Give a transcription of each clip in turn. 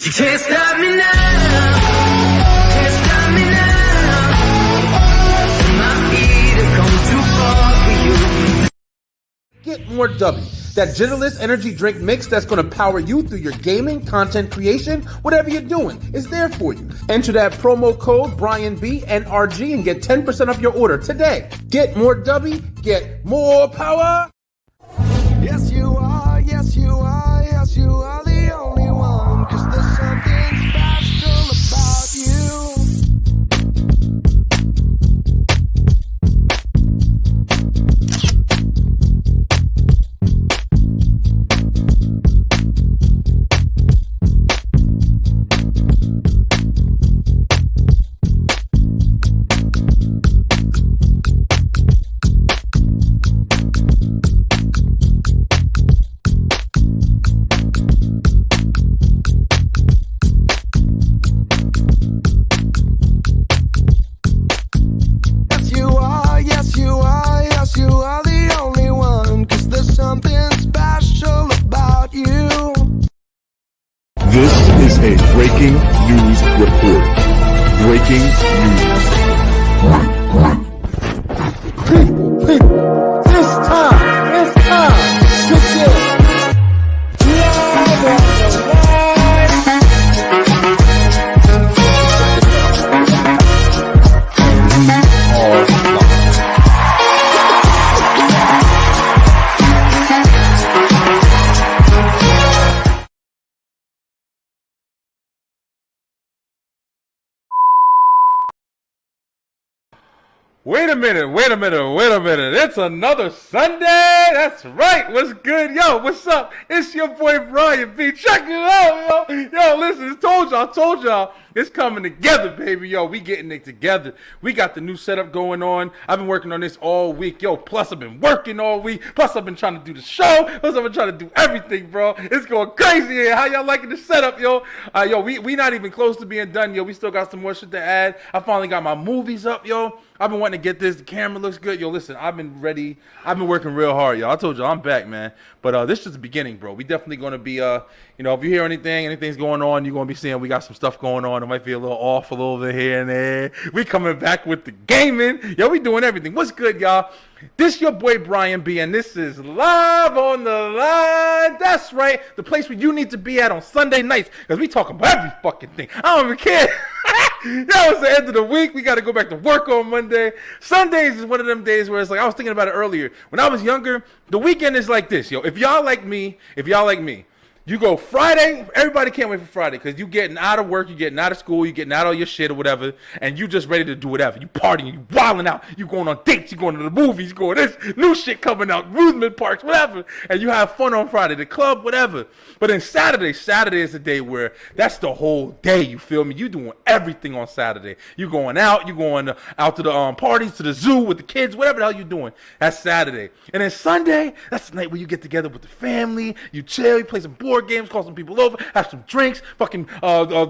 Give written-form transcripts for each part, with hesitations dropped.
You can't stop me now. Can't stop me now. My feet have come too far for you. Get more W. That Gentlest energy drink mix that's going to power you through your gaming, content creation, whatever you're doing, is there for you. Enter that promo code BrianB NRG and get 10% off your order today. Get more W, get more power. Yes, you are, yes, you are, yes, you are the only one. 'Cause there's something special about you. This is a breaking news report. Breaking news. People, it's time to get live on the line. Wait a minute. It's another Sunday. That's right. What's good? Yo, what's up? It's your boy Brian B. Check it out, yo. Yo, listen, I told y'all. It's coming together, baby. Yo, we getting it together. We got the new setup going on. I've been working on this all week. Yo, plus I've been working all week. Plus I've been trying to do the show. Plus I've been trying to do everything, bro. It's going crazy here. How y'all liking the setup, yo? Yo, we not even close to being done, yo. We still got some more shit to add. I finally got my movies up, yo. I've been wanting to get this. The camera looks good. Yo, listen, I've been ready. I've been working real hard, yo. I told you I'm back, man. But this is just the beginning, bro. We definitely going to be, if you hear anything's going on, you're going to be seeing we got some stuff going on. It might be a little off a little bit here and there. We coming back with the gaming. Yo, we doing everything. What's good, y'all? This your boy Brian B, and this is Live on the Line. That's right. The place where you need to be at on Sunday nights, because we talking about every fucking thing. I don't even care. Yo, it's the end of the week. We got to go back to work on Monday. Sundays is one of them days where it's like, I was thinking about it earlier. When I was younger, the weekend is like this, yo. If y'all like me, you go Friday, everybody can't wait for Friday because you getting out of work, you getting out of school, you getting out of your shit or whatever, and you just ready to do whatever. You partying, you wilding out, you going on dates, you going to the movies, you going this, new shit coming out, amusement parks, whatever, and you have fun on Friday, the club, whatever. But then Saturday is the day where that's the whole day, you feel me? You doing everything on Saturday. You going out, you going out to the parties, to the zoo with the kids, whatever the hell you doing. That's Saturday. And then Sunday, that's the night where you get together with the family, you chill, you play some board games, call some people over, have some drinks, fucking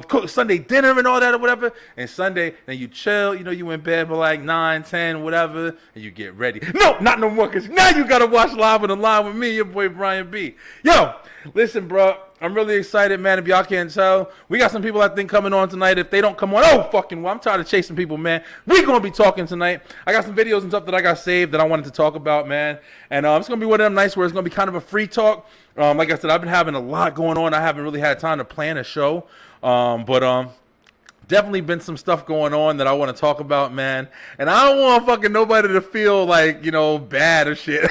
cook Sunday dinner and all that or whatever. And Sunday, then you chill, you in bed for like 9, 10, whatever, and you get ready. No, not no more, because now you got to watch Live on the Line with me, your boy Brian B. Yo, listen, bro. I'm really excited, man. If y'all can't tell, we got some people I think coming on tonight. If they don't come on, oh, fucking well. I'm tired of chasing people, man. We're going to be talking tonight. I got some videos and stuff that I got saved that I wanted to talk about, man. And it's going to be one of them nights where it's going to be kind of a free talk. Like I said, I've been having a lot going on. I haven't really had time to plan a show. But definitely been some stuff going on that I want to talk about, man. And I don't want fucking nobody to feel like, bad or shit.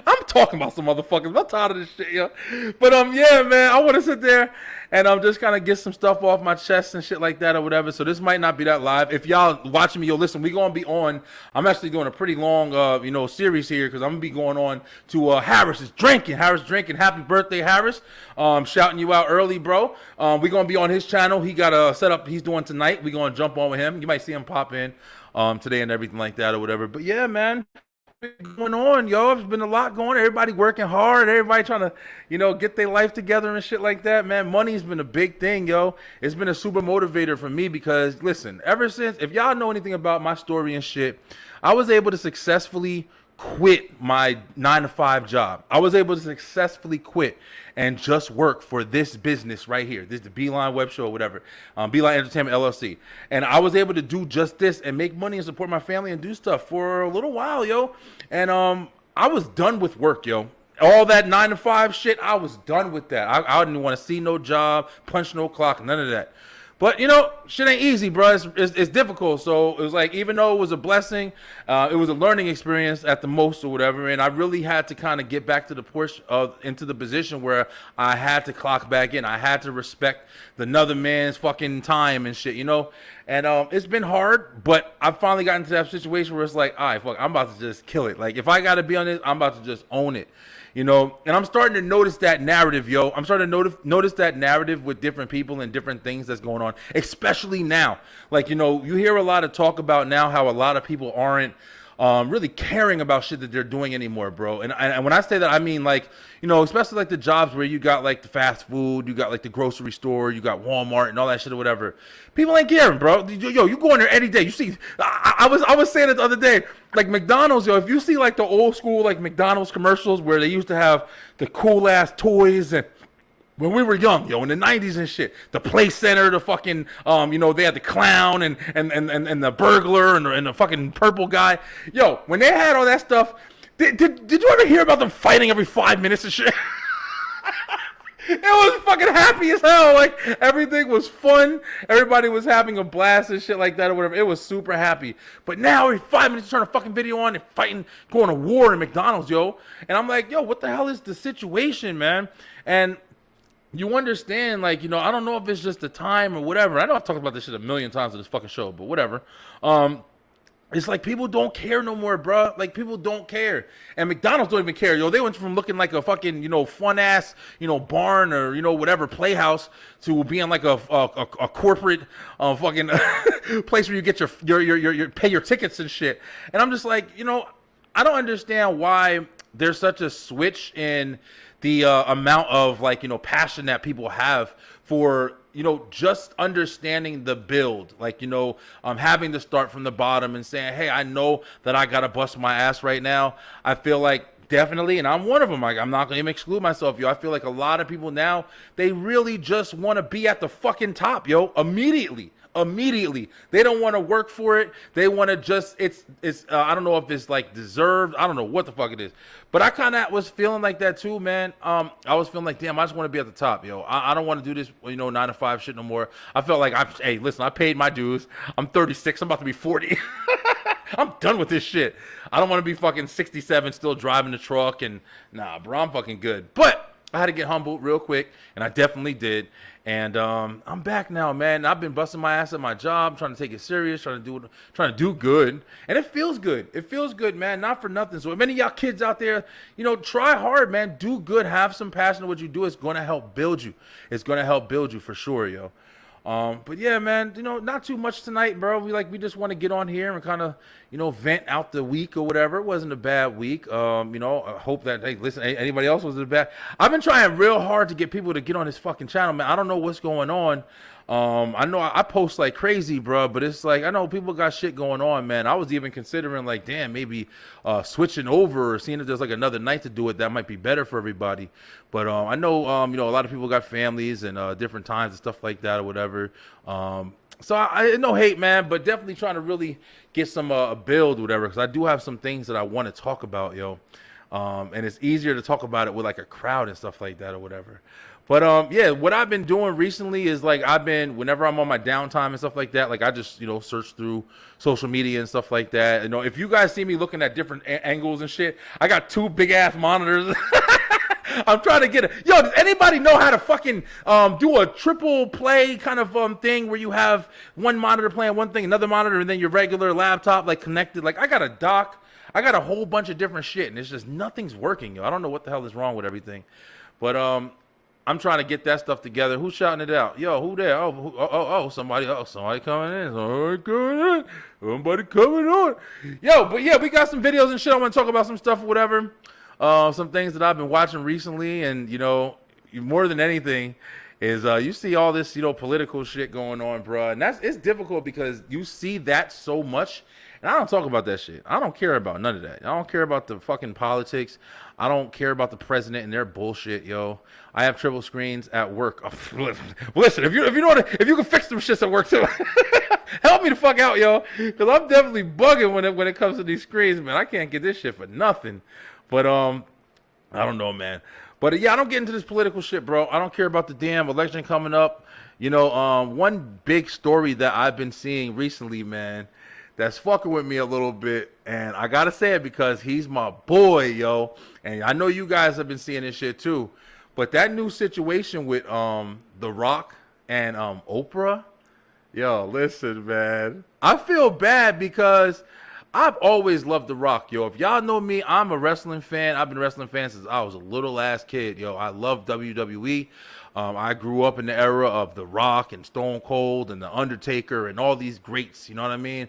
I'm talking about some motherfuckers. I'm tired of this shit, yo. But yeah, man, I want to sit there and just kind of get some stuff off my chest and shit like that or whatever. So this might not be that live. If y'all watching me, yo, listen, we gonna be on. I'm actually doing a pretty long, series here because I'm gonna be going on to Harris Drinking. Happy birthday, Harris. Shouting you out early, bro. We gonna be on his channel. He got a setup he's doing tonight. We gonna jump on with him. You might see him pop in today and everything like that or whatever. But yeah, man. Going on, yo. There's been a lot going on. Everybody working hard. Everybody trying to, get their life together and shit like that, man. Money's been a big thing, yo. It's been a super motivator for me because, listen, ever since, if y'all know anything about my story and shit, I was able to successfully quit my 9-to-5 job. I was able to successfully quit and just work for this business right here. This is the Beeline Web Show or whatever, Beeline Entertainment LLC. And I was able to do just this and make money and support my family and do stuff for a little while, yo. And I was done with work, yo. All that 9-to-5 shit, I was done with that. I didn't want to see no job, punch no clock, none of that. But, you know, shit ain't easy, bro. It's difficult. So it was like, even though it was a blessing, it was a learning experience at the most or whatever. And I really had to kind of get back to the push into the position where I had to clock back in. I had to respect another man's fucking time and shit, you know. And it's been hard, but I finally got into that situation where it's like, all right, fuck, I'm about to just kill it. Like, if I got to be on this, I'm about to just own it. You know, and I'm starting to notice that narrative, yo. I'm starting to notice that narrative with different people and different things that's going on, especially now. Like, you know, you hear a lot of talk about now how a lot of people aren't really caring about shit that they're doing anymore, bro. And when I say that, I mean, like, you know, especially like the jobs where you got like the fast food, you got like the grocery store, you got Walmart and all that shit or whatever. People ain't caring, bro. Yo, you go in there any day. You see, I was saying it the other day, like McDonald's, yo. If you see like the old school like McDonald's commercials where they used to have the cool ass toys and when we were young, yo, in the 90s and shit, the Play Center, the fucking, you know, they had the clown and the burglar and the fucking purple guy. Yo, when they had all that stuff, did you ever hear about them fighting every 5 minutes and shit? It was fucking happy as hell. Like, everything was fun. Everybody was having a blast and shit like that or whatever. It was super happy. But now every 5 minutes, you turn a fucking video on and fighting, going to war in McDonald's, yo. And I'm like, yo, what the hell is the situation, man? And you understand, like, you know, I don't know if it's just the time or whatever. I know I've talked about this shit a million times on this fucking show, but whatever. It's like people don't care no more, bro. Like, people don't care. And McDonald's don't even care, yo. They went from looking like a fucking, you know, fun-ass, you know, barn or, you know, whatever, playhouse to being like a corporate fucking place where you get your pay your tickets and shit. And I'm just like, you know, I don't understand why there's such a switch in the amount of, like, you know, passion that people have for, you know, just understanding the build, like, you know, having to start from the bottom and saying, hey, I know that I got to bust my ass right now. I feel like definitely, and I'm one of them, like, I'm not going to even exclude myself, yo. I feel like a lot of people now, they really just want to be at the fucking top, yo, immediately. They don't want to work for it. They want to just, it's I don't know if it's like deserved. I don't know what the fuck it is, but I kind of was feeling like that too, man. I was feeling like, damn, I just want to be at the top, yo. I don't want to do this, you know, 9-to-5 shit no more. I felt like hey, listen, I paid my dues. I'm 36. I'm about to be 40. I'm done with this shit. I don't want to be fucking 67 still driving the truck and nah, bro, I'm fucking good. But I had to get humbled real quick, and I definitely did. And I'm back now, man. I've been busting my ass at my job, trying to take it serious, trying to do good, and it feels good. It feels good, man. Not for nothing. So if any of y'all kids out there, you know, try hard, man. Do good. Have some passion in what you do. It's gonna help build you. It's gonna help build you for sure, yo. But yeah, man, you know, not too much tonight, bro. We just want to get on here and kind of, you know, vent out the week or whatever. It wasn't a bad week. You know, I hope that, hey, listen, anybody else was bad. I've been trying real hard to get people to get on this fucking channel, man. I don't know what's going on. I know I post like crazy, bro, but it's like, I know people got shit going on, man. I was even considering like, damn, maybe switching over or seeing if there's like another night to do it that might be better for everybody. But I know, you know, a lot of people got families and different times and stuff like that or whatever. So I no hate, man, but definitely trying to really get some build or whatever, because I do have some things that I want to talk about, yo. And it's easier to talk about it with like a crowd and stuff like that or whatever. But yeah, what I've been doing recently is like whenever I'm on my downtime and stuff like that, like I just, you know, search through social media and stuff like that. You know, if you guys see me looking at different angles and shit, I got 2 big ass monitors. I'm trying to get it. Yo, does anybody know how to fucking do a triple play kind of thing where you have one monitor playing one thing, another monitor, and then your regular laptop like connected? Like, I got a dock, I got a whole bunch of different shit, and it's just nothing's working, yo. I don't know what the hell is wrong with everything, but I'm trying to get that stuff together. Who's shouting it out? Yo, who there? Somebody coming in. Somebody coming in. Somebody coming on. Yo, but yeah, we got some videos and shit. I want to talk about some stuff or whatever. Some things that I've been watching recently, and, you know, more than anything is you see all this, you know, political shit going on, bro. And it's difficult because you see that so much, And I don't talk about that shit. I don't care about none of that. I don't care about the fucking politics. I don't care about the president and their bullshit, yo. I have triple screens at work. Oh, listen, if you can fix them shits at work too, help me the fuck out, yo. Because I'm definitely bugging when it comes to these screens, man. I can't get this shit for nothing. But I don't know, man. But yeah, I don't get into this political shit, bro. I don't care about the damn election coming up. You know, one big story that I've been seeing recently, man, that's fucking with me a little bit, and I gotta say it because he's my boy, yo. And I know you guys have been seeing this shit too. But that new situation with The Rock and Oprah, yo, listen, man. I feel bad because I've always loved The Rock, yo. If y'all know me, I'm a wrestling fan. I've been a wrestling fan since I was a little ass kid, yo. I love WWE. I grew up in the era of The Rock and Stone Cold and The Undertaker and all these greats, you know what I mean?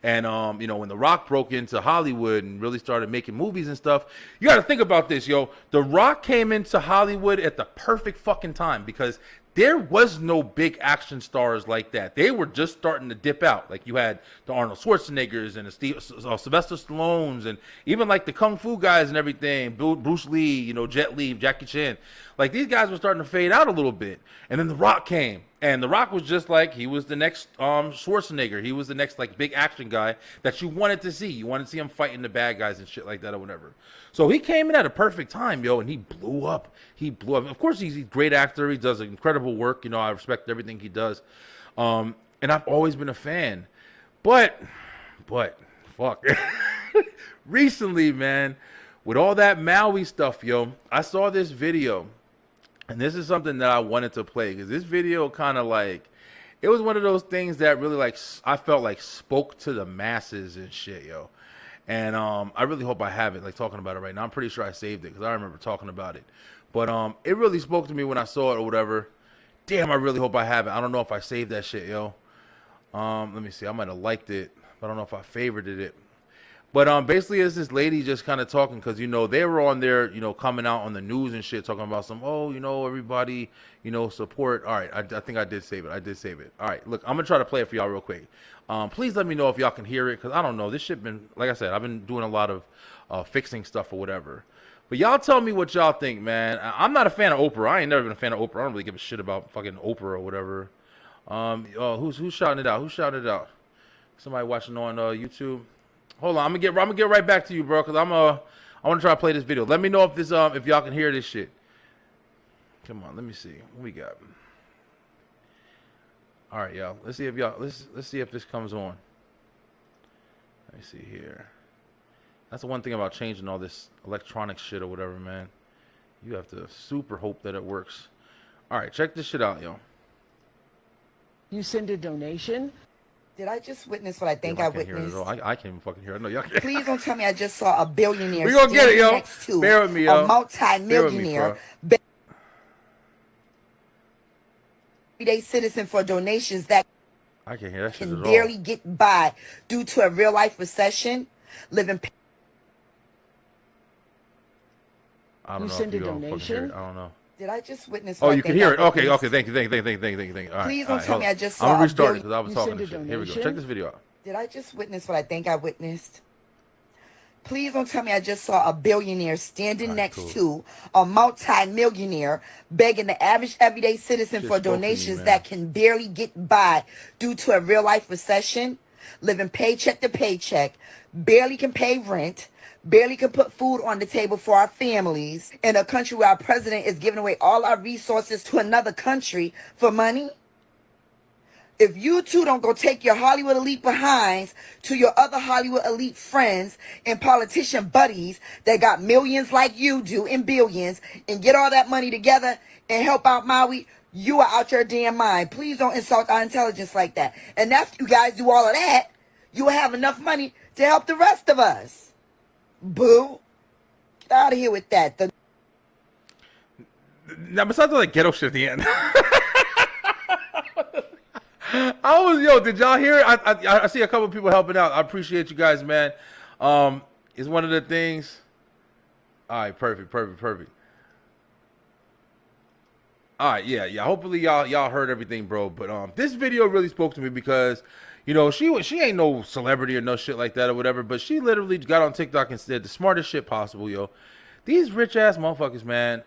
And, you know, when The Rock broke into Hollywood and really started making movies and stuff, you got to think about this, yo. The Rock came into Hollywood at the perfect fucking time because there was no big action stars like that. They were just starting to dip out. Like you had the Arnold Schwarzeneggers and the Sylvester Stallones and even like the Kung Fu guys and everything, Bruce Lee, you know, Jet Li, Jackie Chan. Like these guys were starting to fade out a little bit. And then The Rock came. And The Rock was just like, he was the next Schwarzenegger. He was the next like big action guy that you wanted to see. You wanted to see him fighting the bad guys and shit like that or whatever. So he came in at a perfect time, yo, and he blew up. He blew up. Of course, he's a great actor. He does incredible work. You know, I respect everything he does. And I've always been a fan. But, fuck. Recently, man, with all that Maui stuff, yo, I saw this video. And this is something that I wanted to play because this video kind of like, it was one of those things that really like, I felt like spoke to the masses and shit, yo. And I really hope I have it, like talking about it right now. I'm pretty sure I saved it because I remember talking about it. But it really spoke to me when I saw it or whatever. Damn, I really hope I have it. I don't know if I saved that shit, yo. Let me see. I might have liked it, but I don't know if I favorited it. But basically, it's this lady just kind of talking because, you know, they were on there, you know, coming out on the news and shit, talking about some, oh, you know, everybody, you know, support. All right, I think I did save it. I did save it. All right, look, I'm going to try to play it for y'all real quick. Please let me know if y'all can hear it because I don't know. This shit been, like I said, I've been doing a lot of fixing stuff or whatever. But y'all tell me what y'all think, man. I'm not a fan of Oprah. I ain't never been a fan of Oprah. I don't really give a shit about fucking Oprah or whatever. Who's shouting it out? Who's shouting it out? Somebody watching on YouTube? Hold on, I'm gonna get right back to you, bro, because I want to try to play this video. Let me know if this if y'all can hear this shit. Come on, let me see what we got. All right, y'all. Let's see if y'all let's see if this comes on. Let me see here. That's the one thing about changing all this electronic shit or whatever, man. You have to super hope that it works. All right, check this shit out, yo. You send a donation. Did I just witness what I think I can't hear it at witnessed? all. I can't even fucking hear it. No, y'all can't. Please don't tell me I just saw a billionaire. We gonna get it, yo. Next to Bear with me, yo. A multi-millionaire. Everyday citizen for donations that I can't hear that shit can at barely all. get by due to a real life recession, living. I don't You know send if a you gonna fucking hear donation? it. I don't know. Did I just witness? Oh, what I you can think hear I it. Okay, witnessed? okay. Thank you. All right, Please all don't right, tell hold me on. I just I'm saw gonna a restart it billion- because I was You talking send to a shit. Here we go. donation? Check this video out. Did I just witness what I think I witnessed? Please don't tell me I just saw a billionaire standing Alright, next cool. to a multi-millionaire begging the average everyday citizen Just for spoke to me, donations man. that can barely get by due to a real life recession, living paycheck to paycheck, barely can pay rent, barely can put food on the table for our families, in a country where our president is giving away all our resources to another country for money? If you two don't go take your Hollywood elite behinds to your other Hollywood elite friends and politician buddies that got millions like you do and billions and get all that money together and help out Maui, you are out your damn mind. Please don't insult our intelligence like that. And after you guys do all of that, you will have enough money to help the rest of us. Boo. Get out of here with that. Now, besides the like ghetto shit at the end. Did y'all hear it? I see a couple of people helping out. I appreciate you guys, man. It's one of the things. All right, perfect. All right, yeah. Hopefully y'all heard everything, bro. But this video really spoke to me because, You know, she ain't no celebrity or no shit like that or whatever, but she literally got on TikTok and said the smartest shit possible, yo. These rich ass motherfuckers, man,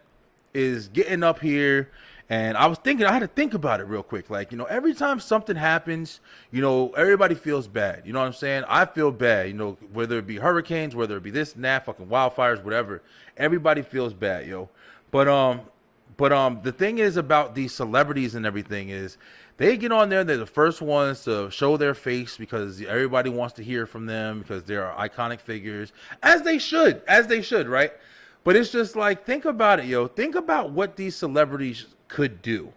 is getting up here, and I was thinking, I had to think about it real quick. Like, you know, every time something happens, you know, everybody feels bad. You know what I'm saying? I feel bad, you know, whether it be hurricanes, whether it be this and that, fucking wildfires, whatever. Everybody feels bad, yo. But the thing is about these celebrities and everything is they get on there, they're the first ones to show their face because everybody wants to hear from them because they're iconic figures, as they should, right? But it's just like, think about it, yo. Think about what these celebrities could do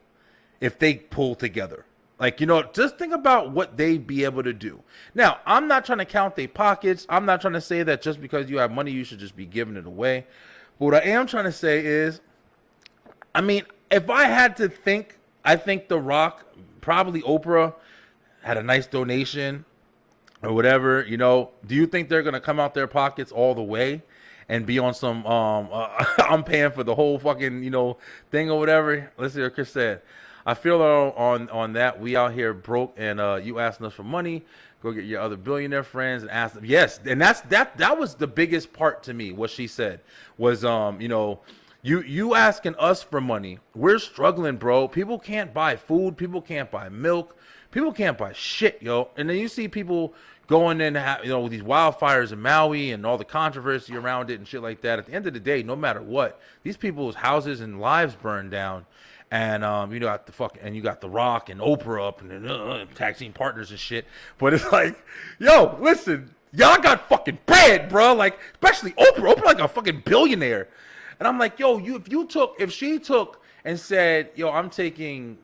if they pull together. Like, you know, just think about what they'd be able to do. Now, I'm not trying to count their pockets. I'm not trying to say that just because you have money, you should just be giving it away. But what I am trying to say is, I mean, if I had to think, I think The Rock, probably Oprah, had a nice donation or whatever. You know, do you think they're going to come out their pockets all the way and be on some, I'm paying for the whole fucking, you know, thing or whatever? Let's see what Chris said. I feel on that. We out here broke and you asking us for money. Go get your other billionaire friends and ask them. Yes, and that was the biggest part to me. What she said was, you know, you asking us for money. We're struggling, bro. People can't buy food. People can't buy milk. People can't buy shit, yo. And then you see people going in, you know, with these wildfires in Maui and all the controversy around it and shit like that. At the end of the day, no matter what, these people's houses and lives burned down. And you know, you got The Rock and Oprah up and tag team partners and shit. But it's like, yo, listen, y'all got fucking bread, bro. Like, especially Oprah. Oprah like a fucking billionaire. And I'm like, yo, if she took and said, yo, I'm taking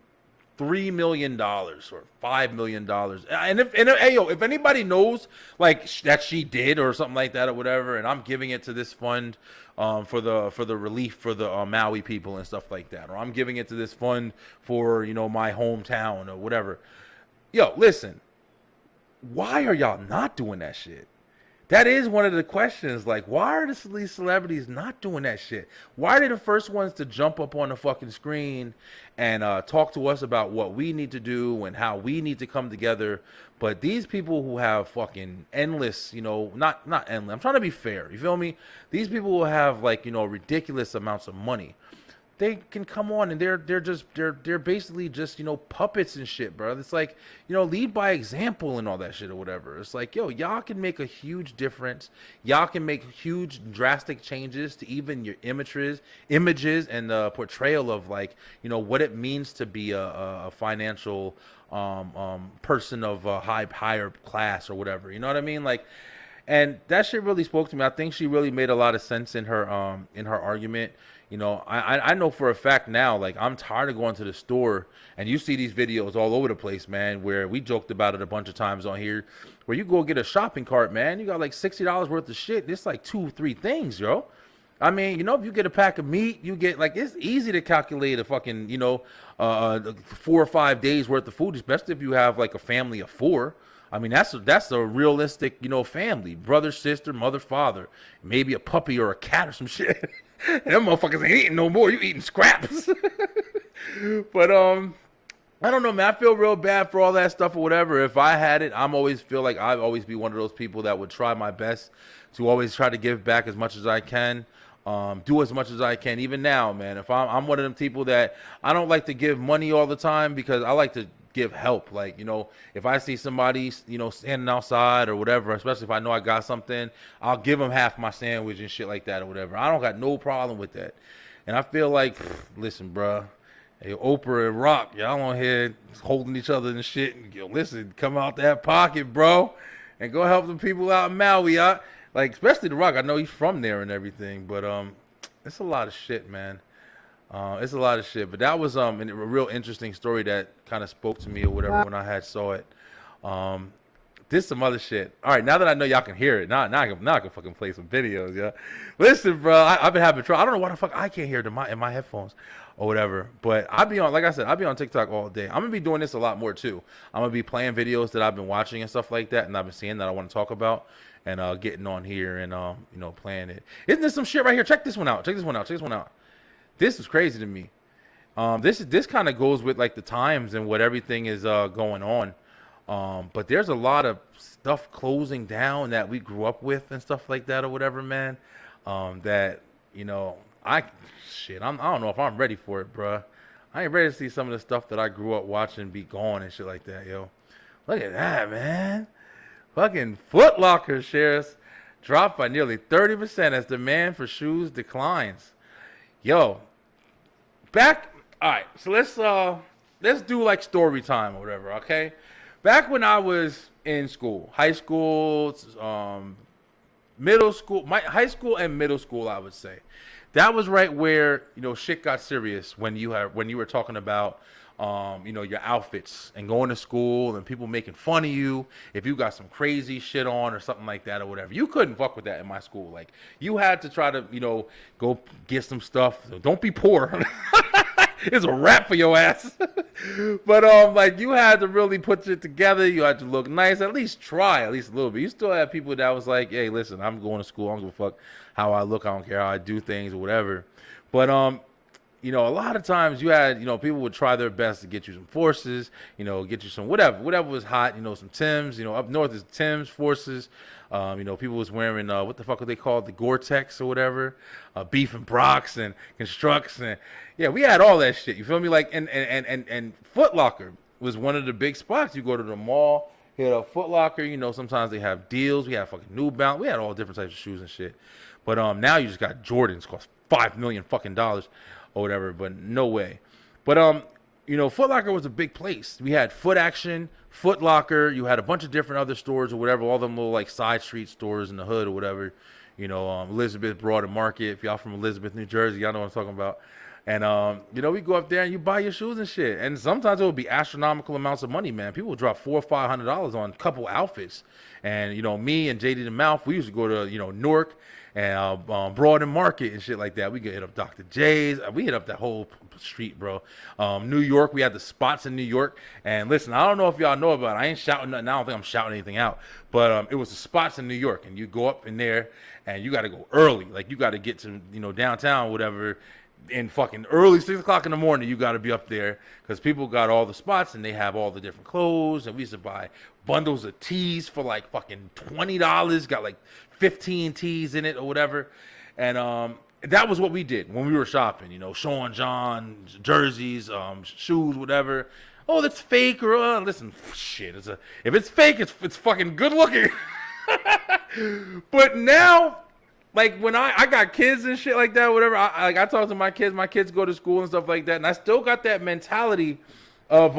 $3 million or $5 million, and if anybody knows like that she did or something like that or whatever, and I'm giving it to this fund for the relief for the Maui people and stuff like that, or I'm giving it to this fund for, you know, my hometown or whatever. Yo, listen, why are y'all not doing that shit? That is one of the questions. Like, why are these celebrities not doing that shit? Why are they the first ones to jump up on the fucking screen and talk to us about what we need to do and how we need to come together? But these people who have fucking endless, you know, not endless. I'm trying to be fair. You feel me? These people who have, like, you know, ridiculous amounts of money, they can come on and they're basically just, you know, puppets and shit, bro. It's like, you know, lead by example and all that shit or whatever. It's like, yo, y'all can make a huge difference. Y'all can make huge drastic changes to even your images and the portrayal of, like, you know, what it means to be a financial person of a higher class or whatever. You know what I mean? Like, and that shit really spoke to me. I think she really made a lot of sense in her argument. You know, I know for a fact now, like, I'm tired of going to the store, and you see these videos all over the place, man, where we joked about it a bunch of times on here, where you go get a shopping cart, man, you got like $60 worth of shit. It's like 2-3 things, yo. I mean, you know, if you get a pack of meat, you get, like, it's easy to calculate a fucking, you know, 4 or 5 days worth of food, especially if you have like a family of 4. I mean, that's a realistic, you know, family. Brother, sister, mother, father. Maybe a puppy or a cat or some shit. And them motherfuckers ain't eating no more. You eating scraps. But, I don't know, man. I feel real bad for all that stuff or whatever. If I had it, I'd always be one of those people that would try my best to always try to give back as much as I can. Do as much as I can. Even now, man, if I'm one of them people that I don't like to give money all the time because I like to give help. Like, you know, if I see somebody, you know, standing outside or whatever, especially if I know I got something, I'll give them half my sandwich and shit like that or whatever. I don't got no problem with that. And I feel like, listen, bro, hey, Oprah and Rock, y'all on here holding each other and shit. And, yo, listen, come out that pocket, bro, and go help the people out in Maui. Like, especially The Rock. I know he's from there and everything, but it's a lot of shit, man. It's a lot of shit, but that was a real interesting story that kind of spoke to me or whatever when I saw it. This some other shit. All right, now that I know y'all can hear it, now I can fucking play some videos, yeah. Listen, bro, I've been having trouble. I don't know why the fuck I can't hear it in my headphones or whatever. But like I said, I'll be on TikTok all day. I'm gonna be doing this a lot more too. I'm gonna be playing videos that I've been watching and stuff like that, and I've been seeing that I want to talk about, and getting on here and you know, playing it. Isn't there some shit right here? Check this one out. Check this one out. This is crazy to me. This kind of goes with like the times and what everything is going on. But there's a lot of stuff closing down that we grew up with and stuff like that or whatever, man. That, you know, I don't know if I'm ready for it, bruh. I ain't ready to see some of the stuff that I grew up watching be gone and shit like that, yo. Look at that, man. Fucking Foot Locker shares dropped by nearly 30% as demand for shoes declines. Yo, all right, so let's do like story time or whatever, okay? Back when I was in school, high school, middle school, high school and middle school, I would say. That was right where, you know, shit got serious when you were talking about you know, your outfits and going to school and people making fun of you if you got some crazy shit on or something like that or whatever. You couldn't fuck with that in my school. Like, you had to try to, you know, go get some stuff. So don't be poor. It's a wrap for your ass. But like, you had to really put it together. You had to look nice. At least try, at least a little bit. You still have people that was like, hey, listen, I'm going to school. I don't give a fuck how I look. I don't care how I do things or whatever. But you know, a lot of times you had, you know, people would try their best to get you some Forces, you know, get you some whatever was hot, you know, some Timbs, you know, up north is Timbs, Forces. You know, people was wearing, what the fuck were they called? The Gore-Tex or whatever, Beef and Brocs and Constructs. And yeah, we had all that shit. You feel me? Like, and Foot Locker was one of the big spots. You go to the mall, hit a Foot Locker, you know, sometimes they have deals. We had fucking New Balance. We had all different types of shoes and shit. But now you just got Jordans, cost $5 million fucking dollars or whatever, but no way. But you know, Foot Locker was a big place. We had Foot Action, Foot Locker. You had a bunch of different other stores or whatever, all them little like side street stores in the hood or whatever. You know, Elizabeth Broad and Market. If y'all from Elizabeth, New Jersey, y'all know what I'm talking about. And you know, we go up there and you buy your shoes and shit. And sometimes it would be astronomical amounts of money, man. People would drop $400 or $500 on a couple outfits. And you know, me and JD the Mouth, we used to go to, you know, Newark and Broad and Market and shit like that. We could hit up Dr. J's. We hit up that whole street, bro. New York, we had the spots in New York. And listen, I don't know if y'all know about it. I ain't shouting nothing. I don't think I'm shouting anything out. But it was the spots in New York. And you go up in there and you got to go early. Like, you got to get to, you know, downtown, whatever, in fucking early 6 o'clock in the morning. You got to be up there because people got all the spots and they have all the different clothes. And we used to buy bundles of tees for like fucking $20. Got like 15 tees in it or whatever. And that was what we did when we were shopping, you know, Sean John, jerseys, shoes, whatever. Oh, that's fake, or listen, shit. If it's fake, it's fucking good looking. But now, like, when I got kids and shit like that, whatever, I talk to my kids go to school and stuff like that, and I still got that mentality of,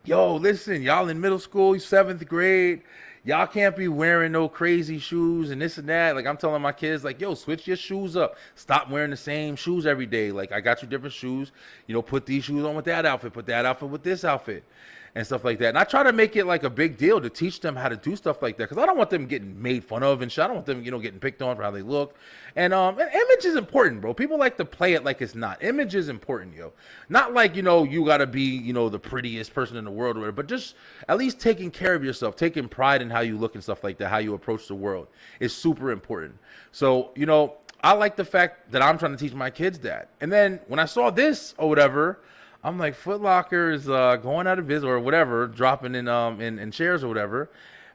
yo, listen, y'all in middle school, 7th grade, y'all can't be wearing no crazy shoes and this and that. Like, I'm telling my kids, like, yo, switch your shoes up. Stop wearing the same shoes every day. Like, I got you different shoes. You know, put these shoes on with that outfit. Put that outfit with this outfit. And stuff like that. And I try to make it like a big deal to teach them how to do stuff like that. Because I don't want them getting made fun of and shit. I don't want them, you know, getting picked on for how they look. And image is important, bro. People like to play it like it's not. Image is important, yo. Not like, you know, you got to be, you know, the prettiest person in the world or whatever. But just at least taking care of yourself. Taking pride in how you look and stuff like that. How you approach the world is super important. So, you know, I like the fact that I'm trying to teach my kids that. And then when I saw this or whatever, I'm like, Foot Locker is going out of business or whatever, dropping in shares or whatever,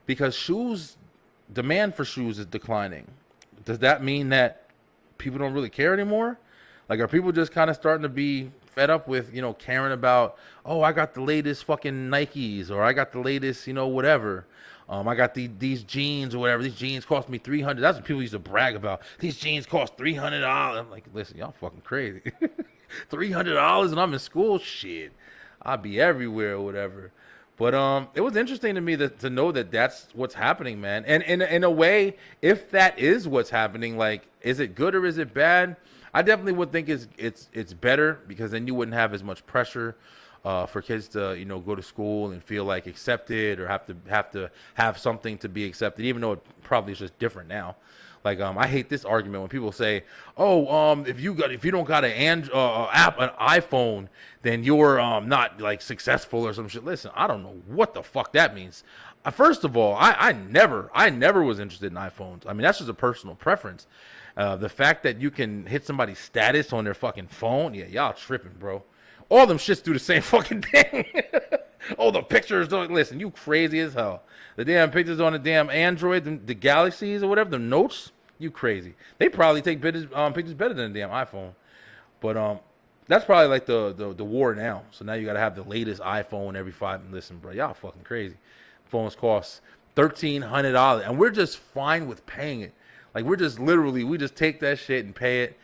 because demand for shoes is declining. Does that mean that people don't really care anymore? Like, are people just kind of starting to be fed up with, you know, caring about, oh, I got the latest fucking Nikes, or I got the latest, you know, whatever. I got these jeans or whatever. These jeans cost me $300. That's what people used to brag about. These jeans cost $300. I'm like, listen, y'all fucking crazy. $300 and I'm in school? Shit, I'll be everywhere or whatever. But it was interesting to me to know that that's what's happening, man. And in a way, if that is what's happening, like, is it good or is it bad? I definitely would think it's better, because then you wouldn't have as much pressure for kids to, you know, go to school and feel like accepted, or have to have something to be accepted, even though it probably is just different now. Like, I hate this argument when people say, "Oh, if you don't got an iPhone, then you're not like successful or some shit." Listen, I don't know what the fuck that means. First of all, I never was interested in iPhones. I mean, that's just a personal preference. The fact that you can hit somebody's status on their fucking phone, yeah, y'all tripping, bro. All them shits do the same fucking thing. Oh, the pictures. Listen, you crazy as hell. The damn pictures on the damn Android, the Galaxies or whatever, the notes, you crazy. They probably take pictures better than the damn iPhone. But that's probably like the war now. So now you gotta have the latest iPhone every 5. Listen, bro, y'all fucking crazy. Phones cost $1,300, and we're just fine with paying it. Like we just take that shit and pay it,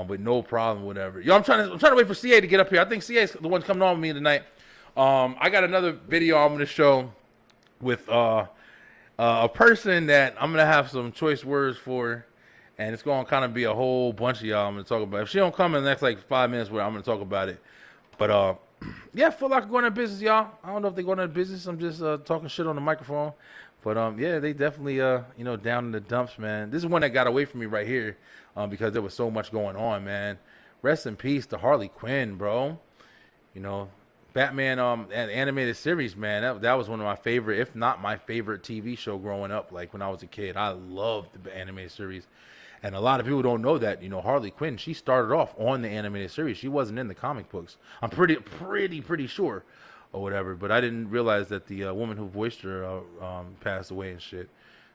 with no problem, whatever. Yo, I'm trying to wait for CA to get up here. I think CA's the one coming on with me tonight. I got another video I'm gonna show with a person that I'm gonna have some choice words for, and it's gonna kind of be a whole bunch of y'all I'm gonna talk about. If she don't come in the next like 5 minutes, where I'm gonna talk about it. But yeah, Foot Locker going out of business, y'all. I don't know if they're going out of business. I'm just talking shit on the microphone. But yeah, they definitely down in the dumps, man. This is one that got away from me right here, because there was so much going on, man. Rest in peace to Harley Quinn, bro. You know, Batman animated series, man. That was one of my favorite, if not my favorite TV show growing up. Like when I was a kid, I loved the animated series. And a lot of people don't know that, Harley Quinn, she started off on the animated series. She wasn't in the comic books. I'm pretty sure or whatever. But I didn't realize that the woman who voiced her passed away and shit.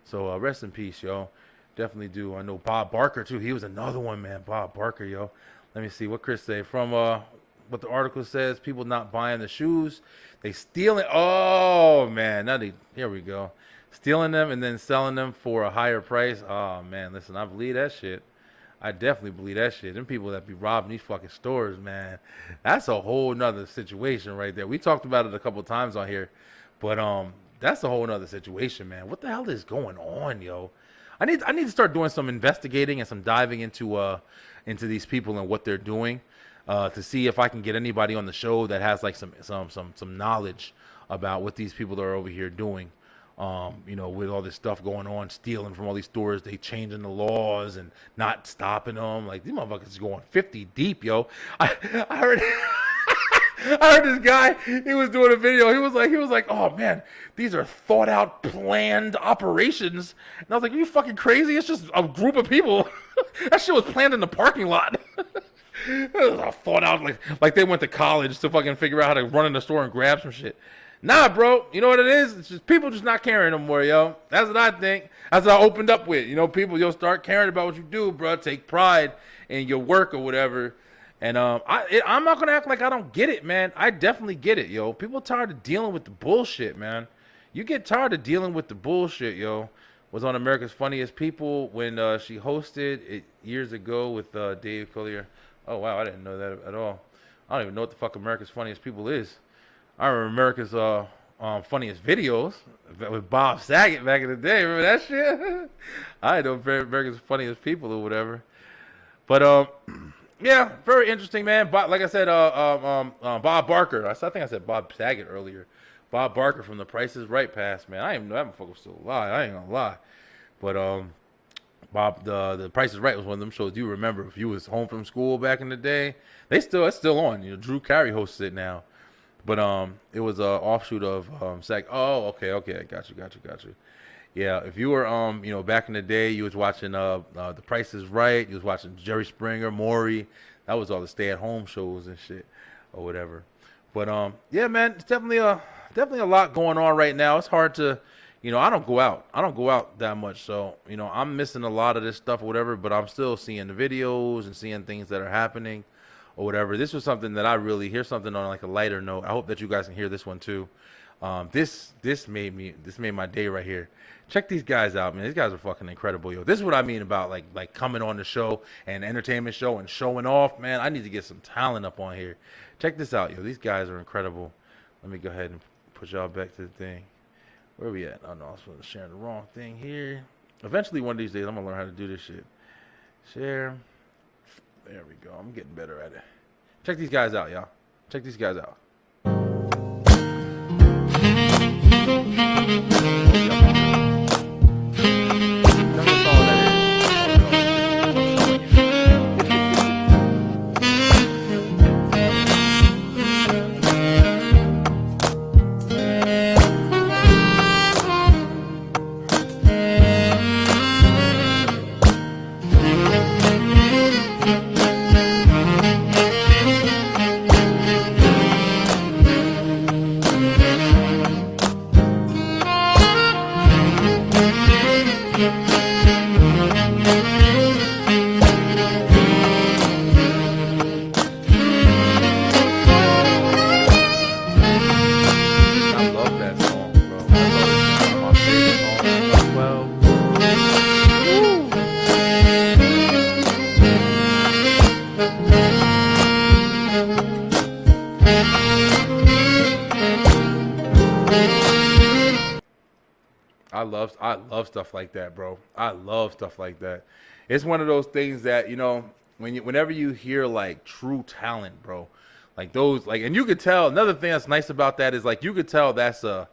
So rest in peace, yo. Definitely do. I know Bob Barker, too. He was another one, man. Bob Barker, yo. Let me see what Chris say. From what the article says, people not buying the shoes. They stealing. Oh, man. Here we go. Stealing them and then selling them for a higher price. Oh, man, listen, I believe that shit. I definitely believe that shit. Them people that be robbing these fucking stores, man, that's a whole nother situation right there. We talked about it a couple times on here, but that's a whole nother situation, man. What the hell is going on, yo? I need to start doing some investigating and some diving into these people and what they're doing, to see if I can get anybody on the show that has like some knowledge about what these people are over here doing. With all this stuff going on, stealing from all these stores, they changing the laws and not stopping them. Like, these motherfuckers going 50 deep, yo. I heard I heard this guy, he was doing a video. He was like, oh man, these are thought out, planned operations. And I was like, are you fucking crazy? It's just a group of people. That shit was planned in the parking lot. It was all thought out, like they went to college to fucking figure out how to run in the store and grab some shit. Nah, bro. You know what it is? It's just people just not caring no more, yo. That's what I think. That's what I opened up with. People, you'll start caring about what you do, bro. Take pride in your work or whatever. And I'm not gonna act like I don't get it, man. I definitely get it, yo. People tired of dealing with the bullshit, man. You get tired of dealing with the bullshit, yo. Was on America's Funniest People when she hosted it years ago with Dave Collier. Oh wow, I didn't know that at all. I don't even know what the fuck America's Funniest People is. I remember America's Funniest Videos with Bob Saget back in the day. Remember that shit? I know America's Funniest People or whatever. But yeah, very interesting, man. Like I said, Bob Barker. I think I said Bob Saget earlier. Bob Barker from The Price is Right pass, man. I didn't even know that motherfucker was still alive. I ain't gonna lie. But Bob, the Price is Right was one of them shows you remember if you was home from school back in the day. It's still on. Drew Carey hosts it now. But it was an offshoot of Saget. Oh, okay, I got you. Yeah, if you were back in the day, you was watching The Price is Right. You was watching Jerry Springer, Maury. That was all the stay-at-home shows and shit or whatever. But yeah, man, it's definitely a lot going on right now. It's hard to, I don't go out that much, so I'm missing a lot of this stuff or whatever. But I'm still seeing the videos and seeing things that are happening or whatever. This was something that here's something on like a lighter note. I hope that you guys can hear this one too. This made my day right here. Check these guys out, man. These guys are fucking incredible, yo. This is what I mean about like coming on the show and entertainment show and showing off, man. I need to get some talent up on here. Check this out, yo. These guys are incredible. Let me go ahead and put y'all back to the thing. Where are we at? Oh no, I was sharing the wrong thing here. Eventually one of these days I'm gonna learn how to do this shit. Share. There we go. I'm getting better at it. Check these guys out, y'all. Check these guys out. I love stuff like that, bro. I love stuff like that. It's one of those things that, you know, whenever you hear like true talent, bro, like those, like, and you could tell. Another thing that's nice about that is like you could tell that's a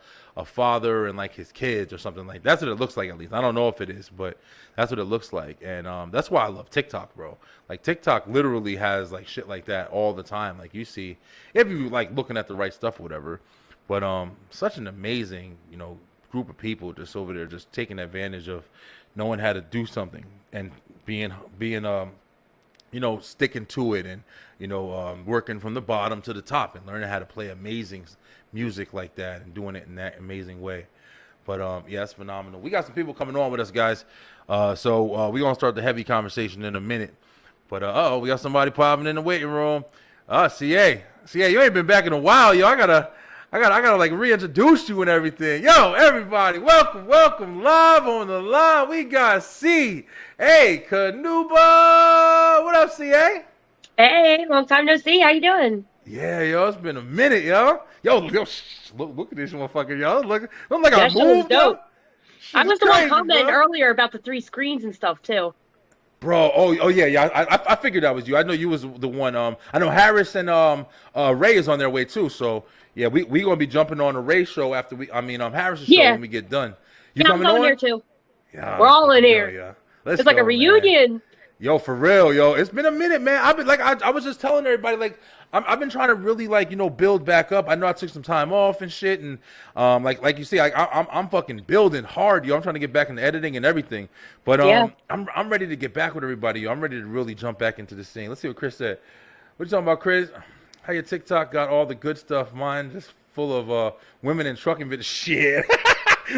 father and like his kids or something like that's what it looks like. At least I don't know if it is, but that's what it looks like. And that's why I love TikTok, bro. Like TikTok literally has like shit like that all the time. Like you see, if you like looking at the right stuff or whatever. But such an amazing, you know, group of people just over there just taking advantage of knowing how to do something and being you know, sticking to it and, you know, working from the bottom to the top and learning how to play amazing music like that and doing it in that amazing way. But yeah, it's phenomenal. We got some people coming on with us, guys. So we're gonna start the heavy conversation in a minute. But we got somebody popping in the waiting room. CA, you ain't been back in a while, yo. I gotta like reintroduce you and everything. Yo, everybody, welcome live on the line. We got Kanuba. What up, CA? Hey, long time no see. How you doing? Yeah, yo, it's been a minute, yo. Look at this motherfucker, yo. I'm like That a shit was move. dope. I was the one crazy, commenting bro. earlier about the 3 screens and stuff too. Bro, oh yeah. I figured that was you. I know you was the one. I know Harris and Ray is on their way too. So yeah, we gonna be jumping on the Ray show after Harris's show Yeah. when we get done. You Yeah, I'm coming going on? there too. Yeah, We're all in yo, here. Yeah. Let's It's like go, a reunion. man. Yo, for real, yo. It's been a minute, man. I've been like, I was just telling everybody, like, I've been trying to really, like, you know, build back up. I know I took some time off and shit, and like you see, I'm fucking building hard, yo. I'm trying to get back into editing and everything, but Yeah. I'm ready to get back with everybody, yo. I'm ready to really jump back into the scene. Let's see what Chris said. What you talking about, Chris? How your TikTok got all the good stuff? Mine just full of women in trucking videos. Shit.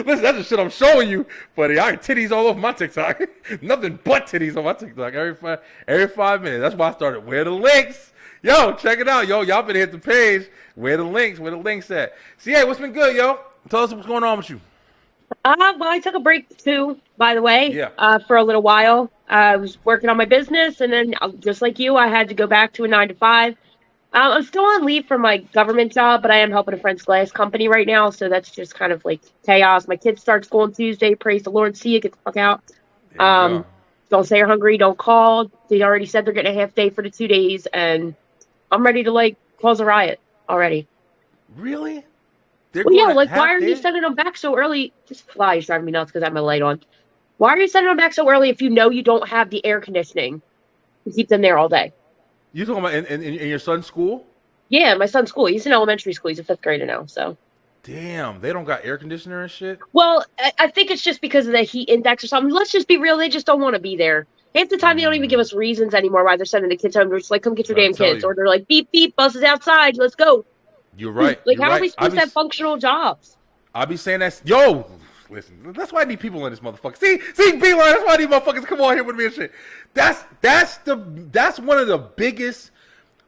Listen, that's the shit I'm showing you, buddy. I got titties all over my TikTok. Nothing but titties on my TikTok every 5 minutes. That's why I started. Where the links? Yo, check it out, yo. Y'all better hit the page. Where the links at? See, hey, what's been good, yo? Tell us what's going on with you. Well, I took a break too, by the way. Yeah. For a little while. I was working on my business, and then just like you, I had to go back to a 9 to 5. I'm still on leave from my government job, but I am helping a friend's glass company right now, so that's just kind of like chaos. My kid starts school on Tuesday. Praise the Lord. See you. Get the fuck out. There you go. Don't say you're hungry. Don't call. They already said they're getting a half day for the 2 days, and I'm ready to like cause a riot already. Really? They're Well, yeah, going like half why are you day? sending them back so early? This fly is driving me nuts because I have my light on. Why are you sending them back so early if you know you don't have the air conditioning to keep them there all day? You talking about in your son's school? Yeah, my son's school. He's in elementary school. He's a 5th grader now, so. Damn, they don't got air conditioner and shit. Well, I think it's just because of the heat index or something. Let's just be real. They just don't want to be there. Half the time, they don't even give us reasons anymore why they're sending the kids home. They're just like, come get your I'll damn tell kids. you. Or they're like, beep, beep, bus is outside. Let's go. You're right. Like, you're how right. are we supposed to have functional jobs? I be saying that. Yo, listen. That's why I need people in this motherfucker. See, B-line. That's why I need motherfuckers to come on here with me and shit. That's one of the biggest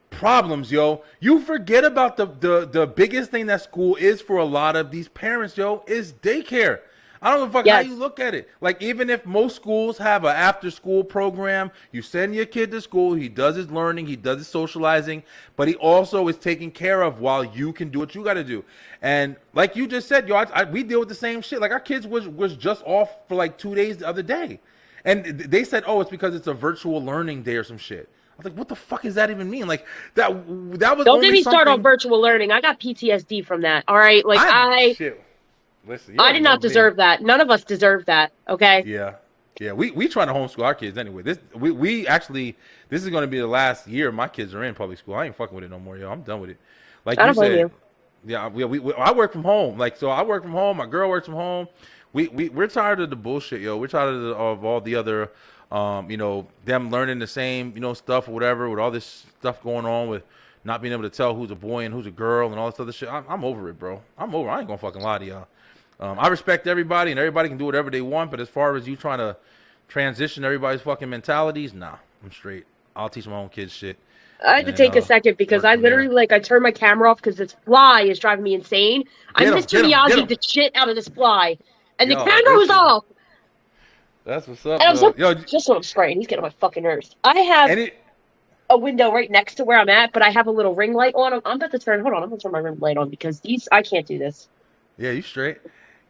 problems, yo. You forget about the biggest thing that school is for a lot of these parents, yo, is daycare. I don't give a fuck how Yes. you look at it. Like, even if most schools have an after-school program, you send your kid to school, he does his learning, he does his socializing, but he also is taken care of while you can do what you got to do. And like you just said, yo, we deal with the same shit. Like, our kids was just off for like 2 days the other day. And they said, oh, it's because it's a virtual learning day or some shit. I was like, what the fuck does that even mean? Like, that was Don't only get me started on something- virtual learning. I got PTSD from that. All right. Like, Shit. Listen, I did not deserve that. None of us deserve that. Okay. Yeah. We trying to homeschool our kids anyway. We actually, this is going to be the last year my kids are in public school. I ain't fucking with it no more, yo. I'm done with it. Like I you don't blame said, you. yeah. I work from home. Like, so I work from home. My girl works from home. We're tired of the bullshit, yo. We're tired of all the other, you know, them learning the same, you know, stuff or whatever, with all this stuff going on with not being able to tell who's a boy and who's a girl and all this other shit. I'm over it, bro. I'm over. I ain't gonna fucking lie to y'all. I respect everybody, and everybody can do whatever they want, but as far as you trying to transition everybody's fucking mentalities, nah, I'm straight. I'll teach my own kids shit. I had to And, take a second because work I from there. literally, like, I turned my camera off because this fly is driving me insane. I Get 'em, Mr. get 'em, get 'em. Miyagi the shit out of this fly. And Yo, the camera was listen. off. That's what's up, And I'm so, yo. just so I'm spraying. He's getting on my fucking nerves. I have And it, a window right next to where I'm at, but I have a little ring light on. I'm about to turn, hold on, I'm going to turn my ring light on because I can't do this. yeah, you straight.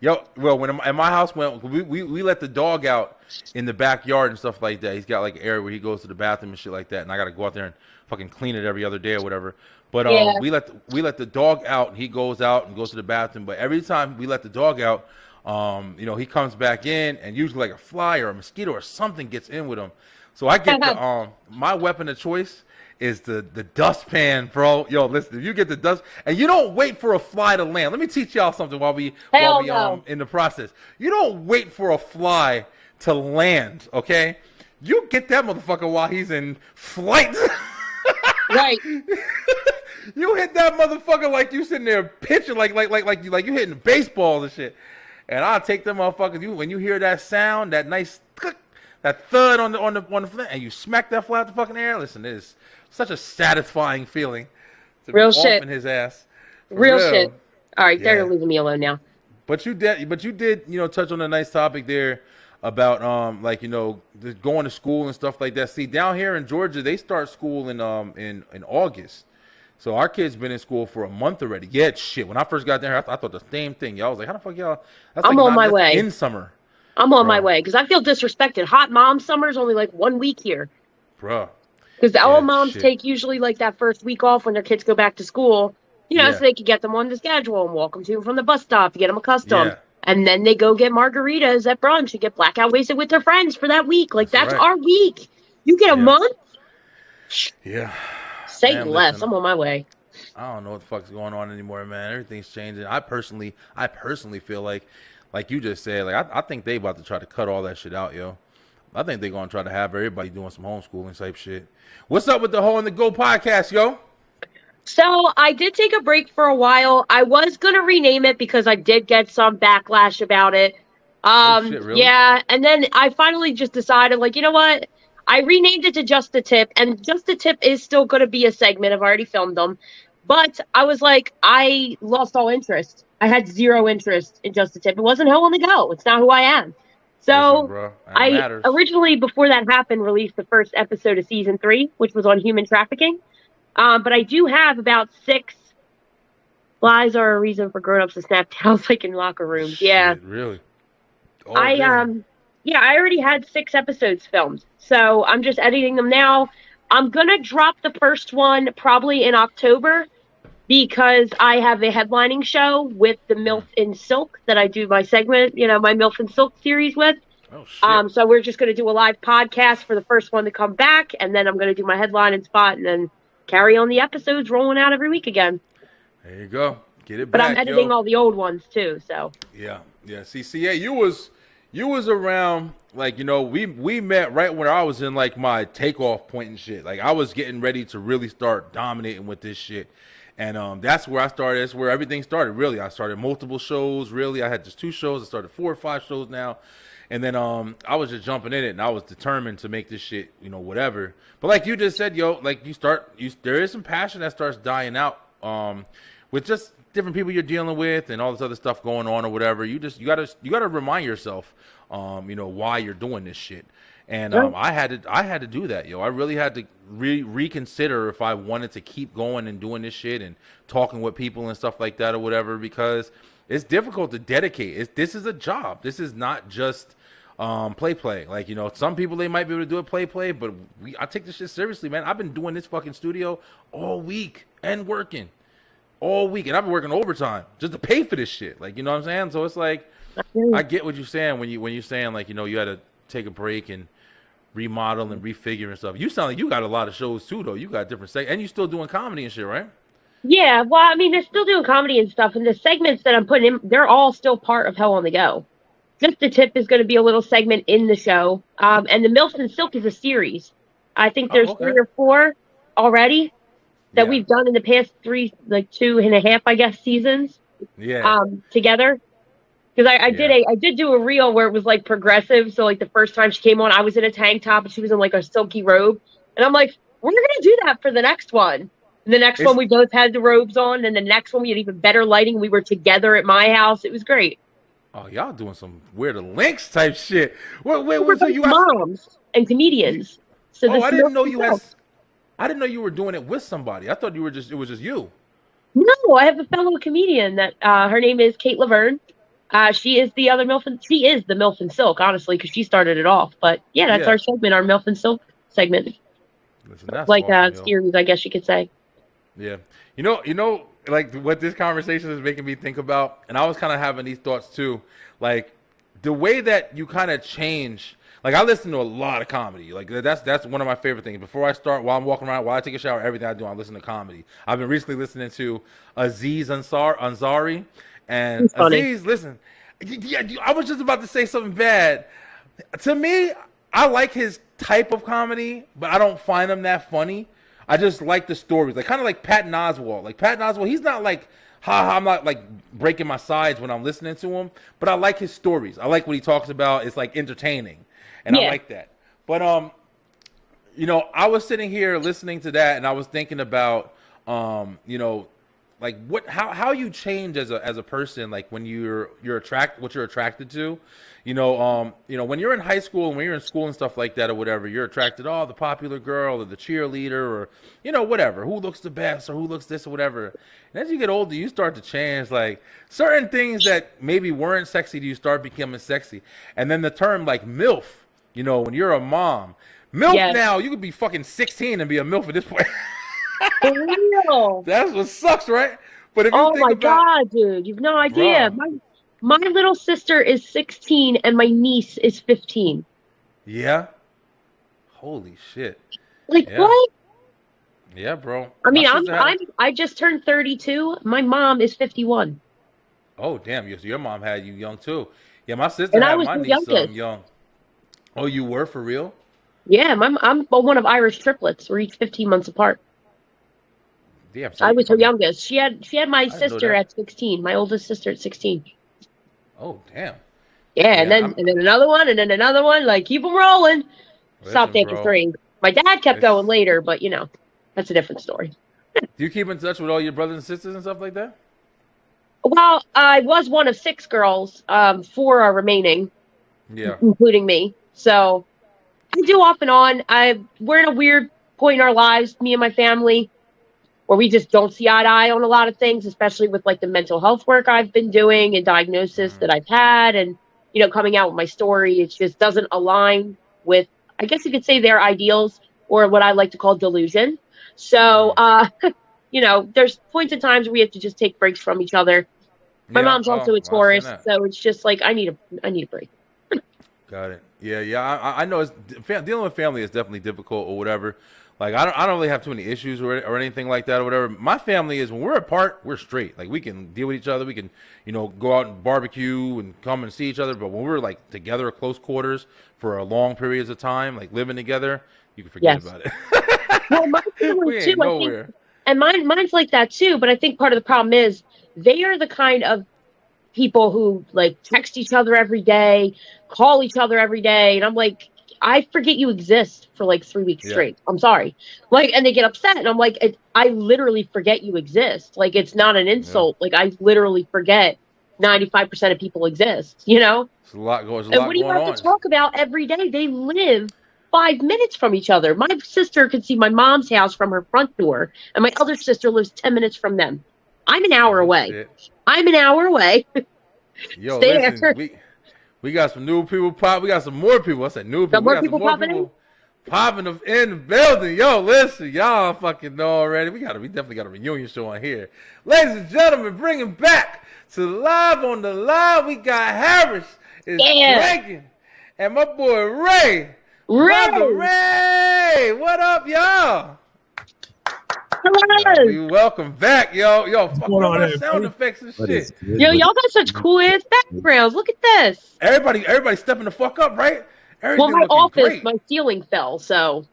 Yo, well, when in my house, when we let the dog out in the backyard and stuff like that. He's got like an area where he goes to the bathroom and shit like that, and I gotta go out there and fucking clean it every other day or whatever. But Yeah. we let the dog out, and he goes out and goes to the bathroom. But every time we let the dog out, you know, he comes back in, and usually like a fly or a mosquito or something gets in with him. So I get the my weapon of choice is the dustpan, bro. Yo, listen, if you get the dust, and you don't wait for a fly to land. Let me teach y'all something while we no. in the process. You don't wait for a fly to land, okay? You get that motherfucker while he's in flight. Right. You hit that motherfucker like you sitting there pitching like you hitting baseballs and shit. And I'll take them motherfuckers. When you hear that sound, that nice click, that thud on the flint, and you smack that fly out the fucking air. Listen, it is such a satisfying feeling to Real be shit. off in his ass. For Real shit. All right, Yeah. they're leaving me alone now. But you did, you know, touch on a nice topic there about like, you know, going to school and stuff like that. See, down here in Georgia, they start school in August. So our kids been in school for a month already. Yeah, shit. When I first got there, I thought the same thing. Y'all was like, how the fuck y'all? That's I'm like on my that's way. in summer, I'm on my Bro. way because I feel disrespected. Hot mom summer's only like 1 week here. bro. Because all moms shit. take usually like that first week off when their kids go back to school, you know, Yeah. so they can get them on the schedule and walk them to and from the bus stop to get them accustomed. Yeah. And then they go get margaritas at brunch and get blackout wasted with their friends for that week. Like, that's right. our week. You get a Yeah. month? Yeah. Say Man, less. listen. I'm on my way. I don't know what the fuck's going on anymore, man. Everything's changing. I personally feel like you just said, like I think they about to try to cut all that shit out, yo. I think they're gonna try to have everybody doing some homeschooling type shit. What's up with the Ho and the Go podcast, yo? So I did take a break for a while. I was going to rename it because I did get some backlash about it. Shit, really? Yeah. And then I finally just decided, like, you know what? I renamed it to Just the Tip, and Just the Tip is still going to be a segment. I've already filmed them. But I was like, I lost all interest. I had zero interest in Just the Tip. It wasn't Ho on the Go. It's not who I am. So Listen, bro, that I matters. originally, before that happened, released the first episode of season 3, which was on human trafficking. But I do have about 6 lies are a reason for grown-ups to snap towels like in locker rooms. Yeah. Shit, really? Oh, I damn. I already had 6 episodes filmed. So I'm just editing them now. I'm gonna drop the first one probably in October because I have a headlining show with the MILF in Silk that I do my segment, you know, my MILF in Silk series with. Oh shit. So we're just gonna do a live podcast for the first one to come back, and then I'm gonna do my headline and spot, and then carry on the episodes rolling out every week again. There you go. Get it But back, I'm editing yo. all the old ones too, so. Yeah. See, yeah, you was around, like, you know, we met right when I was in like my takeoff point and shit. Like I was getting ready to really start dominating with this shit. And that's where I started. That's where everything started, really. I started multiple shows, really. I had just 2 shows. I started 4 or 5 shows now. And then I was just jumping in it, and I was determined to make this shit, you know, whatever. But like you just said, yo, like there is some passion that starts dying out with just different people you're dealing with and all this other stuff going on or whatever. You gotta remind yourself, you know, why you're doing this shit. And I had to do that, yo. I really had to reconsider if I wanted to keep going and doing this shit and talking with people and stuff like that or whatever, because it's difficult to dedicate. This is a job. This is not just play. Like, you know, some people, they might be able to do it play, but I take this shit seriously, man. I've been doing this fucking studio all week and working all week, and I've been working overtime just to pay for this shit. Like, you know what I'm saying? So it's like, I get what you're saying when you're saying, like, you know, you had to take a break and remodel and refigure and stuff. You sound like you got a lot of shows too, though. You got different and you still doing comedy and shit, right? Yeah, well, I mean, they're still doing comedy and stuff, and the segments that I'm putting in, they're all still part of Hell on the Go. Just the Tip is going to be a little segment in the show, and the MILF and Silk is a series. I think there's 3 or 4 already that we've done in the past 3, like 2.5, I guess, seasons. Yeah. Together. Because I did do a reel where it was like progressive. So like the first time she came on, I was in a tank top and she was in like a silky robe, and I'm like, we're gonna do that for the next one. And the next one we both had the robes on, and the next one we had even better lighting. We were together at my house. It was great. Oh, y'all doing some weird links type shit. Wait, We're so both you moms and comedians. So Oh, I didn't know I didn't know you were doing it with somebody. I thought it was just you. No, I have a fellow comedian that her name is Kate Laverne. She is the other MILF. She is the MILF and Silk, honestly, because she started it off. But yeah, that's Yeah. our segment, our MILF and Silk segment, Listen, that's like awesome, yo. series, I guess you could say. Yeah. You know, like what this conversation is making me think about, and I was kind of having these thoughts too, like the way that you kind of change. Like I listen to a lot of comedy. Like that's one of my favorite things. Before I start, while I'm walking around, while I take a shower, everything I do, I listen to comedy. I've been recently listening to Aziz Ansari, and He's funny. Aziz, listen, yeah, I was just about to say something bad. To me, I like his type of comedy, but I don't find him that funny. I just like the stories, like kind of like Patton Oswalt. Like Patton Oswalt, he's not like, I'm not like breaking my sides when I'm listening to him, but I like his stories. I like what he talks about. It's like entertaining, and I Yeah. like that. But you know, I was sitting here listening to that, and I was thinking about, you know, like how you change as a person, like when you're what you're attracted to. You know, when you're in high school and when you're in school and stuff like that or whatever, you're attracted to the popular girl or the cheerleader or, you know, whatever, who looks the best or who looks this or whatever. And as you get older, you start to change, like certain things that maybe weren't sexy to you start becoming sexy. And then the term like MILF, you know, when you're a mom, MILF Yes. now, you could be fucking 16 and be a MILF at this point. For real. That's what sucks, right? But if you Oh think my about, God, dude. You've no idea. Bro. My little sister is 16 and my niece is 15. Yeah. Holy shit. Like, Yeah. what? Yeah, bro. I mean, My sister had I just turned 32. My mom is 51. Oh, damn. Your mom had you young, too. Yeah, my sister And I had was my the niece youngest. young. Oh, you were for real? Yeah, I'm one of Irish triplets. We're each 15 months apart. Damn. So I you was her fucking- youngest. She had my didn't know sister that. at 16. My oldest sister at 16. Oh, damn. Yeah, and Yeah, then another one, and then another one. Like, keep them rolling. Stopped Listen, after bro. 3. My dad kept It's- going later, but you know, that's a different story. Do you keep in touch with all your brothers and sisters and stuff like that? Well, I was one of 6 girls. 4 are remaining, Yeah. including me. So I do off and on. We're in a weird point in our lives, me and my family, where we just don't see eye to eye on a lot of things, especially with like the mental health work I've been doing and diagnosis that I've had, and you know, coming out with my story. It just doesn't align with, I guess you could say, their ideals or what I like to call delusion. So, you know, there's points and times where we have to just take breaks from each other. My Yeah. mom's also Oh, a I've seen Taurus, that. so it's just like I need a break. Got it. Yeah. I know dealing with family is definitely difficult or whatever. Like I don't really have too many issues or anything like that or whatever. My family is, when we're apart, we're straight. Like we can deal with each other. We can, you know, go out and barbecue and come and see each other. But when we're like together at close quarters for a long periods of time, like living together, you can forget Yes. about it. Well, my we family ain't too, I nowhere. think, and mine's like that too. But I think part of the problem is they are the kind of people who like text each other every day, call each other every day, and I'm like, I forget you exist for like 3 weeks Yeah. straight. I'm sorry. Like, and they get upset, and I'm like, I literally forget you exist. Like, it's not an insult. Like, I literally forget 95% of people exist, you know? There's a lot going And what do you on. have to talk about every day? They live 5 minutes from each other. My sister could see my mom's house from her front door, and my other sister lives 10 minutes from them. I'm an hour away. Shit. I'm an hour away. Yo, Stay listen, there. we got some new people pop. We got some more people. I said new people. Got more We got people some more popping in? people popping in the building. Yo, listen, y'all fucking know already. We definitely got a reunion show on here. Ladies and gentlemen, bringing back to live on the live. We got Harris is Yeah. drinking, and my boy Ray. Brother Ray, what up, y'all? Hello. We welcome back, yo. Fuck going on, my everybody? sound effects and shit. Yo, y'all got such cool ass backgrounds. Look at this. Everybody stepping the fuck up, right? Well, Everything my looking office, great. my ceiling fell, so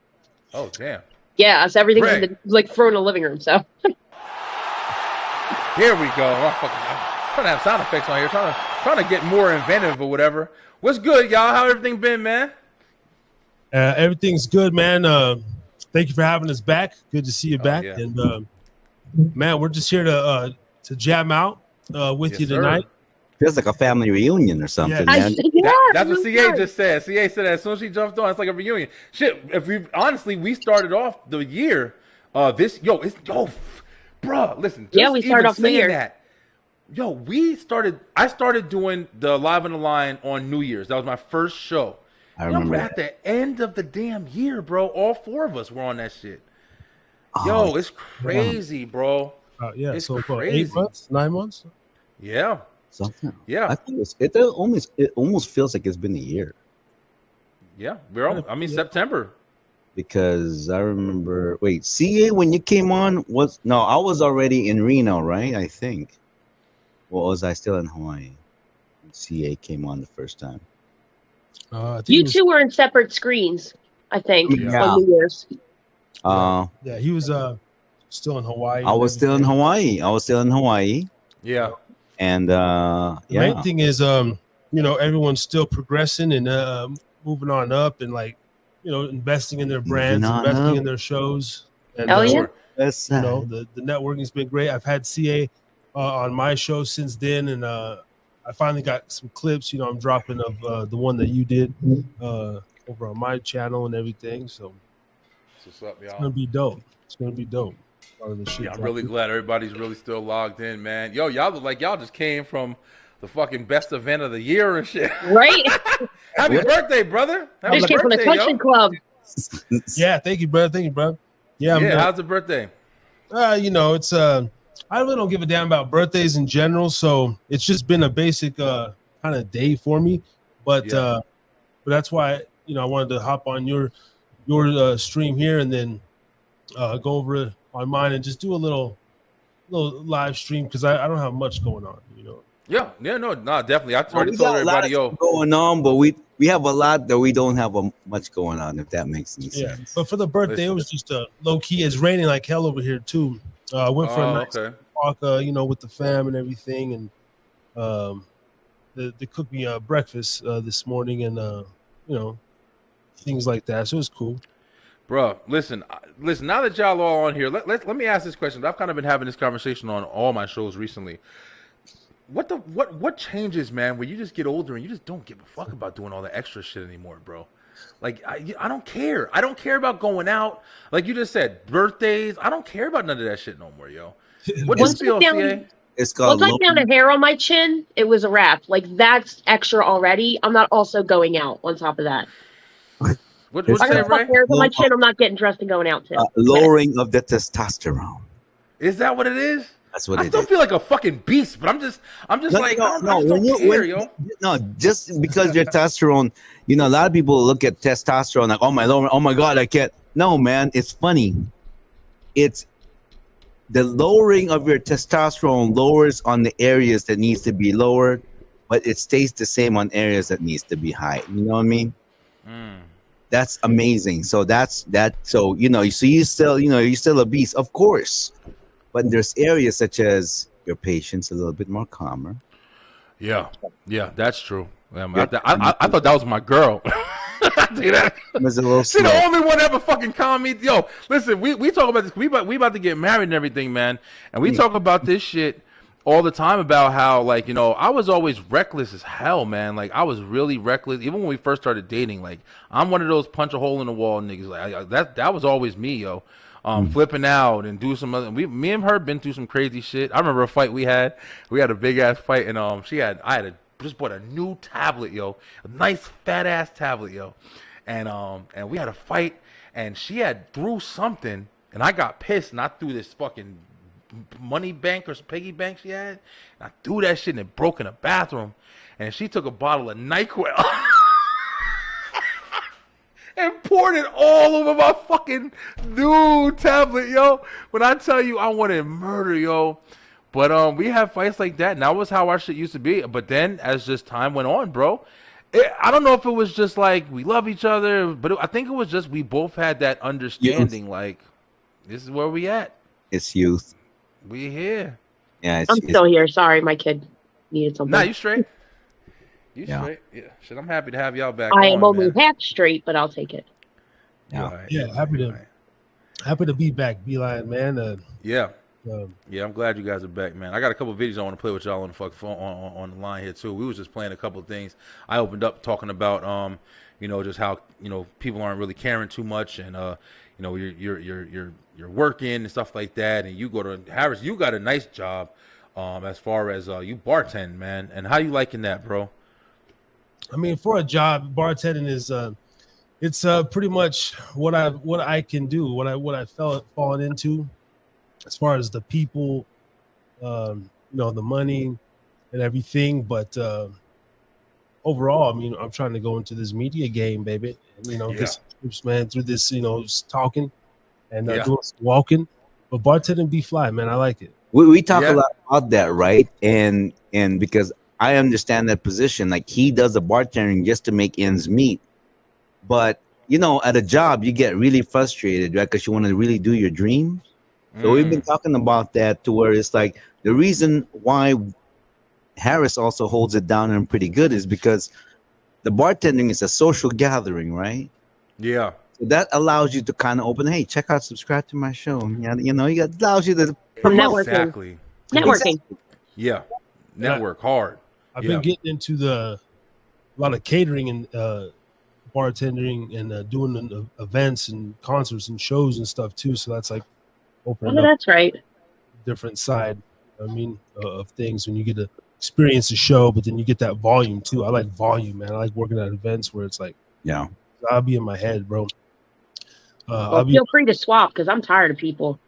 Oh, damn. yeah, so everything's Right. in the, like thrown in the living room. So Here we go. I'm trying to have sound effects on here. Trying to get more inventive or whatever. What's good, y'all? How everything been, man? Everything's good, man. Thank you for having us back. Good to see you back. yeah. And man, we're just here to jam out with Yes, you sir. tonight. Feels like a family reunion or something, Yeah. man. That's what CA just said. CA said that as soon as she jumped on, it's like a reunion. Shit, we started off the year. Bruh, listen. Yeah, just we started even off the saying year. That, Yo, I started doing the Live on the Line on New Year's. That was my first show. I Yo, remember at the end of the damn year, bro, all 4 of us were on that shit. Oh, Yo, it's crazy, bro. Yeah, It's so for crazy. 8 months, 9 months. Yeah. something. Yeah. I think it almost feels like it's been a year Yeah, bro. I mean, September. because I remember. Wait, CA when you came on I was already in Reno, right? I think. Or was I still in Hawaii? CA came on the first time. I think You it was- two were in separate screens, I think, Yeah. on New Year's. Yeah, he was still in Hawaii. I and was still in everything. Hawaii. Yeah. And The main thing is, everyone's still progressing and moving on up and investing in their brands, on investing up. in their shows. And, Hell yeah. That's the networking's been great. I've had CA on my show since then, and I finally got some clips. I'm dropping of the one that you did over on my channel and everything. So What's up, it's gonna y'all? be dope. It's gonna be dope. Part of the shit Yeah, I'm dropping. really glad everybody's really still logged in, man. Yo, y'all look like y'all just came from the fucking best event of the year and shit. Right? Happy birthday, brother. Happy Just came from the birthday, country yo. club. Yeah, thank you, brother. Thank you, bro. Yeah, I'm Yeah, how's the birthday? it's I really don't give a damn about birthdays in general, so it's just been a basic kind of day for me. But Yeah. but that's why I wanted to hop on your stream here and then go over on mine and just do a little live stream because I don't have much going on. Yeah, no, definitely. I Well, already we told got a lot everybody, of yo. stuff going on, but we have a lot that we don't have much going on. If that makes any Yeah, sense. but for the birthday, it was just low key. It's raining like hell over here too. I went for a nice Okay. walk, with the fam and everything, and they cooked me breakfast this morning, and things like that. So it was cool. Bro, listen. Now that y'all are on here, let me ask this question. I've kind of been having this conversation on all my shows recently. What changes, man, when you just get older and you just don't give a fuck about doing all the extra shit anymore, bro? Like I don't care. I don't care about going out. Like you just said, birthdays. I don't care about none of that shit no more, yo. What Once does feel, I found- CA? It's called. Once I found a hair on my chin, it was a wrap. Like, that's extra already. I'm not also going out on top of that. What's I that, got Ray? hairs on my chin. I'm not getting dressed and going out too. Lowering of the testosterone. Is that what it is? That's what I it still is. feel like a fucking beast, but I'm just like, I just don't care, yo. No, just because your testosterone, a lot of people look at testosterone like, oh my God, I can't. No, man, it's funny. It's the lowering of your testosterone lowers on the areas that needs to be lowered, but it stays the same on areas that needs to be high. You know what I mean? That's amazing. So that's that. So so you're still a beast, of course. But there's areas such as your patient's a little bit more calmer. Yeah, that's true. I thought that was my girl. See that? It's a little She the slow. only one ever fucking calm me. Yo, listen, we talk about this. We about to get married and everything, man. And we talk about this shit all the time about how, like, I was always reckless as hell, man. Like, I was really reckless. Even when we first started dating, like, I'm one of those punch a hole in the wall niggas. Like, that was always me, yo. Flipping out and do some other. Me and her been through some crazy shit. I remember a fight we had. We had a big ass fight, and I just bought a new tablet, yo, a nice fat ass tablet, yo, and we had a fight, and she had threw something, and I got pissed, and I threw this fucking money bank or piggy bank she had, and I threw that shit, and it broke in the bathroom, and she took a bottle of NyQuil. And poured it all over my fucking new tablet, yo. When I tell you I wanted murder, yo. But we had fights like that, and that was how our shit used to be. But then, as just time went on, bro, I don't know if it was just like we love each other, but I think it was just we both had that understanding, like, this is where we at. It's youth. We here. Yeah, I'm still here. Sorry, my kid needed something. Nah, you straight. You Yeah. straight. Yeah. Shit, I'm happy to have y'all back. I am on, only man. half straight, but I'll take it. Yeah. Yeah, happy to be back, Beeline, man. Yeah. Um, Yeah, I'm glad you guys are back, man. I got a couple of videos I want to play with y'all on the phone, on the line here too. We was just playing a couple of things. I opened up talking about just how people aren't really caring too much, and you're working and stuff like that. And you go to Harris, you got a nice job. as far as you bartend, man, and how you liking that, bro? I mean, for a job, bartending is it's pretty much what I can do, what I felt fallen into, as far as the people, you know, the money and everything. But overall, I mean, I'm trying to go into this media game, baby. And, you know, this man through this, you know, just talking and doing some walking. But bartending be fly, man. I like it. We talk a lot about that, right? And because I understand that position, like he does the bartending just to make ends meet. But you know, at a job, you get really frustrated, right? Because you want to really do your dreams. So we've been talking about that to where it's like the reason why Harris also holds it down and pretty good is because the bartending is a social gathering, right? Yeah. So that allows you to kind of open, hey, check out, subscribe to my show. You know, allows you to Networking. Exactly. Networking. Yeah. Network hard. I've been getting into a lot of catering and bartending and doing the events and concerts and shows and stuff too. So that's like opening up that's right. different side, I mean, of things when you get to experience a show, but then you get that volume too. I like volume, man. I like working at events where it's like, I'll be in my head, bro. Well, feel free to swap because I'm tired of people.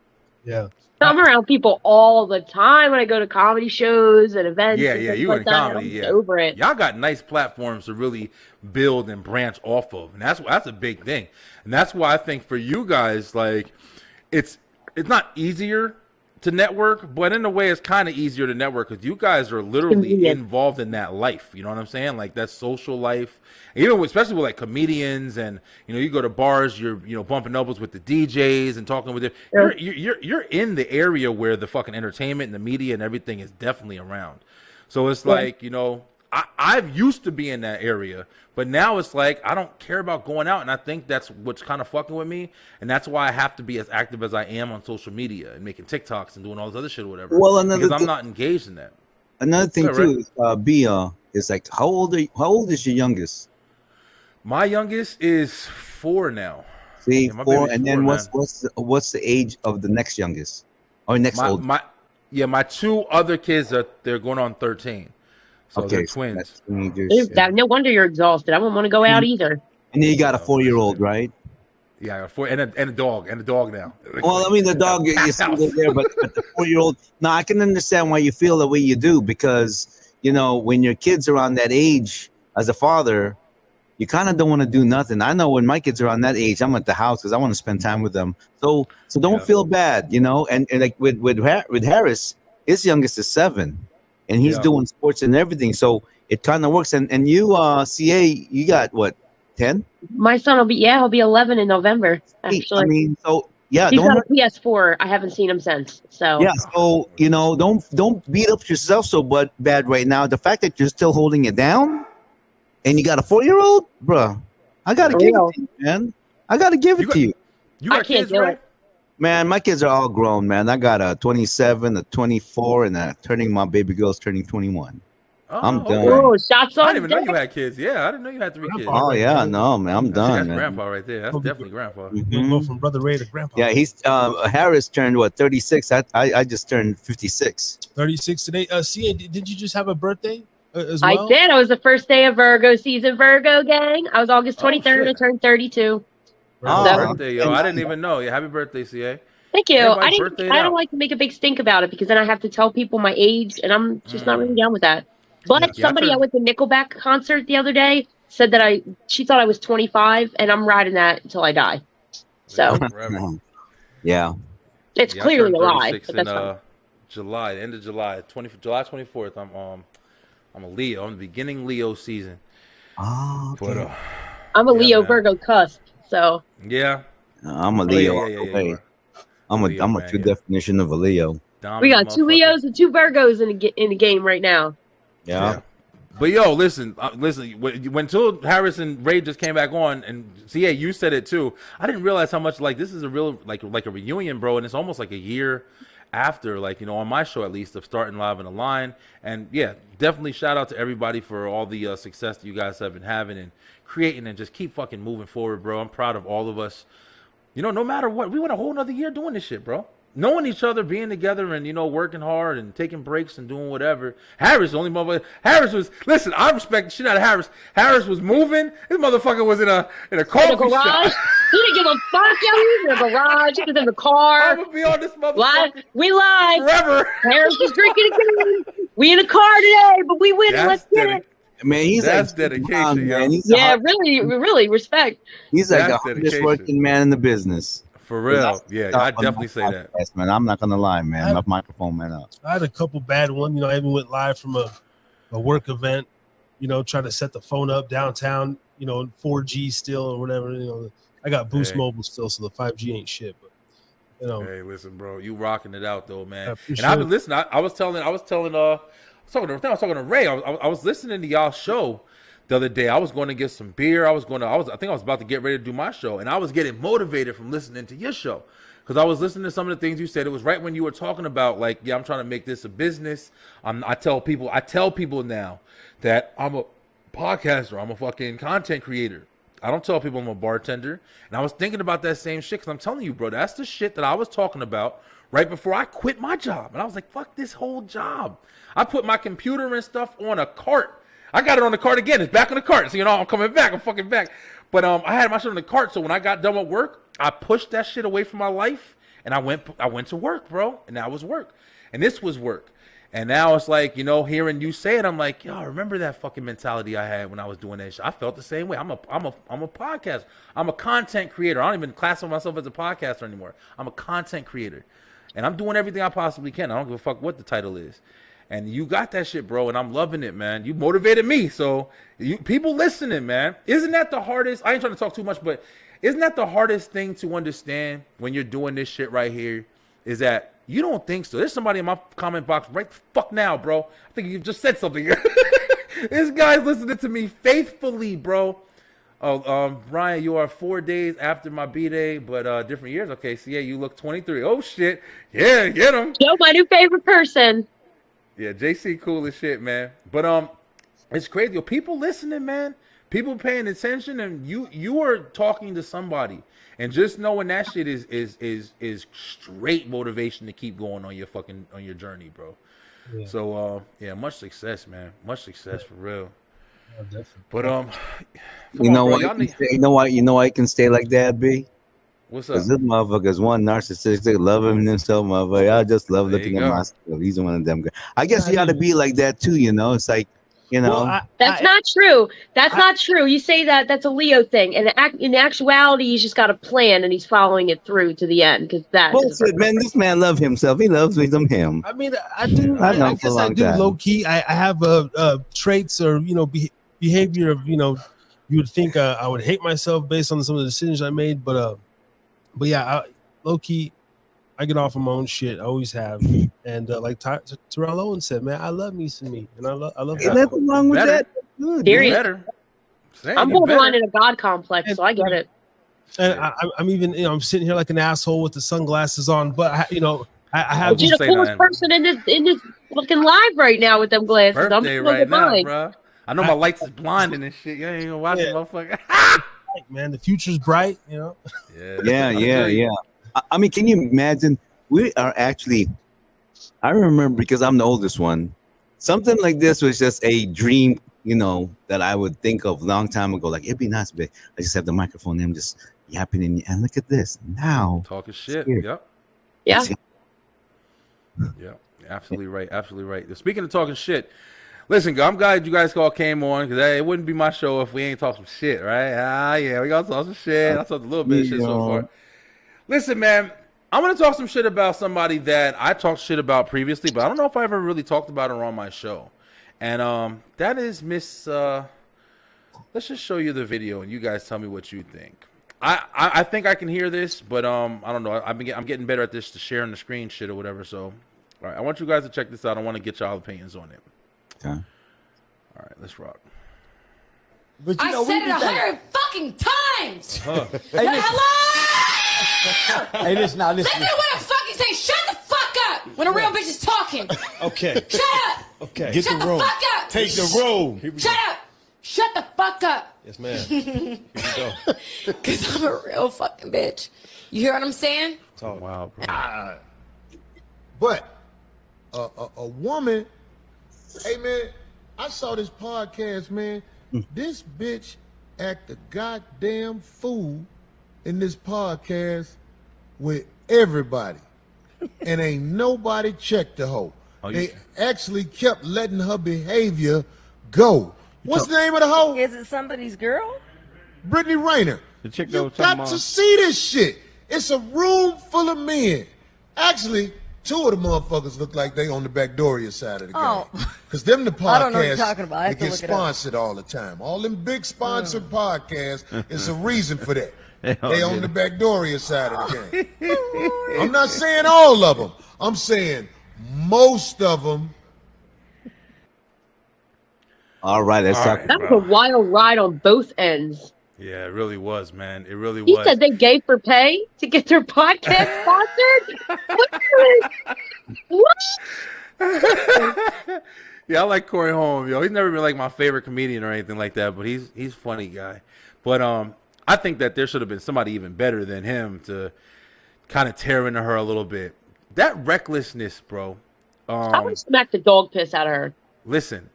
Yeah. I'm around people all the time when I go to comedy shows and events. Yeah, and yeah, things you like in that. comedy, I'm yeah. over it. Y'all got nice platforms to really build and branch off of, and that's a big thing. And that's why I think for you guys, like, it's not easier to network, but in a way, it's kind of easier to network because you guys are literally involved in that life. You know what I'm saying? Like that social life, especially with like comedians, and you go to bars, you're bumping elbows with the DJs and talking with them. You're in the area where the fucking entertainment and the media and everything is definitely around. So it's like I've used to be in that area, but now it's like I don't care about going out, and I think that's what's kind of fucking with me, and that's why I have to be as active as I am on social media and making TikToks and doing all this other shit or whatever. Well, because I'm not engaged in that. Another thing too is like how old is your youngest? My youngest is 4 now. See, Yeah, 4, and then man. what's the age of the next youngest or next old? My 2 other kids they're going on 13. So they're twins. No wonder you're exhausted. I wouldn't want to go out either. And then you got a 4-year-old, right? Yeah, I got 4 and a dog now. Well, I mean, the dog is still there, but the 4-year-old. Now, I can understand why you feel the way you do because when your kids are around that age, as a father, you kind of don't want to do nothing. I know when my kids are around that age, I'm at the house because I want to spend time with them. So don't feel bad, and like with Harris, his youngest is 7. And he's doing sports and everything, so it kind of works. And you, CA, you got what, 10? My son he'll be 11 in November. Actually, I mean, so he's got a PS4. I haven't seen him since. So so don't beat up yourself so bad right now. The fact that you're still holding it down, and you got a 4-year-old, bro, I gotta give it to you, man. I gotta give it to you. You got I can't kids, do right? it. Man, my kids are all grown, man. I got a 27, a 24, and my baby girl's turning 21. I'm done. Oh, shots on I didn't even know you had kids. Yeah, I didn't know you had 3 kids. Oh yeah, no, man, I'm done. That's man. grandpa right there. That's definitely grandpa. We'll go from Brother Ray to Grandpa. Yeah, he's Harris turned 36. I just turned 56. 36 today. CA, did you just have a birthday as well? I did. It was the first day of Virgo season. Virgo gang. I was August 23rd. I turned 32. Happy birthday, yo! I didn't even know. Yeah, happy birthday, CA. Thank you. Everybody I don't like to make a big stink about it because then I have to tell people my age, and I'm just not really down with that. But somebody I went to Nickelback concert the other day said that she thought I was 25, and I'm riding that until I die. So yeah, it's clearly a lie. But that's in July, the end of July, July 24th. I'm a Leo. I'm the beginning Leo season. Oh, okay. But, I'm a Leo Virgo cusp. So I'm a Leo. I'm a true definition of a Leo. We got 2 Leos and 2 Virgos in the game right now. Yeah. But yo, listen. When Till Harris and Ray just came back on, and CA, you said it too. I didn't realize how much like this is a real like a reunion, bro, and it's almost like a year after, like on my show at least, of starting Live in the Line. And yeah, definitely shout out to everybody for all the success that you guys have been having and creating, and just keep fucking moving forward, bro. I'm proud of all of us. No matter what, we went a whole nother year doing this shit, bro. knowing each other, being together, and working hard and taking breaks and doing whatever. Harris, the only motherfucker. Harris was listen. I respect the shit out of Harris. Harris was moving. This motherfucker was in a coffee In the garage. shop. He didn't give a fuck. Yo, he was in the garage. He was in the car. I'm gonna be on this Live. motherfucker We live. forever. Harris was drinking again. We in the car today, but we winning. Let's get it. Man, he's That's like dedication, yo. man. He's Yeah, really respect. He's like the That's hardest dedication. working man in the business. For real. That's Yeah, tough I on definitely my say that. podcast, man. I'm not gonna lie, man. My microphone went up. I had a couple bad ones. I even went live from a work event. Trying to set the phone up downtown. 4G still or whatever. I got Boost Hey. Mobile still, so the 5G ain't shit. But Hey, listen, bro, you rocking it out though, I man. And appreciate I've been it. listening. I was talking to Ray. I was listening to y'all show the other day. I was going to get some beer. I think I was about to get ready to do my show, and I was getting motivated from listening to your show because I was listening to some of the things you said. It was right when you were talking about I'm trying to make this a business. I tell people now that I'm a podcaster. I'm a fucking content creator. I don't tell people I'm a bartender. And I was thinking about that same shit because I'm telling you, bro, that's the shit that I was talking about right before I quit my job. And I was like, fuck this whole job. I put my computer and stuff on a cart. I got it on the cart again. It's back on the cart. So, I'm coming back. I'm fucking back. But I had my shit on the cart. So when I got done with work, I pushed that shit away from my life. And I went to work, bro. And that was work. And this was work. And now it's like, hearing you say it, I'm like, yo, remember that fucking mentality I had when I was doing that shit. I felt the same way. I'm a podcaster. I'm a content creator. I don't even classify myself as a podcaster anymore. I'm a content creator. And I'm doing everything I possibly can. I don't give a fuck what the title is. And you got that shit, bro, and I'm loving it, man. You motivated me. So people listening, man. Isn't that the hardest? I ain't trying to talk too much, but isn't that the hardest thing to understand when you're doing this shit right here? Is that you don't think so. There's somebody in my comment box right the fuck now, bro. I think you just said something. This guy's listening to me faithfully, bro. Oh, Brian, you are 4 days after my B-Day, but different years. Okay, so yeah, you look 23. Oh, shit. Yeah, get him. Joe, my new favorite person. Yeah, JC cool as shit, man. But it's crazy. Yo, people listening, man. People paying attention, and you are talking to somebody. And just knowing that shit is straight motivation to keep going on your journey, bro. Yeah. So much success, man. Much success for real. Yeah, definitely. But You know why? You know why he can stay like that, B? What's up? Because this motherfucker's one narcissistic, loving himself, motherfucker. I just love There looking you at go. myself. He's one of them guys. I guess you got to be like that too, It's like, That's not true. That's not true. You say that. That's a Leo thing. And in actuality, he's just got a plan and he's following it through to the end because that. bullshit, man. This man loves himself. He loves him. I mean, I do. I know I for a guess I long do time. low key. I have traits or behavior of you would think I would hate myself based on some of the decisions I made, but yeah, low key, I get off of my own shit. I always have, and like Terrell Owens said, man, I love me some me, and I love Ain't that. nothing wrong with Better. that. Good, Serious. Better. Say I'm you borderline better. in a God complex, so I get it. And I'm even I'm sitting here like an asshole with the sunglasses on, but I have But you're the say coolest that. person in this fucking live right now with them glasses. I'm Birthday still right now, mine. bro. I know my lights is blinding and shit. You ain't even watching, Yeah. motherfucker. man, the future's bright. Yeah. I mean, can you imagine? We are actually. I remember because I'm the oldest one. Something like this was just a dream, that I would think of a long time ago. Like it'd be nice, but I just have the microphone and I'm just yapping and look at this now. Talking shit. Here. Yep. Yeah. Yeah, absolutely right. Absolutely right. Speaking of talking shit, listen, I'm glad you guys all came on because it wouldn't be my show if we ain't talk some shit, right? Yeah, we gotta talk some shit. I talked a little bit of shit so far. Listen, man, I'm gonna talk some shit about somebody that I talked shit about previously, but I don't know if I ever really talked about her on my show. And that is Miss. Let's just show you the video and you guys tell me what you think. I think I can hear this, but I don't know. I'm getting better at this, to sharing the screen shit or whatever. So, all right, I want you guys to check this out. I want to get y'all opinions on it. Okay. All right, let's rock. But I said it 100 fucking times. Hey, Hello? hey, listen, now listen. Listen to what I'm fucking saying. Shut the fuck up when a real bitch is talking. Okay. Shut up. Okay. Shut the fuck up. Take the room. Shut up. Shut the fuck up. Yes, ma'am. Here we go. Because I'm a real fucking bitch. You hear what I'm saying? Oh, wow, bro. But a woman, hey man, I saw this podcast, man. This bitch act a goddamn fool in this podcast with everybody, and ain't nobody checked the hoe. They actually kept letting her behavior go. What's the name of the hoe? Is it somebody's girl? Brittany Rayner. The chick You got to see this shit. It's a room full of men. Actually, two of the motherfuckers look like they on the Backdoria side of the game. Because them the podcasts I don't know what you're talking about. I have that to get look it up. sponsored all the time. All them big sponsored podcasts, it's a reason for that. Hell They on yeah. the Backdoria side of the game. I'm not saying all of them. I'm saying most of them. All right, let's talk. That was a wild ride on both ends. Yeah, it really was, man. It really He was. said they gay for pay to get their podcast sponsored. What? Yeah, I like Corey Holm, yo. He's never been like my favorite comedian or anything like that, but he's funny guy. But I think that there should have been somebody even better than him to kind of tear into her a little bit. That recklessness, bro. I would smack the dog piss out of her. Listen,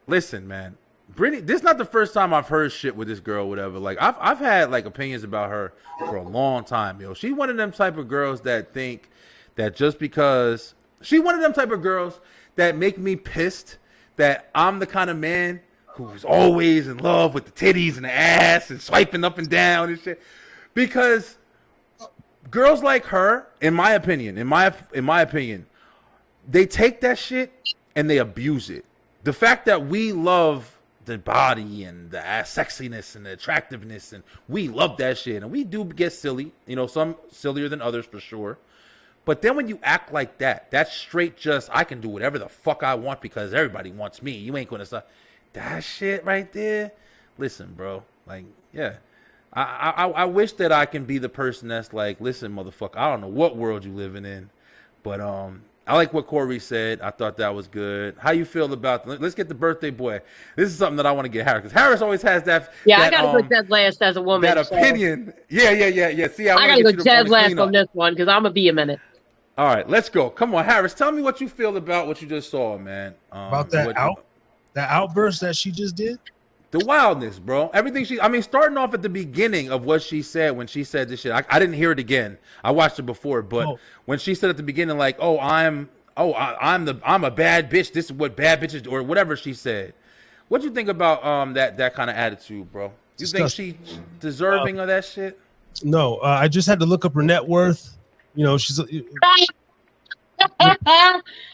man. Brittany, this is not the first time I've heard shit with this girl, whatever. Like I've had like opinions about her for a long time, yo. She's one of them type of girls that think that just because she's one of them type of girls that make me pissed that I'm the kind of man who's always in love with the titties and the ass and swiping up and down and shit. Because girls like her, in my opinion, they take that shit and they abuse it. The fact that we love the body and the ass sexiness and the attractiveness, and we love that shit, and we do get silly, you know, some sillier than others for sure. But then when you act like that, that's straight just, I can do whatever the fuck I want because everybody wants me. You ain't gonna stop. That shit right there. Listen, bro. Like, yeah. I wish that I can be the person that's like, listen, motherfucker, I don't know what world you living in, but I like what Corey said. I thought that was good. How you feel about? Let's get the birthday boy. This is something that I want to get Harris, because Harris always has that. Yeah, that, I gotta go dead last as a woman. That opinion. Yeah. See, I gotta go dead last on this one because I'm gonna be a minute. All right, let's go. Come on, Harris. Tell me what you feel about what you just saw, man. About that that outburst that she just did. The wildness, bro. Everything starting off at the beginning of what she said when she said this shit. I didn't hear it again. I watched it before, but when she said at the beginning, like, I'm a bad bitch. This is what bad bitches do, or whatever she said. What do you think about that kind of attitude, bro? You think she deserving of that shit? No, I just had to look up her net worth. You know, she's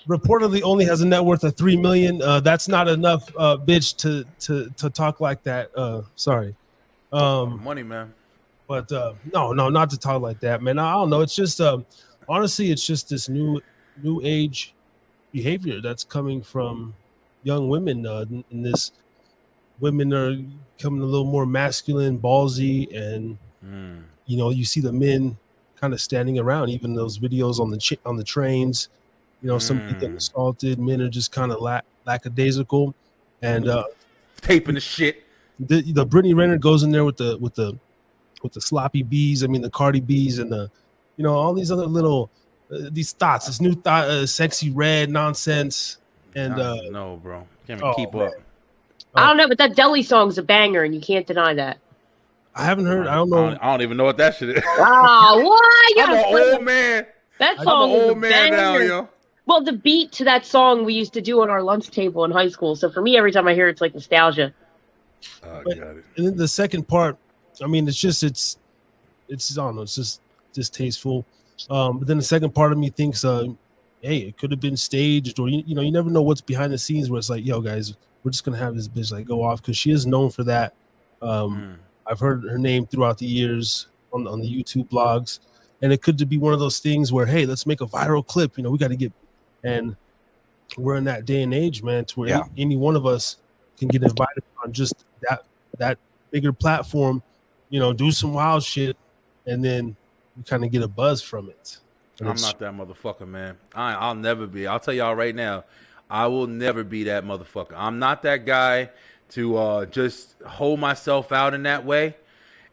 reportedly only has a net worth of $3 million. That's not enough, bitch, to talk like that. Sorry, money, man. But no, not to talk like that, man. I don't know. It's just honestly, it's just this new age behavior that's coming from young women. In this, women are becoming a little more masculine, ballsy, and you know, you see the men kind of standing around. Even those videos on the trains, you know, some people getting assaulted. Men are just kind of lackadaisical, and taping the shit. The Brittany Renner goes in there with the sloppy bees. I mean, the Cardi B's and the, you know, all these other little these thoughts. This new thought, sexy red nonsense. And no, bro, can't even keep up. I don't know, but that Deli song's a banger, and you can't deny that. I haven't heard. I don't know. I don't even know what that shit is. Wow, why? I'm an old man. That I'm song an is old a man now, banger. yo. Well, the beat to that song we used to do on our lunch table in high school. So for me, every time I hear it, it's like nostalgia. Got it. And then the second part, I mean, it's I don't know, it's just distasteful. But then the second part of me thinks, hey, it could have been staged, or you know, you never know what's behind the scenes where it's like, yo, guys, we're just gonna have this bitch like go off because she is known for that. I've heard her name throughout the years on the YouTube blogs, and it could be one of those things where, hey, let's make a viral clip. You know, we got to get, and we're in that day and age, man, to where any one of us can get invited on just that bigger platform, you know, do some wild shit, and then you kind of get a buzz from it. And I'm not that motherfucker, man. I'll never be. I'll tell y'all right now, I will never be that motherfucker. I'm not that guy to just hold myself out in that way.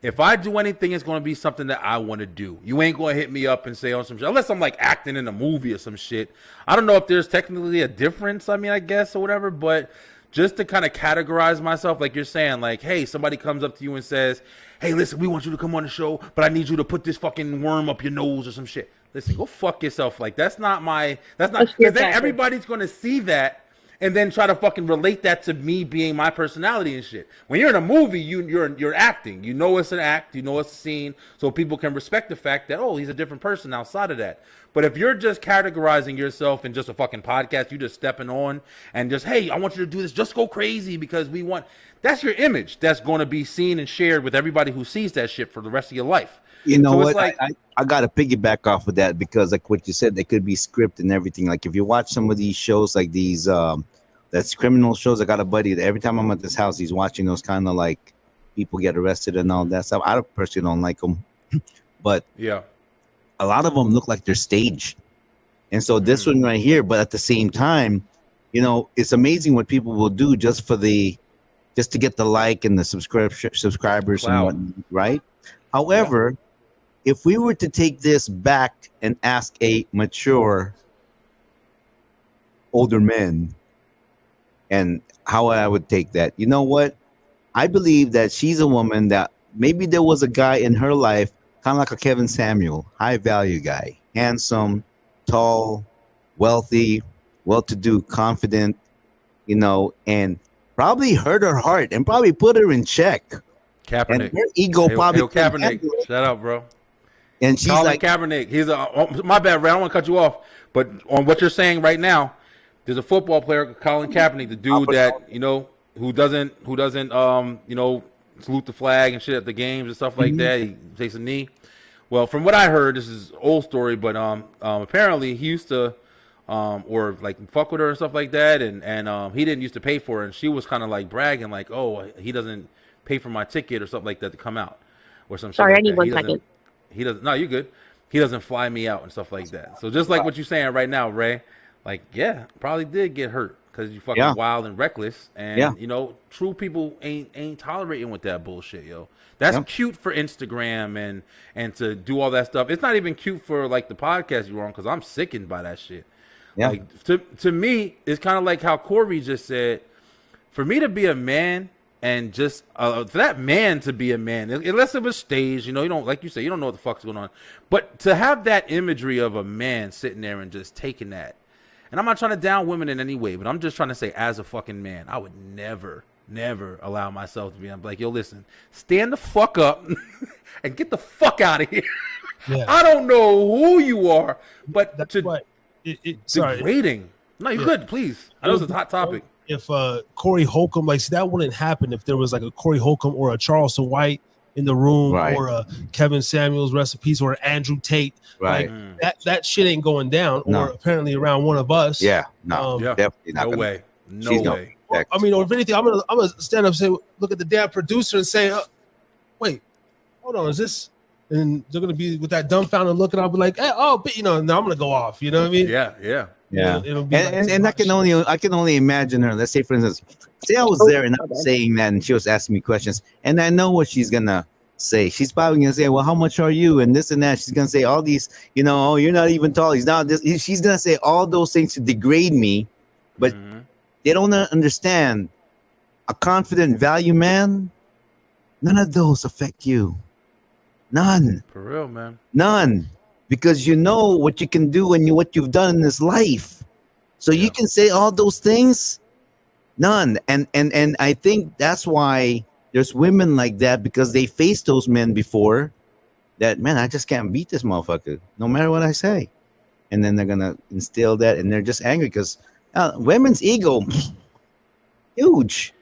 If I do anything, it's going to be something that I want to do. You ain't going to hit me up and say on some shit, unless I'm like acting in a movie or some shit. I don't know if there's technically a difference, I mean, I guess, or whatever, but just to kind of categorize myself, like you're saying, like, hey, somebody comes up to you and says, hey, listen, we want you to come on the show, but I need you to put this fucking worm up your nose or some shit. Listen, go fuck yourself. Like, that's not, because then everybody's going to see that and then try to fucking relate that to me being my personality and shit. When you're in a movie, you're acting. You know it's an act. You know it's a scene. So people can respect the fact that, oh, he's a different person outside of that. But if you're just categorizing yourself in just a fucking podcast, you just stepping on and just, hey, I want you to do this. Just go crazy because we want. That's your image. That's going to be seen and shared with everybody who sees that shit for the rest of your life. You know so what? It's like, I got to piggyback off of that because, like what you said, they could be script and everything. Like if you watch some of these shows, like these, that's criminal shows. I got a buddy that every time I'm at this house, he's watching those kind of like people get arrested and all that stuff. I personally don't like them, but yeah, a lot of them look like they're staged. And so this one right here, but at the same time, you know, it's amazing what people will do just to get the like and the subscribers and whatnot, right? However, if we were to take this back and ask a mature older men and how I would take that, you know what? I believe that she's a woman that maybe there was a guy in her life, kind of like a Kevin Samuel, high value guy, handsome, tall, wealthy, well-to-do, confident, you know, and probably hurt her heart and probably put her in check. Kaepernick. And her ego probably. Kaepernick. Shout out, bro. And she's Colin like, Kaepernick. He's my bad, Ray. I don't want to cut you off, but on what you're saying right now, there's a football player, Colin Kaepernick, the dude that, you know, who doesn't you know, salute the flag and shit at the games and stuff like that. He takes a knee. Well, from what I heard, this is old story, but apparently he used to or like fuck with her and stuff like that, and he didn't used to pay for her, and she was kind of like bragging like, oh, he doesn't pay for my ticket or something like that to come out or some shit. Sorry, like I need that. 1 second. He doesn't. No, you're good. He doesn't fly me out and stuff like that. So just like what you're saying right now, Ray, like, yeah, probably did get hurt because you fucking wild and reckless, and you know, true people ain't tolerating with that bullshit, yo. That's cute for Instagram and to do all that stuff. It's not even cute for like the podcast you're on, because I'm sickened by that shit. Yeah. Like to me, it's kind of like how Corey just said. For me to be a man and just for that man to be a man, unless it was staged, you know, you don't, like you say, you don't know what the fuck's going on. But to have that imagery of a man sitting there and just taking that, and I'm not trying to down women in any way, but I'm just trying to say, as a fucking man, I would never allow myself to be. I'm like, yo, listen, stand the fuck up and get the fuck out of here. Yeah. I don't know who you are, but that's degrading. No, you could, please. I know it's a hot topic. If Corey Holcomb, like, see, that wouldn't happen if there was like a Corey Holcomb or a Charleston White in the room, or a Kevin Samuels recipes or Andrew Tate. Right. Like, that shit ain't going down. No. Or apparently around one of us. Yeah. No. Definitely not. No way. No way. Well, I mean, or if anything, I'm gonna stand up and say, look at the damn producer and say, wait, hold on, is this? And they're gonna be with that dumbfounded look, and I'll be like, hey, oh, but you know, now I'm gonna go off. You know what I mean? Yeah. It'll be and I can only imagine her. Let's say, for instance, say I was there and I'm saying that, and she was asking me questions, and I know what she's gonna say. She's probably gonna say, well, how much are you, and this and that. She's gonna say all these, you know, oh, you're not even tall. He's not this. She's gonna say all those things to degrade me, but they don't understand. A confident value man, none of those affect you. None. For real, man. None. Because you know what you can do and what you've done in this life. So you can say all those things. None. And I think that's why there's women like that, because they faced those men before that, man, I just can't beat this motherfucker no matter what I say. And then they're going to instill that, and they're just angry because women's ego, huge.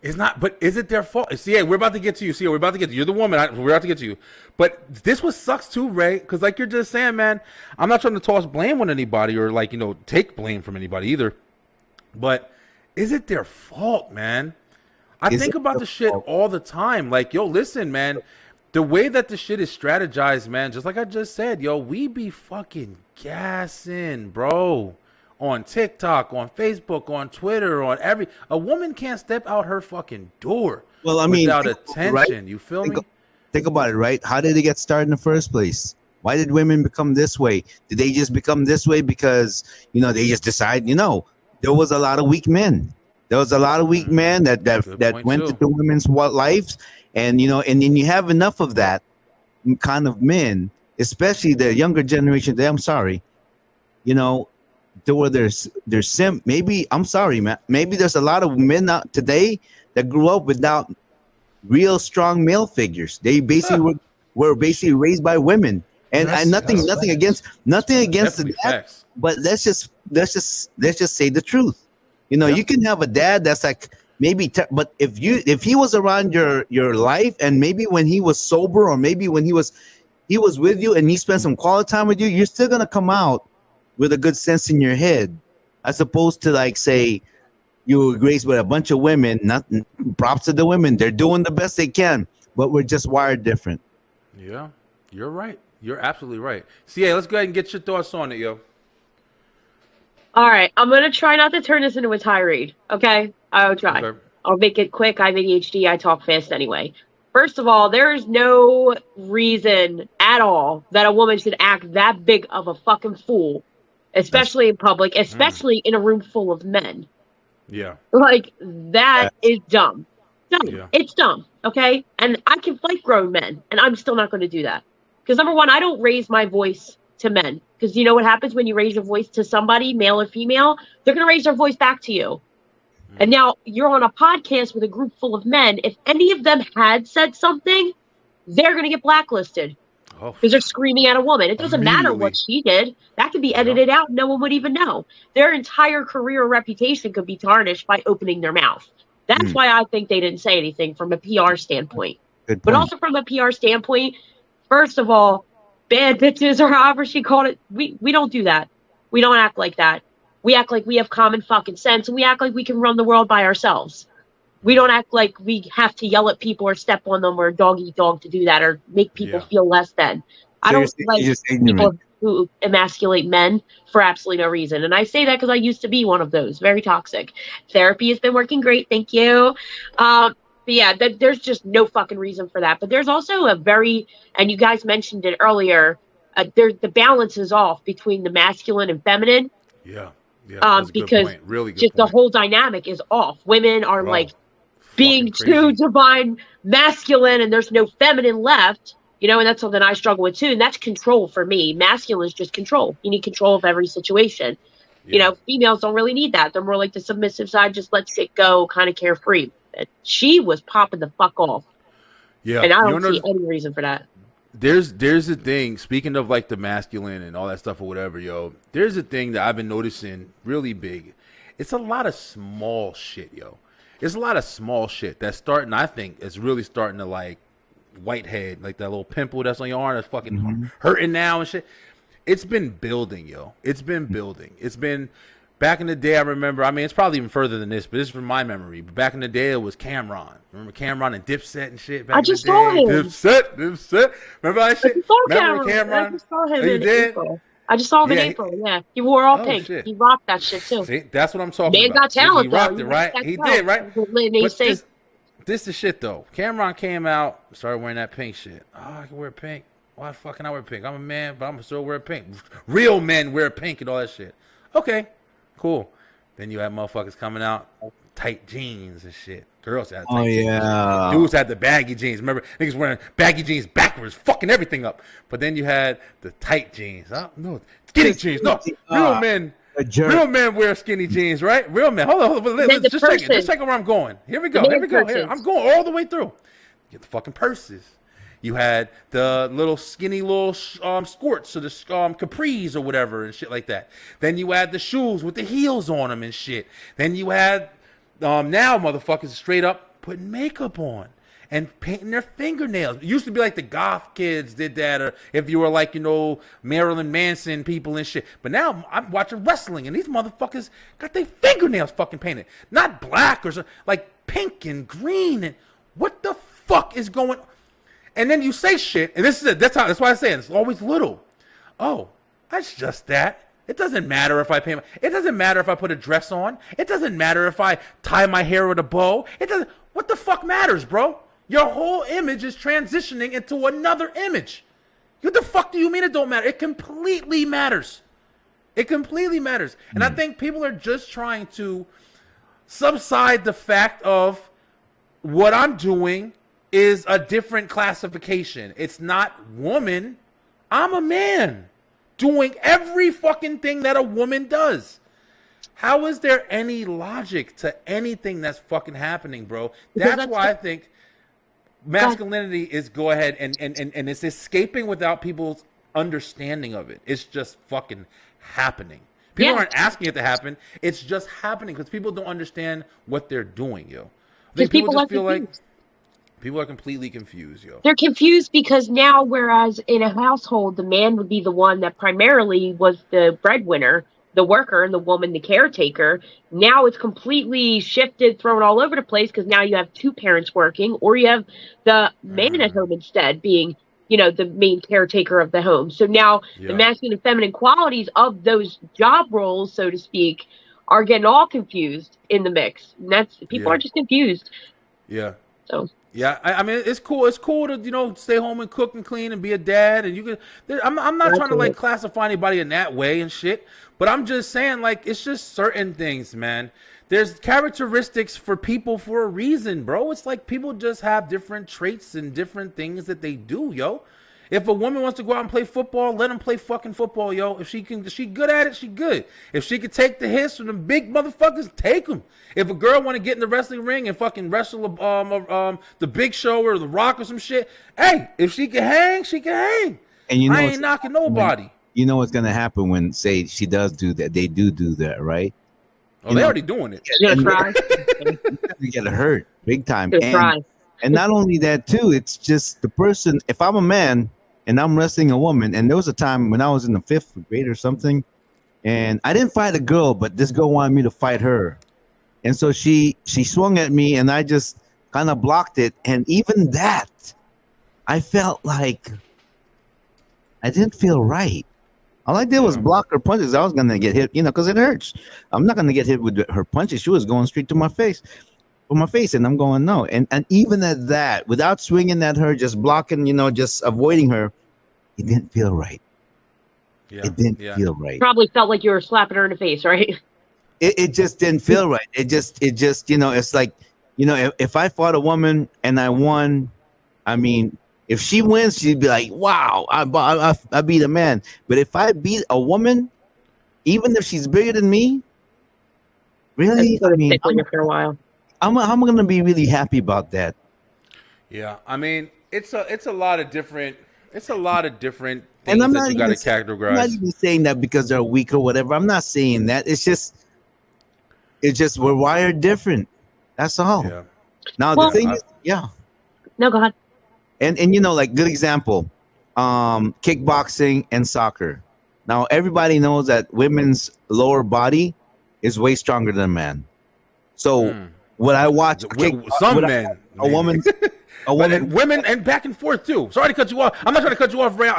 It's not, but is it their fault? See, we're about to get to you. See, we're about to get to you. You're the woman. We're about to get to you. But this what sucks too, Ray, because like you're just saying, man, I'm not trying to toss blame on anybody or like, you know, take blame from anybody either. But is it their fault, man? I think about the shit all the time. Like, yo, listen, man, the way that the shit is strategized, man, just like I just said, yo, we be fucking gassing, bro. On TikTok, on Facebook, on Twitter, on a woman can't step out her fucking door without attention. Right? You feel me? Think about it, right? How did they get started in the first place? Why did women become this way? Did they just become this way because, they just decide, there was a lot of weak men. There was a lot of weak men that went into women's lives. And, and then you have enough of that kind of men, especially the younger generation. I'm sorry, there's maybe, I'm sorry, man. Maybe there's a lot of men out today that grew up without real strong male figures. They basically were basically raised by women. And nothing against that, but let's just say the truth. You can have a dad that's like maybe, but if he was around your life, and maybe when he was sober, or maybe when he was with you and he spent some quality time with you, you're still gonna come out with a good sense in your head, as opposed to like say you were raised with a bunch of women. Nothing, props to the women, they're doing the best they can, but we're just wired different. Yeah, you're right. You're absolutely right. CA, let's go ahead and get your thoughts on it, yo. All right, I'm gonna try not to turn this into a tirade. Okay, I'll try. Okay. I'll make it quick. I have ADHD. I talk fast anyway. First of all, there is no reason at all that a woman should act that big of a fucking fool, especially in public, especially in a room full of men. Yeah. Like, that is dumb. Dumb. Yeah. It's dumb, okay? And I can fight grown men, and I'm still not going to do that. Because, number one, I don't raise my voice to men. Because you know what happens when you raise your voice to somebody, male or female? They're going to raise their voice back to you. And now you're on a podcast with a group full of men. If any of them had said something, they're going to get blacklisted. Because they're screaming at a woman. It doesn't matter what she did. That could be edited out. No one would even know. Their entire career or reputation could be tarnished by opening their mouth. That's why I think they didn't say anything from a PR standpoint. But also from a PR standpoint, first of all, bad bitches or however she called it, we don't do that. We don't act like that. We act like we have common fucking sense, and we act like we can run the world by ourselves. We don't act like we have to yell at people or step on them or dog eat dog to do that or make people feel less than. I don't like people who emasculate men for absolutely no reason. And I say that because I used to be one of those. Very toxic. Therapy has been working great. Thank you. But yeah, there's just no fucking reason for that. But there's also and you guys mentioned it earlier, the balance is off between the masculine and feminine. Yeah. Yeah, that's a good because point. Really good just point. the whole dynamic is off. Women are like being too divine masculine, and there's no feminine left, and that's something I struggle with too. And that's control for me. Masculine is just control. You need control of every situation. Females don't really need that. They're more like the submissive side, just let shit go, kind of carefree. She was popping the fuck off. Yeah, and I don't see any reason for that. There's a thing, speaking of like the masculine and all that stuff or whatever, yo, there's a thing that I've been noticing really big. It's a lot of small shit, yo. It's a lot of small shit that's starting, I think, it's really starting to like whitehead, like that little pimple that's on your arm that's fucking hurting now and shit. It's been building, yo. It's been building. It's been, back in the day, I remember, it's probably even further than this, but this is from my memory. But back in the day, it was Cameron. Remember Cameron and Dipset and shit? I just saw him. Dipset. Remember that shit? Remember Cameron? I just saw him in April. I just saw him in April, yeah. He wore all pink. Shit. He rocked that shit, too. See, that's what I'm talking Man about. got talent, he rocked though. it, right? He did, right? But this the shit, though. Cameron came out, started wearing that pink shit. Oh, I can wear pink. Why the fuck can I wear pink? I'm a man, but I'm still wear pink. Real men wear pink and all that shit. Okay, cool. Then you have motherfuckers coming out, tight jeans and shit. Girls had tight jeans. Dudes had the baggy jeans. Remember, niggas wearing baggy jeans backwards, fucking everything up. But then you had the tight jeans. No, skinny jeans. No, real men wear skinny jeans, right? Real men. Hold on. Let's just check where I'm going. Here we go. Here. I'm going all the way through. Get the fucking purses. You had the skinny little skirts or the capris or whatever and shit like that. Then you had the shoes with the heels on them and shit. Then you had now motherfuckers straight up putting makeup on and painting their fingernails. It used to be like the goth kids did that, or if you were like, Marilyn Manson people and shit. But now I'm watching wrestling and these motherfuckers got their fingernails fucking painted. Not black or something, like pink and green. And what the fuck is going on? And then you say shit, and this is it. That's why I say it. It's always little. Oh, that's just that. It doesn't matter if I pay. It doesn't matter if I put a dress on. It doesn't matter if I tie my hair with a bow. It doesn't. What the fuck matters, bro? Your whole image is transitioning into another image. What the fuck do you mean it don't matter? It completely matters. It completely matters. And I think people are just trying to subside the fact of what I'm doing is a different classification. It's not woman. I'm a man doing every fucking thing that a woman does. How is there any logic to anything that's fucking happening, bro? That's why I think masculinity is go ahead and it's escaping without people's understanding of it. It's just fucking happening. People aren't asking it to happen. It's just happening because people don't understand what they're doing, yo. I think people just feel like people are completely confused, yo. They're confused because now, whereas in a household, the man would be the one that primarily was the breadwinner, the worker, and the woman the caretaker. Now it's completely shifted, thrown all over the place because now you have two parents working, or you have the man at home instead being, the main caretaker of the home. So now the masculine and feminine qualities of those job roles, so to speak, are getting all confused in the mix. And people are just confused. Yeah. So. Yeah, I mean it's cool. It's cool to stay home and cook and clean and be a dad. And you can. I'm not trying to like classify anybody in that way and shit. But I'm just saying like it's just certain things, man. There's characteristics for people for a reason, bro. It's like people just have different traits and different things that they do, yo. If a woman wants to go out and play football, let them play fucking football, yo. If she good at it, she good. If she can take the hits from the big motherfuckers, take them. If a girl want to get in the wrestling ring and fucking wrestle the Big Show or the Rock or some shit, hey, if she can hang, she can hang. And I ain't knocking nobody. You know what's gonna happen when, say, she does do that? They do that, right? Oh, they're already doing it. You're gonna try. You get hurt big time. And not only that too, it's just the person. If I'm a man and I'm wrestling a woman, and there was a time when I was in the 5th grade or something, and I didn't fight a girl, but this girl wanted me to fight her. And so she swung at me and I just kind of blocked it. And even that, I felt like I didn't feel right. All I did was block her punches. I was going to get hit, because it hurts. I'm not going to get hit with her punches. She was going straight to my face. And I'm going, no. And even at that, without swinging at her, just blocking, just avoiding her, it didn't feel right. Yeah. It didn't feel right. Probably felt like you were slapping her in the face, right? It just didn't feel right. It just, it's like, if I fought a woman and I won, I mean, if she wins, she'd be like, wow, I beat a man. But if I beat a woman, even if she's bigger than me, really, I mean, for a while. I'm gonna be really happy about that. Yeah, I mean, it's a lot of different things And I'm that not you got to even, categorize. I'm not even saying that because they're weak or whatever. I'm not saying that. It's just we're wired different. That's all. Yeah. Now Well- the thing is, yeah. No, go ahead. And like good example, kickboxing and soccer. Now everybody knows that women's lower body is way stronger than a man. So when I watch a woman, and women and back and forth too. Sorry to cut you off. I'm not trying to cut you off, Ray.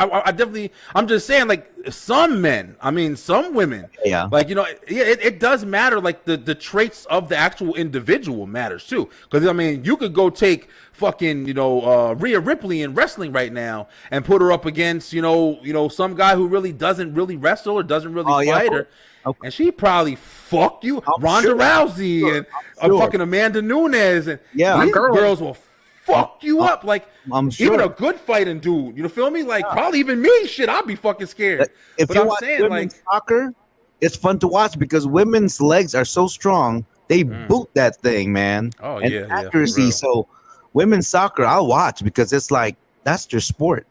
I'm just saying, like some men. I mean, some women. Yeah. Like it does matter. Like the traits of the actual individual matters too. Because I mean, you could go take fucking Rhea Ripley in wrestling right now and put her up against some guy who really doesn't really wrestle or doesn't really fight her. Okay. And she probably fuck you, Ronda Rousey and fucking Amanda Nunes, and these girls will fuck you up. Like I'm sure. even a good fighting dude, you feel me? Like probably even me, shit, I'll be fucking scared. If you watch women's soccer, it's fun to watch because women's legs are so strong. They boot that thing, man. Oh and yeah, accuracy. So women's soccer, I'll watch because it's like that's their sport.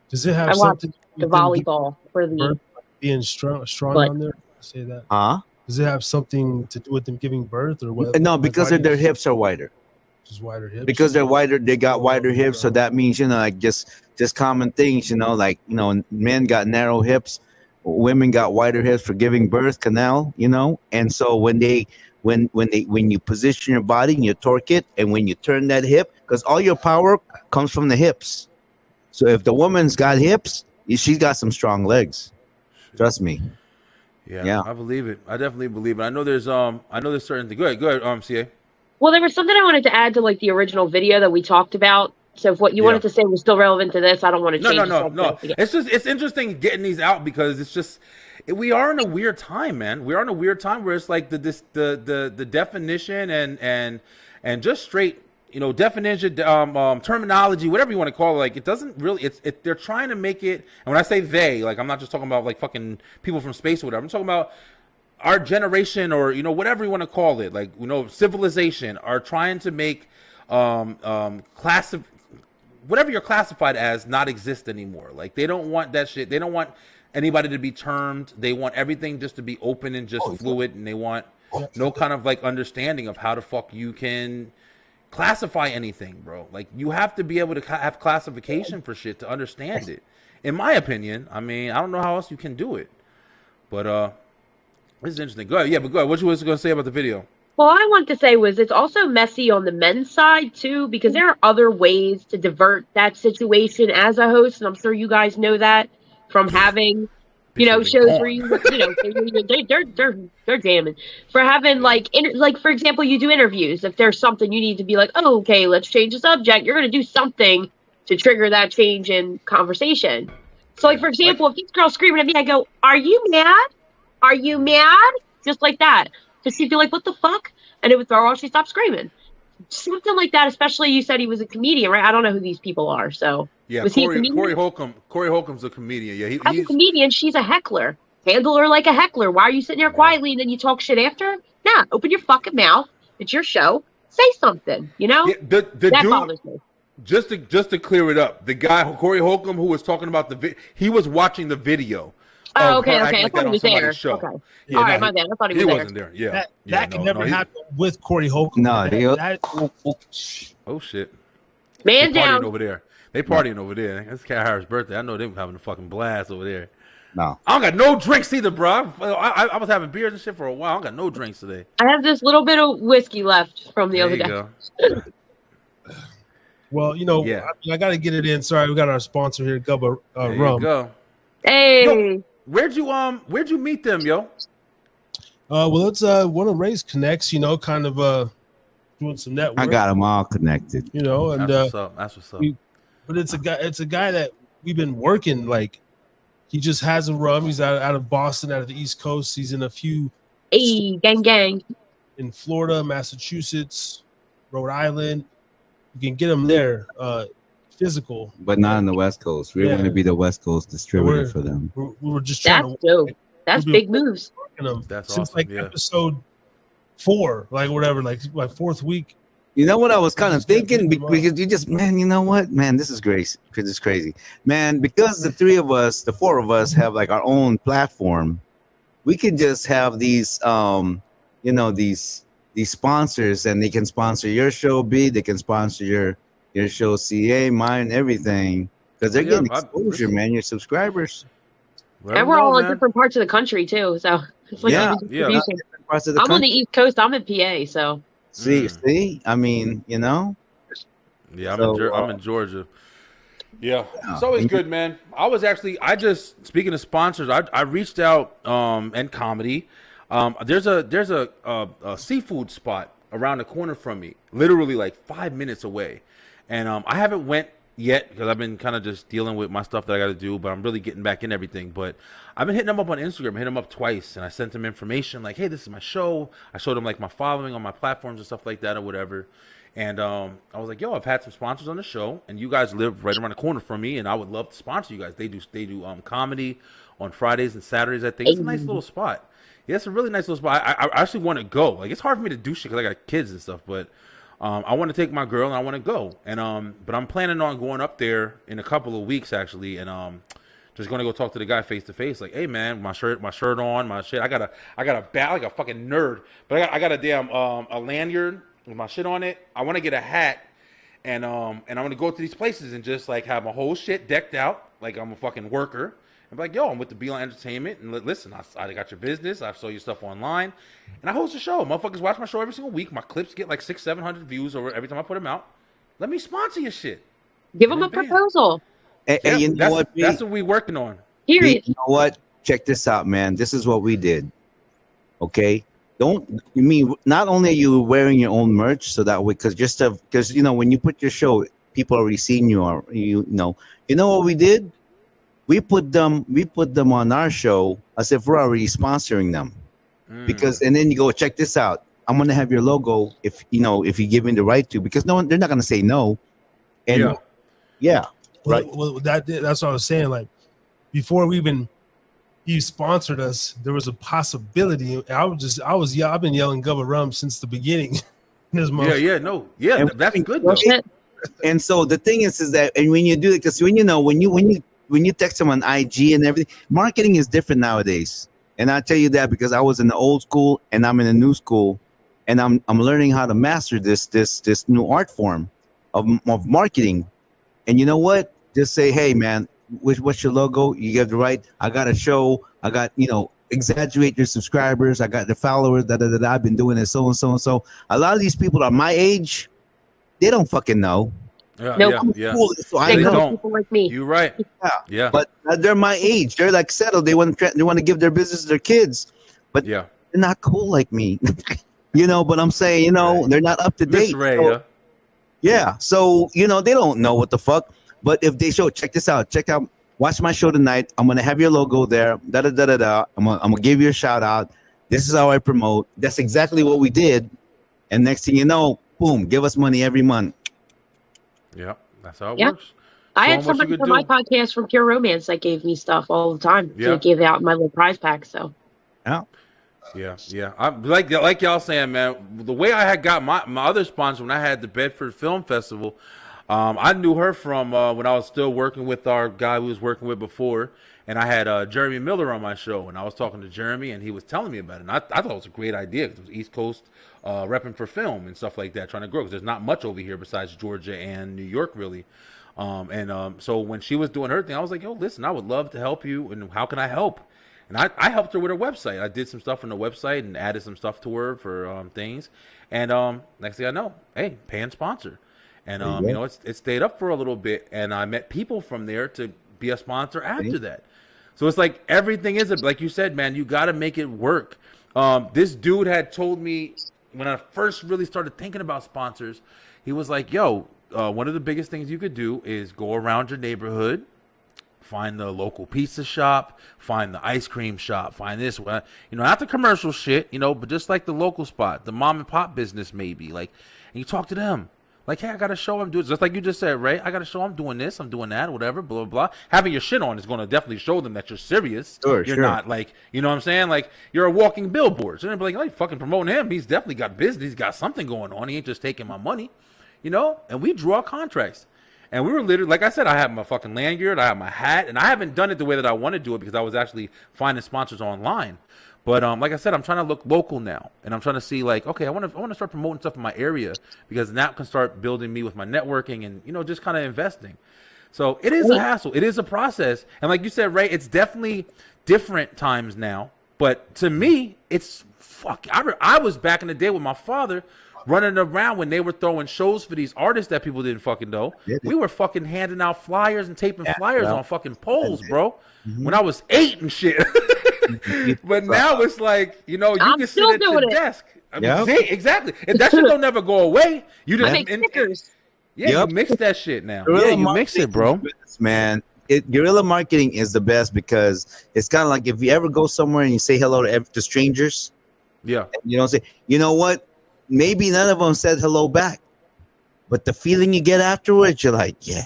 Does it have I watched something the volleyball for the being strong But- on there? Say that. Does it have something to do with them giving birth or what? No, because their hips are wider. Just wider hips. Because they're wider, they got wider hips. So that means like just common things. Like men got narrow hips, women got wider hips for giving birth, canal. And so when you position your body and you torque it, and when you turn that hip, because all your power comes from the hips. So if the woman's got hips, she's got some strong legs. Trust me. Yeah, I believe it. I definitely believe it. I know there's certain things. Go ahead, CA. Well, there was something I wanted to add to like the original video that we talked about. So if what you wanted to say was still relevant to this, I don't want to change. No. It's interesting getting these out because it's just we are in a weird time, man. We are in a weird time where it's like the definition and just straight, you know, definition, terminology, whatever you want to call it. Like it doesn't really. They're trying to make it. And when I say they, like I'm not just talking about like fucking people from space or whatever. I'm talking about our generation or you know whatever you want to call it. Like you know, civilization are trying to make whatever you're classified as not exist anymore. Like they don't want that shit. They don't want anybody to be termed. They want everything just to be open and just fluid, and they want no kind of like understanding of how the fuck you can classify anything, bro. Like you have to be able to have classification for shit to understand it. In my opinion, I mean, I don't know how else you can do it, but this is interesting. Go ahead, yeah, but go ahead. What you was going to say about the video? Well, I want to say was it's also messy on the men's side too, because there are other ways to divert that situation as a host, and I'm sure you guys know that from having, you know, shows where you know, they're jamming for having like for example, you do interviews. If there's something you need to be like, oh, okay, let's change the subject. You're going to do something to trigger that change in conversation. So, like for example, if this girl's screaming at me, I go, "Are you mad? Are you mad?" Just like that. So she'd be like, "What the fuck?" And it would throw her off. She'd stop screaming. Something like that, especially you said he was a comedian, right? I don't know who these people are. So yeah, was he a comedian? Corey Holcomb's a comedian. Yeah, he's a comedian. She's a heckler. Handle her like a heckler. Why are you sitting there quietly and then you talk shit after? Nah, open your fucking mouth. It's your show. Say something, you know? Yeah, the that dude, bothers me. Just to clear it up, the guy, Corey Holcomb, who was talking about he was watching the video. Oh, okay. I thought he was there. Show. Okay. Yeah, all right, my bad. I thought he wasn't there. Yeah. That can never happen with Corey Holcomb. No, oh shit. Man they down over there. They partying over there. It's Cat Harris' birthday. I know they were having a fucking blast over there. No. I don't got no drinks either, bro. I was having beers and shit for a while. I don't got no drinks today. I have this little bit of whiskey left from the other day. Go. Well, you know, I got to get it in. Sorry, we got our sponsor here, Gubba There Rum. you go. Hey. Yo, where'd you meet them, yo? Well, it's one of Ray's connects, you know, kind of doing some network. I got them all connected. You know, and That's what's up. But it's a guy that we've been working like. He just has a rum. He's out of Boston, out of the East Coast. He's in a few. Hey, gang. In Florida, Massachusetts, Rhode Island. You can get them there, physical. But not on the West Coast. We're going to be the West Coast distributor for them. We were just trying That's dope. That's big moves. That's since awesome, episode 4, like whatever, like fourth week. You know what I was kind of thinking, because you just, man, you know what, man, this is crazy. This is crazy, man. Because the 4 of us have like our own platform, we can just have these, you know, these sponsors, and they can sponsor your show, B. They can sponsor your show, CA, mine, everything, because they're getting exposure, man. Your subscribers, and we're all in different parts of the country too. So it's like parts of the I'm country. on the East Coast. I'm in PA. So. See, I mean, you know. Yeah, I'm in Georgia. Yeah, it's always good, man. Speaking of sponsors, I reached out and comedy. There's a seafood spot around the corner from me, literally like 5 minutes away, and I haven't went yet because I've been kind of just dealing with my stuff that I got to do, but I'm really getting back in everything. But I've been hitting them up on Instagram, hit them up twice, and I sent them information like, hey, this is my show. I showed them like my following on my platforms and stuff like that or whatever. And I was like, yo, I've had some sponsors on the show, and you guys live right around the corner from me, and I would love to sponsor you guys. They do comedy on Fridays and Saturdays, I think. It's a nice little spot. Yeah, it's a really nice little spot. I actually want to go. Like, it's hard for me to do shit because I got kids and stuff, but I want to take my girl and I want to go. And but I'm planning on going up there in a couple of weeks actually, and just going to go talk to the guy face to face. Like, hey man, my shirt on, my shit. I got a bag like a fucking nerd, but I got a damn a lanyard with my shit on it. I want to get a hat, and I'm gonna go to these places and just like have my whole shit decked out like I'm a fucking worker. I'm like, yo, I'm with the Beeline Entertainment, and listen, I got your business. I saw your stuff online, and I host a show. Motherfuckers watch my show every single week. My clips get like 600-700 views over every time I put them out. Let me sponsor your shit. Give them a proposal. Hey, you know what? That's what we working on. Period. You know what? Check this out, man. This is what we did. Okay, don't you mean not only are you wearing your own merch so that way because you know when you put your show, people already seen you or you know what we did? We put them on our show as if we're already sponsoring them. Because and then you go check this out. I'm gonna have your logo if you give me the right to, because they're not gonna say no. And yeah. Right. Well, that's what I was saying. Like before you sponsored us, there was a possibility. I've been yelling Gubba Rum since the beginning. That's good though. And so the thing is that, and when you do it, because when you text them on IG and everything, marketing is different nowadays. And I tell you that because I was in the old school and I'm in the new school, and I'm learning how to master this new art form of marketing. And you know what? Just say, hey man, what's your logo? You get the right. I got a show. I got exaggerate your subscribers. I got the followers. I've been doing it so and so and so. A lot of these people are my age. They don't fucking know. Yeah. Cool, so I know. People like me. You're right. Yeah. But they're my age. They're like settled. They want to give their business to their kids. But they're not cool like me. But I'm saying, they're not up to date. Ray, yeah. So, they don't know what the fuck. But if they check this out. Watch my show tonight. I'm gonna have your logo there. I'm gonna give you a shout out. This is how I promote. That's exactly what we did. And next thing you know, boom, give us money every month. Yeah, that's how it works. I had somebody from my podcast from Pure Romance that gave me stuff all the time to give out my little prize pack. So yeah. I'm like y'all saying, man. The way I had got my other sponsor when I had the Bedford Film Festival, I knew her from when I was still working with our guy we was working with before, and I had Jeremy Miller on my show, and I was talking to Jeremy, and he was telling me about it, and I thought it was a great idea because it was East Coast repping for film and stuff like that, trying to grow, because there's not much over here besides Georgia and New York, really. So when she was doing her thing, I was like, yo, listen, I would love to help you, and how can I help? And I helped her with her website. I did some stuff on the website and added some stuff to her for things. And next thing I know, hey, paying sponsor. And it stayed up for a little bit, and I met people from there to be a sponsor after that. So it's like everything is like you said, man. You got to make it work. This dude had told me when I first really started thinking about sponsors, he was like, "Yo, one of the biggest things you could do is go around your neighborhood, find the local pizza shop, find the ice cream shop, find this, not the commercial shit, but just like the local spot, the mom and pop business maybe, like, and you talk to them." Like, hey, I got to show I'm doing, just like you just said, Ray, I got to show I'm doing this, I'm doing that, whatever, blah, blah, blah. Having your shit on is going to definitely show them that you're serious. You're not like, you know what I'm saying? Like, you're a walking billboard. So they're like, oh, you fucking promoting him. He's definitely got business. He's got something going on. He ain't just taking my money, And we draw contracts. And we were literally, like I said, I have my fucking lanyard, I have my hat, and I haven't done it the way that I want to do it because I was actually finding sponsors online. But like I said, I'm trying to look local now, and I'm trying to see like, okay, I want to start promoting stuff in my area because that can start building me with my networking and just kind of investing. So it is a hassle, it is a process, and like you said, Ray, it's definitely different times now. But to me, it's I was back in the day with my father running around when they were throwing shows for these artists that people didn't fucking know. We were fucking handing out flyers and taping flyers on fucking poles, bro. When I was 8 and shit. But now it's like, you can sit at your desk. I mean, see, exactly. And that shit don't never go away. You just make stickers. You mix that shit now. You mix it, bro. Man, guerrilla marketing is the best because it's kind of like if you ever go somewhere and you say hello to strangers. Yeah. Say, you know what? Maybe none of them said hello back, but the feeling you get afterwards, you're like, yeah,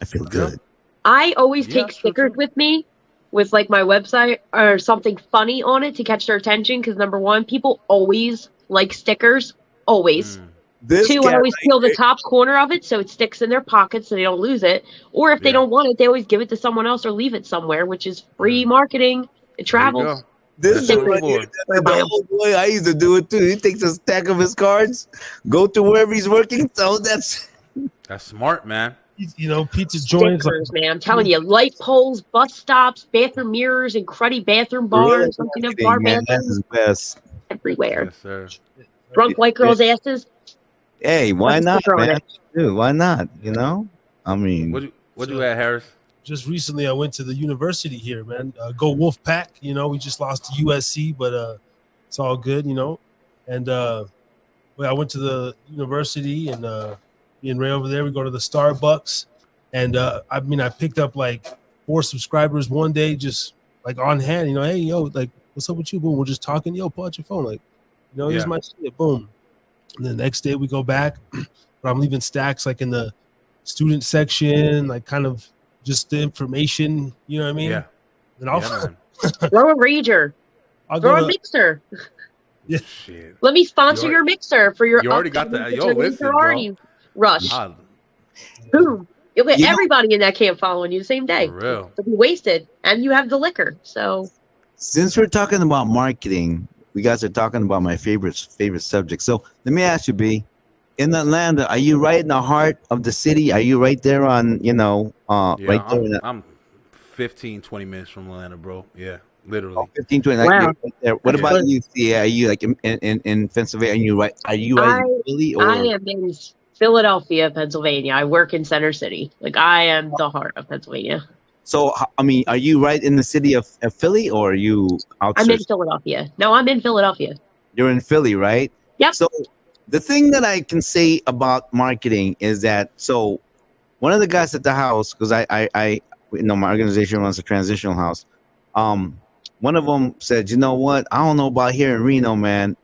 I feel good. I always take stickers with me with like my website or something funny on it to catch their attention. Because number one, people always like stickers, always. Two, I always peel the top corner of it so it sticks in their pocket so they don't lose it. Or if they don't want it, they always give it to someone else or leave it somewhere, which is free marketing. It travels. This is right here, the old boy, I used to do it too. He takes a stack of his cards, go to wherever he's working. So that's smart, man. Pizza joints, man. I'm telling you, light poles, bus stops, bathroom mirrors, and cruddy bathroom bars, bar bathrooms, best everywhere. Yes, sir. Drunk white girls' asses. Hey, why not, man? Dude, why not? I mean, what do you at, Harris? Just recently, I went to the university here, man. Go Wolf Pack. We just lost to USC, but it's all good, you know. And well, I went to the university, and me and Ray over there, we go to the Starbucks, and I mean, I picked up like 4 subscribers one day, just like on hand, you know. Hey, yo, like, what's up with you? Boom, we're just talking. Yo, pull out your phone, like, you know, here's my shit. Boom. And the next day we go back, but I'm leaving stacks like in the student section, like kind of just the information, you know what I mean? Yeah. And I'll Throw a rager. Throw a mixer. Yeah. Shit. Let me sponsor your mixer for your. You already got upcoming that. Yo, listen, Ferrari bro. rush. Ah, Boom. You'll get You know- everybody in that camp following you the same day. For real. It'll be wasted, and you have the liquor. So Since we're talking about marketing, we guys are talking about my favorite subject. So let me ask you, B, in Atlanta, are you right in the heart of the city? Are you right there on, you know, Yeah, right there? in the, I'm 15, 20 minutes from Atlanta, bro. Yeah, literally. 15, 20. Like, Wow. you're right there. What about you? Yeah, are you like in Pennsylvania? Are you right in Philly? Or? I am in Philadelphia, Pennsylvania. I work in Center City. Like, I am the heart of Pennsylvania. So, I mean, are you right in the city of Philly, or are you I'm outside? in Philadelphia. No, I'm in Philadelphia. You're in Philly, right? Yep. So the thing that I can say about marketing is that, so one of the guys at the house, because I you know, my organization runs a transitional house. One of them said, you know what? I don't know about here in Reno, man.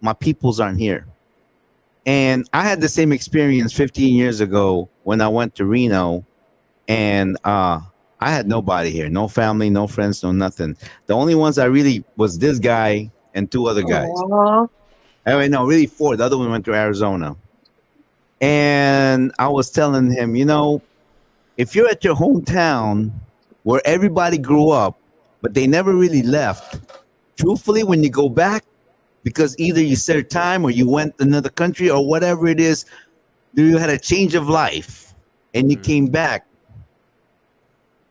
My peoples aren't here. And I had the same experience 15 years ago when I went to Reno, and I had nobody here, no family, no friends, no nothing. The only ones I really was this guy and 2 other guys. Aww. I mean, no, really 4. The other one went to Arizona. And I was telling him, you know, if you're at your hometown where everybody grew up, but they never really left, truthfully, when you go back, because either you served time or you went to another country or whatever it is, you had a change of life and you came back,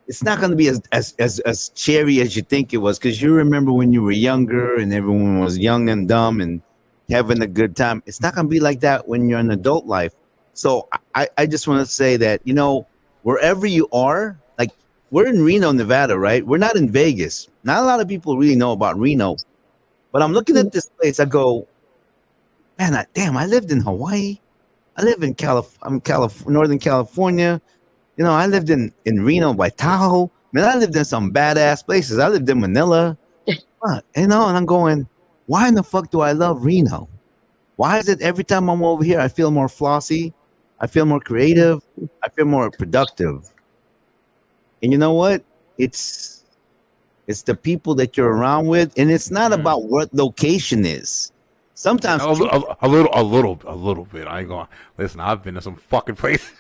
it's not going to be as cheery as you think it was, because you remember when you were younger and everyone was young and dumb and having a good time. It's not going to be like that when you're in adult life. So I just want to say that, you know, wherever you are, like, we're in Reno, Nevada, right? We're not in Vegas. Not a lot of people really know about Reno. But I'm looking at this place. I go, man, I lived in Hawaii. I live in Northern California. You know, I lived in Reno by Tahoe. Man, I lived in some badass places. I lived in Manila. You know, and I'm going, why in the fuck do I love Reno? Why is it every time I'm over here, I feel more flossy, I feel more creative, I feel more productive? And you know what? It's the people that you're around with, and it's not about what location is. Sometimes a little bit. I ain't going. Listen, I've been to some fucking places.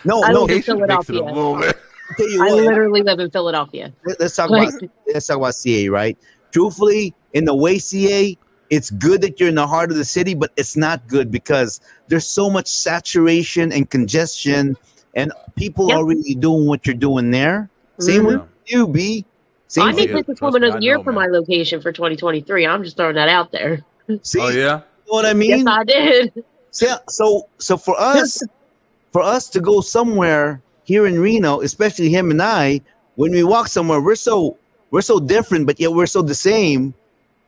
I live in Location makes it a Philadelphia. little bit. I literally live in Philadelphia. Let's talk about CA, right? Truthfully, in the way CA, it's good that you're in the heart of the city, but it's not good because there's so much saturation and congestion, and people are really doing what you're doing there. Same with you, B. Same I make businesswoman of the year for my location for 2023. I'm just throwing that out there. See, oh yeah, you know what I mean? Yes, I did. So for us to go somewhere here in Reno, especially him and I, when we walk somewhere, we're so different, but yet we're so the same,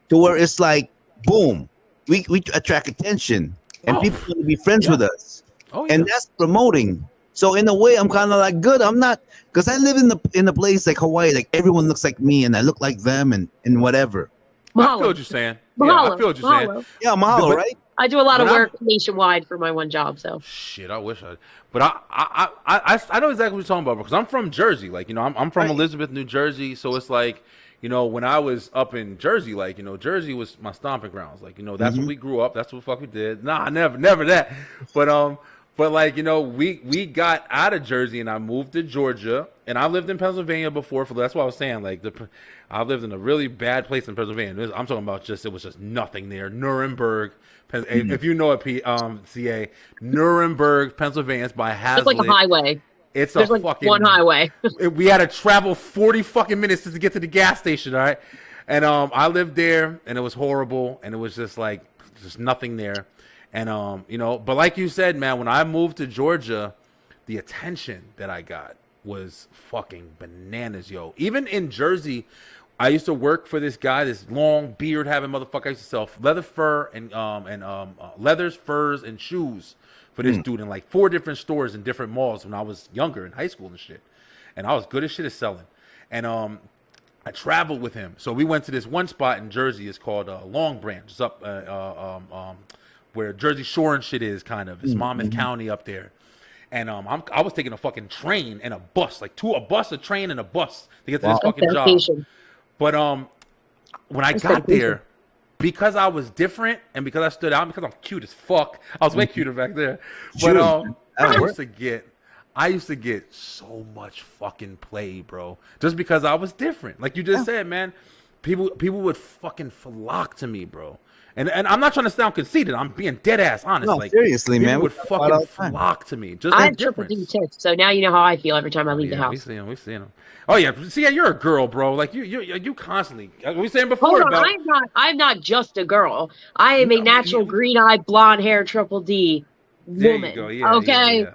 to where it's like, boom, we attract attention, and people want to be friends with us, and that's promoting. So in a way, I'm kind of like good. I'm not, because I live in the place like Hawaii, like everyone looks like me, and I look like them, and whatever. I feel what you're saying. Yeah, I feel what you're saying. Yeah, mahalo, But- right? I do a lot of But work nationwide for my one job, so. Shit, I wish I. But I know exactly what you're talking about because I'm from Jersey. Like, you know, I'm from Elizabeth, New Jersey. So it's like, you know, when I was up in Jersey, like, you know, Jersey was my stomping grounds. Like, you know, that's where we grew up. That's what the fuck we did. Nah, never that. But like, you know, we got out of Jersey and I moved to Georgia, and I lived in Pennsylvania before. That's why I was saying, like, I lived in a really bad place in Pennsylvania. I'm talking about it was just nothing there. Nuremberg, if you know it, CA, Nuremberg, Pennsylvania. It's by Hazlitt. It's like a highway. It's There's a like fucking one highway. We had to travel 40 fucking minutes just to get to the gas station, all right? And I lived there, and it was horrible, and it was just like just nothing there. And you know, but like you said, man, when I moved to Georgia, the attention that I got was fucking bananas, yo. Even in Jersey, I used to work for this guy, this long beard having motherfucker. I used to sell leather fur and leathers, furs, and shoes for this dude in like 4 different stores in different malls when I was younger in high school and shit. And I was good as shit at selling. And I traveled with him. So we went to this one spot in Jersey. It's called Long Branch. It's up where Jersey Shore and shit is, kind of. It's Monmouth County up there. And I was taking a fucking train and a bus, like a bus, a train, and a bus to get to this fucking job. But when I got there, because I was different and because I stood out, because I'm cute as fuck, I was way cuter back there. But I used to get so much fucking play, bro, just because I was different. Like you just said, man, people would fucking flock to me, bro. And I'm not trying to sound conceited. I'm being dead ass honest. No, like seriously, people man. would fucking flock to me. Just I that have triple difference. D tits, so now you know how I feel every time I leave the house. We see him. Oh yeah, see, you're a girl, bro. Like you constantly. We saying before Hold on, about. I'm not just a girl. I am a natural green-eyed, blonde-haired triple D There woman. you go. Yeah, okay, yeah.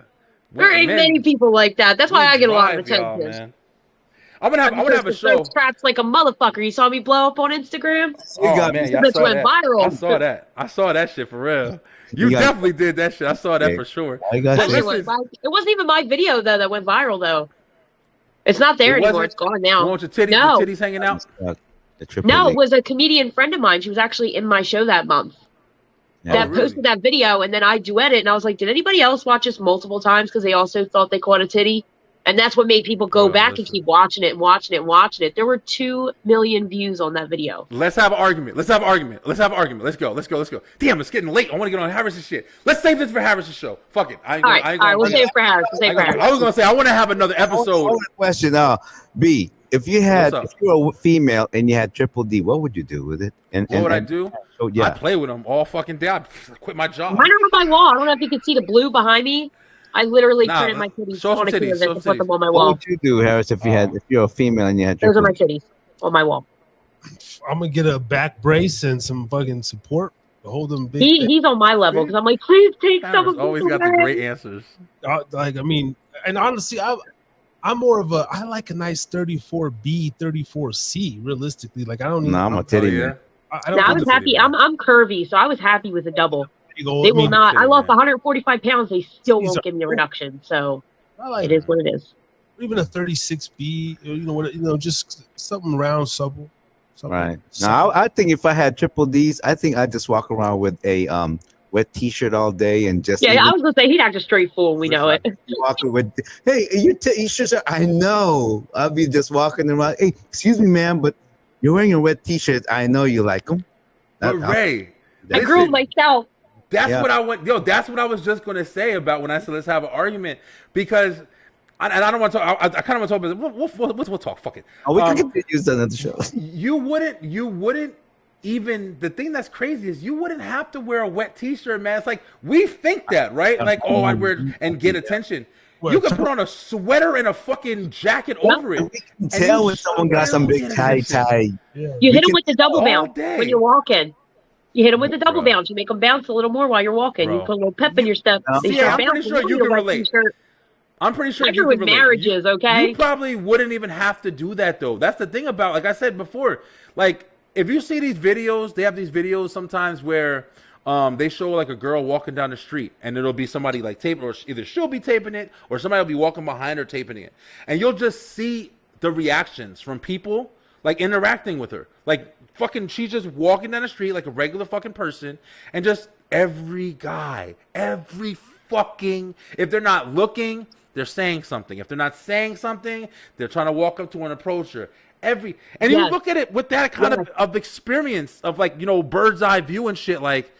there ain't many people like that. That's why I get a lot of Drive, attention. y'all, man. I'm gonna have a show. Traps like a motherfucker. You saw me blow up on Instagram. Oh man, yeah, This went viral. I saw that shit for real. You definitely did that shit. I saw that for sure. I got It wasn't even my video though that went viral though. It's not there anymore. It's gone now. You want your titties, No. the titties hanging out? No, it was a comedian friend of mine. She was actually in my show that month. That posted that video, and then I duet it, and I was like, did anybody else watch this multiple times because they also thought they caught a titty? And that's what made people go back and keep watching it and watching it and watching it. There were 2 million views on that video. Let's have an argument. Let's go. Damn, it's getting late. I want to get on Harris's shit. Let's save this for Harris's show. Fuck it. All right, we'll save it for Harris. I was gonna say I want to have another episode. Question, B. If you were a female and you had triple D, what would you do with it? What would I do? Oh, yeah. I play with them all fucking day. I'd quit my job. Mine are on my wall. I don't know if you can see the blue behind me. I literally printed my titties on a canvas and put them on my wall. What would you do, Harris, if you're a female and you had Those triple are my titties on my wall. I'm gonna get a back brace and some fucking support to hold them big. He's on my level because I'm like, please take some of Always got the great answers. Like, I mean, and honestly, I'm more of I like a nice 34B, 34C. Realistically, like I don't need. No, I'm a titty man. I was happy. I'm curvy, so I was happy with the double. They will not. I lost 145 pounds. They still won't give me a reduction. So it is what it is. Even a 36B, just something round, supple. Right. Now, I think if I had triple D's, I think I'd just walk around with a wet T-shirt all day and just. Yeah, I was gonna say he'd act a straight fool. We know it. Walking with, hey, you should. I know. I'll be just walking around. Hey, excuse me, ma'am, but you're wearing a wet T-shirt. I know you like them. But Ray, I grew myself. That's what I want. Yo, that's what I was just gonna say about when I said let's have an argument because, I don't want to talk. I kind of want to talk, but we'll talk. Fuck it. Oh, we can continue another show. You wouldn't even. The thing that's crazy is you wouldn't have to wear a wet T-shirt, man. It's like we think that, right? Like, oh, I wear and get attention. You can put on a sweater and a fucking jacket over it. We can tell when someone got some big tie. You hit them with the double bounce when you're walking. You hit them with the double bounce. You make them bounce a little more while you're walking. You put a little pep in your step. I'm pretty sure you can relate. I'm pretty sure you can relate. Marriages, okay? You probably wouldn't even have to do that though. That's the thing about, like I said before, like if you see these videos, they have these videos sometimes where they show like a girl walking down the street and it'll be somebody like taping, or either she'll be taping it or somebody will be walking behind her taping it. And you'll just see the reactions from people like interacting with her. Like fucking, she's just walking down the street like a regular fucking person, and just every guy, every fucking, if they're not looking, they're saying something. If they're not saying something, they're trying to walk up to and approach her. And you look at it with that kind of experience of like, bird's eye view and shit, like,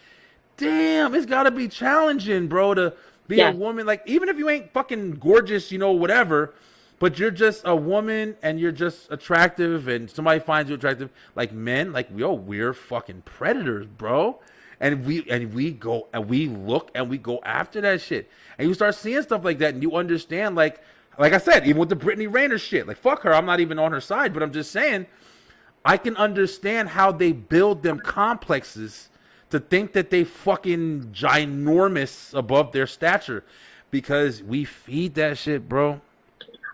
damn, it's gotta be challenging, bro, to be a woman. Like, even if you ain't fucking gorgeous, whatever, but you're just a woman and you're just attractive and somebody finds you attractive, like men, like, we're fucking predators, bro. And we go and we look and we go after that shit. And you start seeing stuff like that and you understand, like I said, even with the Brittany Rayner shit, like, fuck her, I'm not even on her side, but I'm just saying, I can understand how they build them complexes to think that they fucking ginormous above their stature, because we feed that shit, bro.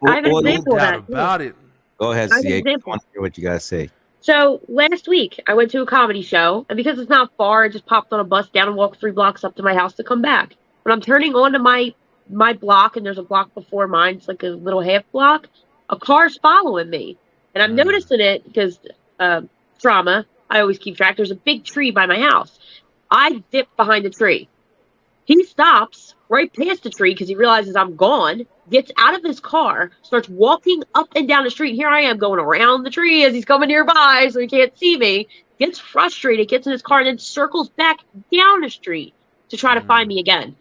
I have an example of that. About it. Go ahead, CA. I want to hear what you guys say. So last week I went to a comedy show, and because it's not far, I just popped on a bus down and walked 3 blocks up to my house to come back. When I'm turning onto my block, and there's a block before mine, it's like a little half block, a car's following me. And I'm noticing it because trauma, I always keep track. There's a big tree by my house. I dip behind the tree. He stops right past the tree because he realizes I'm gone, gets out of his car, starts walking up and down the street. Here I am going around the tree as he's coming nearby so he can't see me, gets frustrated, gets in his car, and then circles back down the street to try to find me again.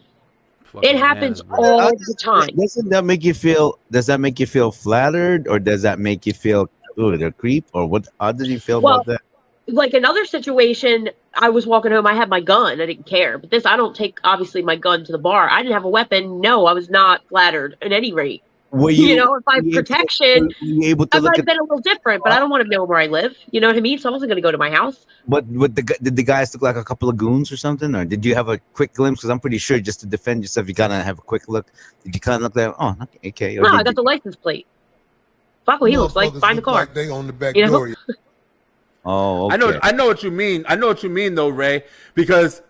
It happens all the time. Doesn't that make you feel? Does that make you feel flattered, or does that make you feel, ooh, they're creep, or what? How did you feel about that? Like another situation, I was walking home. I had my gun. I didn't care. But this, I don't take obviously my gun to the bar. I didn't have a weapon. No, I was not flattered at any rate. Were you, if I have protection, able to I look might at? have been a little different. But I don't want to know where I live. You know what I mean? So I wasn't going to go to my house. But did the guys look like a couple of goons or something, or did you have a quick glimpse? Because I'm pretty sure just to defend yourself, you gotta have a quick look. Did you kind of look like, oh, okay? No, I got the license plate. Fuck what he looks like. Find the car. Like they on the back You know? door. Oh, okay. I know what you mean. I know what you mean though, Ray, because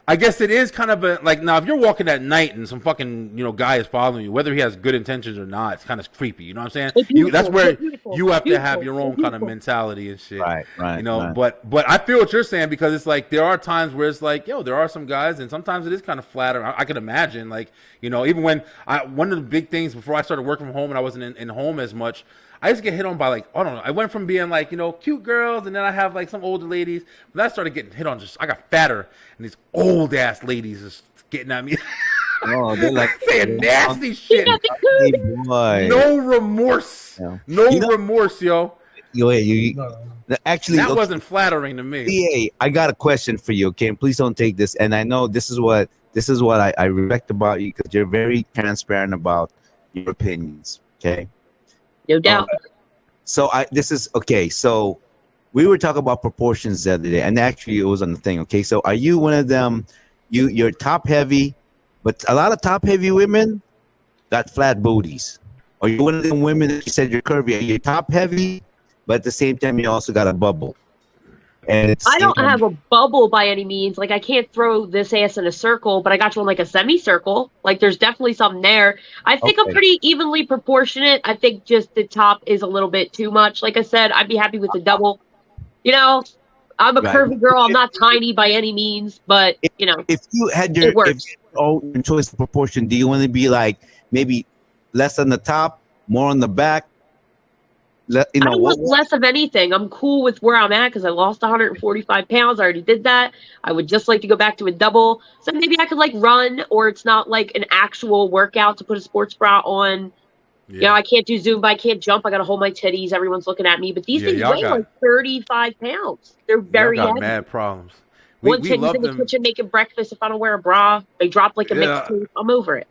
I guess it is kind of a like now if you're walking at night and some fucking guy is following you, whether he has good intentions or not, it's kind of creepy. You know what I'm saying? That's where you have to have your own kind of mentality and shit. Right. Right. But I feel what you're saying because it's like there are times where it's like, there are some guys and sometimes it is kind of flattering. I can imagine like even when one of the big things before I started working from home and I wasn't in home as much. I used to get hit on by like, I don't know. I went from being like, cute girls and then I have like some older ladies. But I started getting hit on I got fatter and these old ass ladies just getting at me. Oh, they're like saying nasty shit. Hey, boy. No remorse. Yeah. No remorse, yo. Actually, that wasn't flattering to me. CA, I got a question for you, okay? And please don't take this. And I know this is what I respect about you because you're very transparent about your opinions, okay? No doubt. So So we were talking about proportions the other day, and actually it was on the thing. Okay, so are you one of them? You're top heavy, but a lot of top heavy women got flat booties. Are you one of them women that you said you're curvy? Are you top heavy, but at the same time you also got a bubble? And I don't have a bubble by any means. Like I can't throw this ass in a circle, but I got you in like a semicircle. Like there's definitely something there. I think I'm pretty evenly proportionate. I think just the top is a little bit too much. Like I said, I'd be happy with the double. I'm a curvy girl. I'm not tiny by any means, but if you had your choice of proportion, do you want to be like maybe less on the top, more on the back? I don't want less of anything. I'm cool with where I'm at because I lost 145 pounds. I already did that. I would just like to go back to a double. So maybe I could like run, or it's not like an actual workout to put a sports bra on. Yeah. I can't do Zumba. I can't jump. I got to hold my titties. Everyone's looking at me. But these things weigh like 35 pounds. They're very heavy. Mad problems. One chick's in the kitchen making breakfast. If I don't wear a bra, they drop like a mixtape. I'm over it.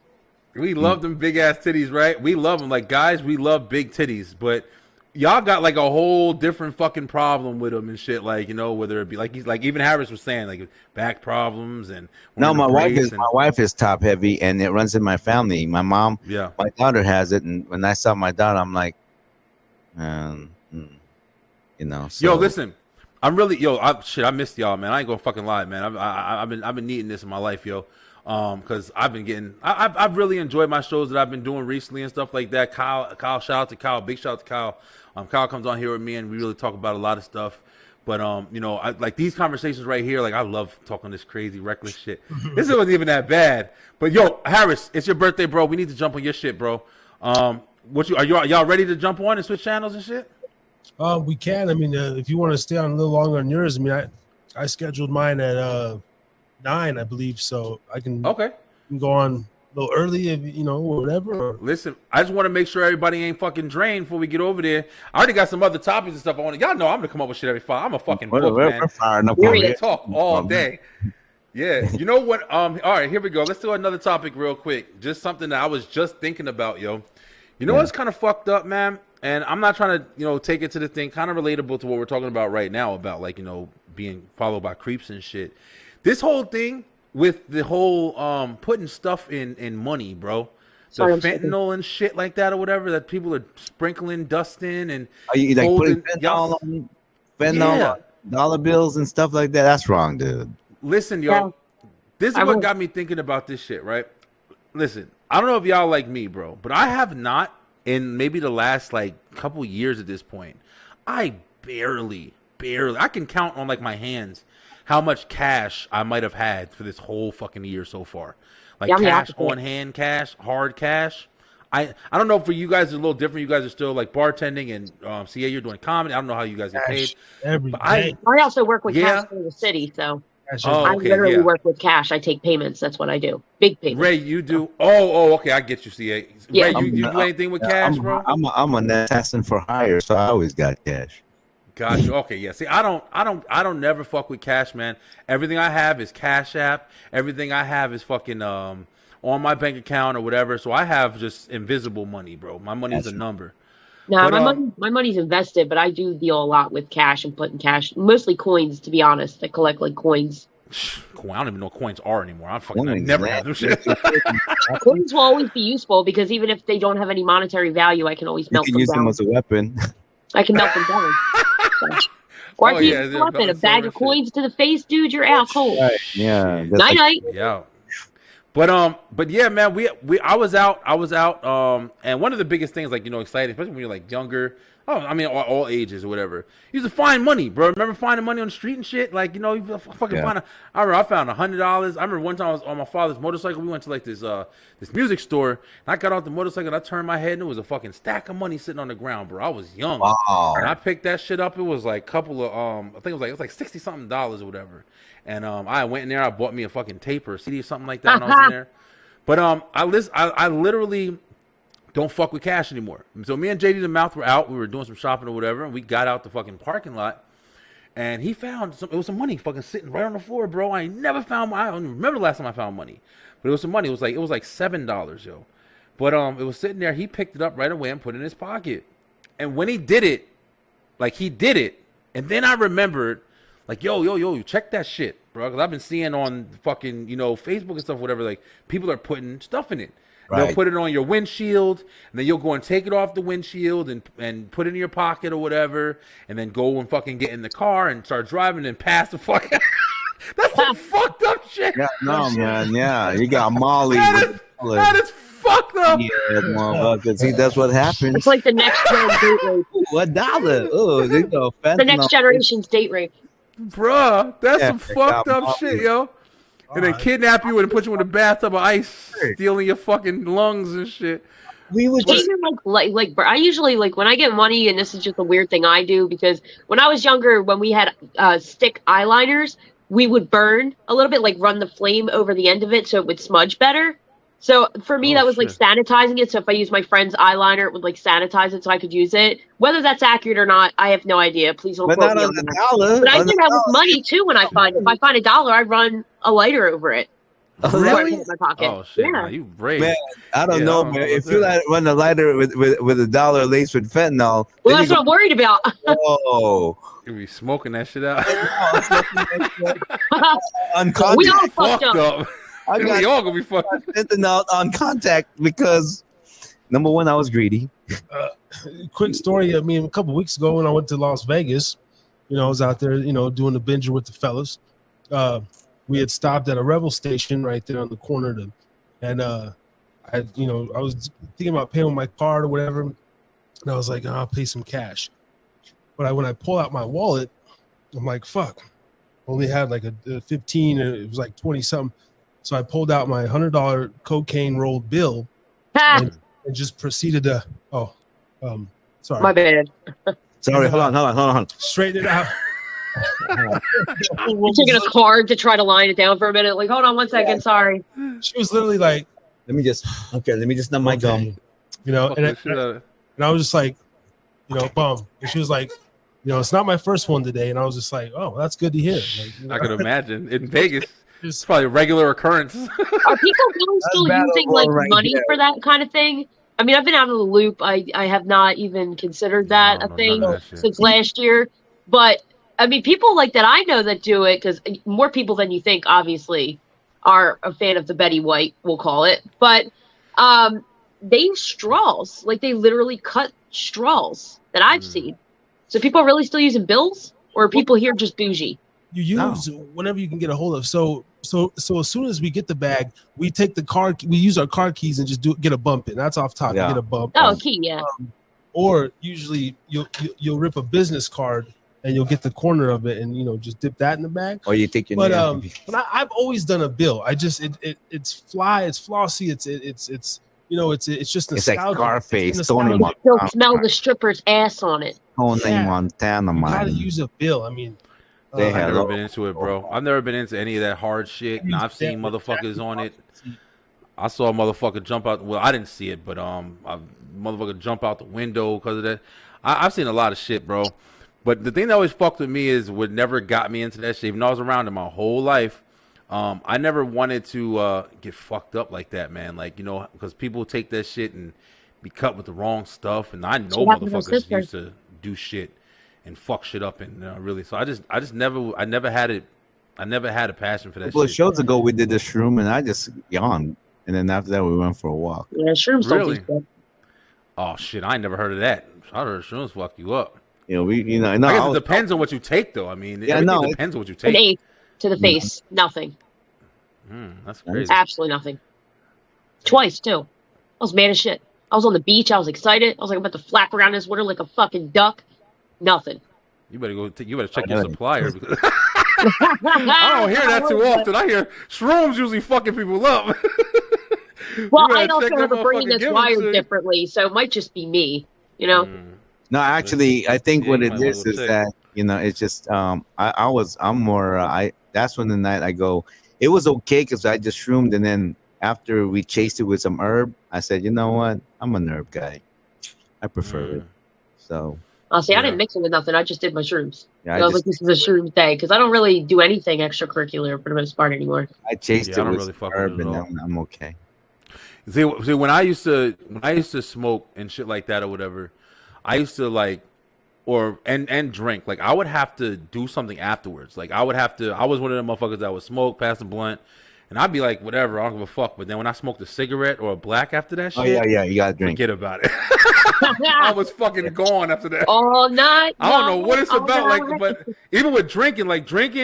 We love them big ass titties, right? We love them. Like guys, we love big titties, but y'all got like a whole different fucking problem with them and shit. Like whether it be like he's like even Harris was saying like back problems and no, my wife is top heavy and it runs in my family. My mom, my daughter has it, and when I saw my daughter, I'm like, so. Yo, listen, I'm really I missed y'all, man. I ain't gonna fucking lie, man. I've been needing this in my life, yo. Because I've been getting, I've really enjoyed my shows that I've been doing recently and stuff like that. Kyle, shout out to Kyle, big shout out to Kyle. Kyle comes on here with me and we really talk about a lot of stuff. But I like these conversations right here. Like I love talking this crazy, reckless shit. This wasn't even that bad. But yo, Harris, it's your birthday, bro. We need to jump on your shit, bro. Are y'all ready to jump on and switch channels and shit? We can. I mean, if you want to stay on a little longer on yours, I mean, I scheduled mine at 9, I believe, so I can go on a little early, or whatever. Listen, I just want to make sure everybody ain't fucking drained before we get over there. I already got some other topics and stuff I want. Y'all know I'm gonna come up with shit every file. I'm a fucking book, man. We're firing up. We're ready to talk all day. Yeah, you know what? All right, here we go. Let's do another topic real quick. Just something that I was just thinking about, yo. You know what's kind of fucked up, man? And I'm not trying to, take it to the thing. Kind of relatable to what we're talking about right now about like, being followed by creeps and shit. This whole thing with the whole putting stuff in money, bro. The fentanyl and shit like that or whatever that people are sprinkling dust in and are you like putting fentanyl on? fentanyl, Yeah. dollar bills and stuff like that. That's wrong, dude. Listen, yo, Yeah. this is I what will. got me thinking about this shit, right? Listen, I don't know if y'all like me, bro, but I have not in maybe the last like couple years at this point. I barely, I can count on like my hands how much cash I might have had for this whole fucking year so far. Like Yeah, I'm the cash opposite. on hand, cash, hard cash. I don't know, for you guys it's a little different. You guys are still like bartending and CA, you're doing comedy. I don't know how you guys get paid. Every But day. I also work with Yeah. cash in the city, so Cash Oh, I okay, literally yeah. work with cash. I take payments. That's what I do. Big payments. Ray, you do. Oh, okay, I get you, CA. Yeah. Ray, you do anything with cash, bro? I'm a net assassin for hire, so I always got cash. Gotcha. Okay, yeah. See, I don't never fuck with cash, man. Everything I have is Cash App. Everything I have is fucking on my bank account or whatever. So I have just invisible money, bro. My money is a number. No, But, my money's invested, but I do deal a lot with cash and putting cash, mostly coins, to be honest. I collect like coins. Cool. I don't even know what coins are anymore. I Coins, never man. had them shit. Coins will always be useful because even if they don't have any monetary value, I can always You melt can them use them down. as a weapon. I can melt them down. Or Oh, I can yeah, use they're a weapon, a about bag to of throw that coins to the face, dude. You're out cold. Right. Yeah. that's Night like- night. Yeah. But yeah, man, I was out, and one of the biggest things, like, exciting, especially when you're like younger, I mean, all ages or whatever, you used to find money, bro. Remember finding money on the street and shit? Like, you fucking Yeah. I remember I found $100. I remember one time I was on my father's motorcycle. We went to like this music store, and I got off the motorcycle and I turned my head and it was a fucking stack of money sitting on the ground, bro. I was young. Wow. And I picked that shit up. It was like a couple of I think it was like $60 something or whatever. And I went in there, I bought me a fucking tape or a CD or something like that when I was in there. But I literally don't fuck with cash anymore. So me and JD the Mouth were out. We were doing some shopping or whatever, and we got out the fucking parking lot, and he found it was some money fucking sitting right on the floor, bro. I ain't never found. I don't even remember the last time I found money, but it was some money. It was like $7, yo. But it was sitting there. He picked it up right away and put it in his pocket. And when he did it, and then I remembered, like, yo, check that shit, bro. Because I've been seeing on fucking, Facebook and stuff, whatever, like, people are putting stuff in it. Right. They'll put it on your windshield, and then you'll go and take it off the windshield and put it in your pocket or whatever, and then go and fucking get in the car and start driving and pass the fuck. That's some fucked up shit. Yeah, no, man. Yeah, you got Molly. That is fucked up. Yeah, motherfucker. See, that's what happens. It's like the next gen date rape. What dollar? Oh, they go The next generation's date rape. Bruh, that's Yeah, some fucked got up shit, Molly. yo. And then kidnap you and put you in a bathtub of ice, stealing your fucking lungs and shit. We was just Even like I usually, like, when I get money, and this is just a weird thing I do, because when I was younger, when we had stick eyeliners, we would burn a little bit, like run the flame over the end of it so it would smudge better. So for me, Oh, that was like shit. sanitizing it. So if I use my friend's eyeliner, it would like sanitize it so I could use it. Whether that's accurate or not, I have no idea. Please don't but quote not me on on the that. dollar. But I on do the that with dollar. money too. When I find, if I find $1, I run a lighter over it. Before I put it in my pocket. Oh shit, Yeah. man, you brave. Man, I don't Yeah, know, I don't man. know If what's you that. like run a lighter with $1 laced with fentanyl, Well, then that's you what I'm worried about. oh, You be smoking that shit out. on We contact. all fucked Fucked up. up. I We got all gonna be fucked up. fentanyl on contact because number one, I was greedy. Quick story. I mean, a couple weeks ago when I went to Las Vegas, I was out there, doing the binger with the fellas. We had stopped at a Rebel station right there on the corner, and I was thinking about paying with my card or whatever, and I was like, I'll pay some cash. But when I pull out my wallet, I'm like, fuck, only had like a 15, and it was like 20 something. So I pulled out my $100 cocaine rolled bill and just proceeded to, sorry. My bad. Sorry, hold on. Straighten it out. I'm taking a card to try to line it down for a minute. Like, hold on 1 second. Sorry. She was literally like, let me just numb my gum. Fuck and the shit out of- I was just like, bum. And she was like, it's not my first one today. And I was just like, oh, that's good to hear. I could imagine in Vegas. It's probably a regular occurrence. Are people really still battle using royal like right money there. for that kind of thing? I mean, I've been out of the loop. I have not even considered that No, a no, thing none of that shit. since last year. But I mean, people like that I know that do it, because more people than you think obviously are a fan of the Betty White, we'll call it. But they use straws. Like, they literally cut straws that I've seen. So people are really still using bills? or are people here just bougie? You use whenever you can get a hold of. So as soon as we get the bag, we take the car. We use our car keys and just get a bump in. That's off top. Yeah. You get a bump. Oh, key, yeah. Or usually you'll rip a business card and you'll get the corner of it and just dip that in the bag. Or you take your But name. I've always done a bill. I just it's flossy. It's just It's like nostalgia. Scarface, It's Tony nostalgia. You'll Montana. smell the stripper's ass on it. Tony Yeah. Montana, You gotta man. use a bill. I mean, They I've had never a- been into it, bro. I've never been into any of that hard shit. Now, I've seen motherfuckers on it. I saw a motherfucker jump out. Well, I didn't see it, but a motherfucker jump out the window because of that. I've seen a lot of shit, bro. But the thing that always fucked with me is what never got me into that shit. Even though I was around it my whole life, I never wanted to get fucked up like that, man. Like, because people take that shit and be cut with the wrong stuff, and I know What happened to my motherfuckers sister? used to do shit and fuck shit up, and really. So I never had it. I never had a passion for A that couple of shit. shows ago, we did the shroom, and I just yawned. And then after that, we went for a walk. Yeah, shrooms don't Really? taste good. Oh shit! I ain't never heard of that. I heard shrooms fuck you up. No, I guess I it was- depends on what you take, though. I mean, Yeah, everything no, it- depends on what you An take. eighth to the face, nothing. That's crazy. Absolutely nothing. Twice too. I was mad as shit. I was on the beach. I was excited. I was like, I'm about to flap around this water like a fucking duck. Nothing. You better go. You better check your really? supplier. Because I don't hear that too often. I hear shrooms usually fucking people up. Well, You I better also check have that a brain motherfucker that's give it wired to you. differently, so it might just be me. You know. No, actually, I think Yeah, what you it might wanna is go is check. that it's just I'm more that's when the night I go. It was okay because I just shroomed, and then after we chased it with some herb, I said, you know what, I'm an herb guy. I prefer it. So I'll say I Yeah. didn't mix it with nothing. I just did my shrooms. yeah, I was like, this is a shrooms day because I don't really do anything extracurricular for the most part anymore. I chased Yeah, I it don't with really some fuck with herb, it at and all. I'm okay. See, when I used to smoke and shit like that or whatever, I used to and drink. Like I would have to do something afterwards. Like I was one of them motherfuckers that would smoke, pass the blunt, and I'd be like, whatever, I don't give a fuck. But then when I smoked a cigarette or a black after that shit, Oh yeah, you gotta drink. forget about it. I was fucking gone after that. All night. I don't know what it's all about. night. Like, but even with drinking,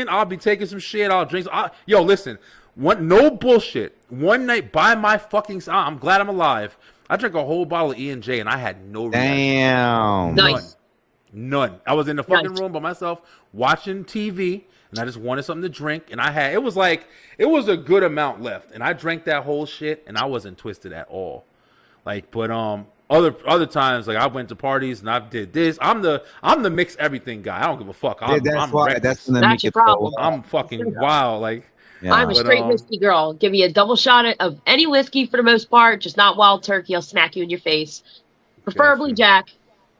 I'll be taking some shit. I'll drink. Yo, listen, no bullshit. One night by my fucking, I'm glad I'm alive. I drank a whole bottle of E&J and I had no reaction. Damn. Nice. None. I was in the fucking Nice. room by myself watching TV, and I just wanted something to drink. And it was a good amount left, and I drank that whole shit, and I wasn't twisted at all. But other times, like I went to parties and I did this. I'm the mix everything guy. I don't give a fuck. I'm That's reckless. when I That's make your it so. problem. I'm fucking wild. Like Yeah. I'm a But, straight whiskey girl. Give me a double shot of any whiskey for the most part, just not Wild Turkey. I'll smack you in your face. Preferably Jack.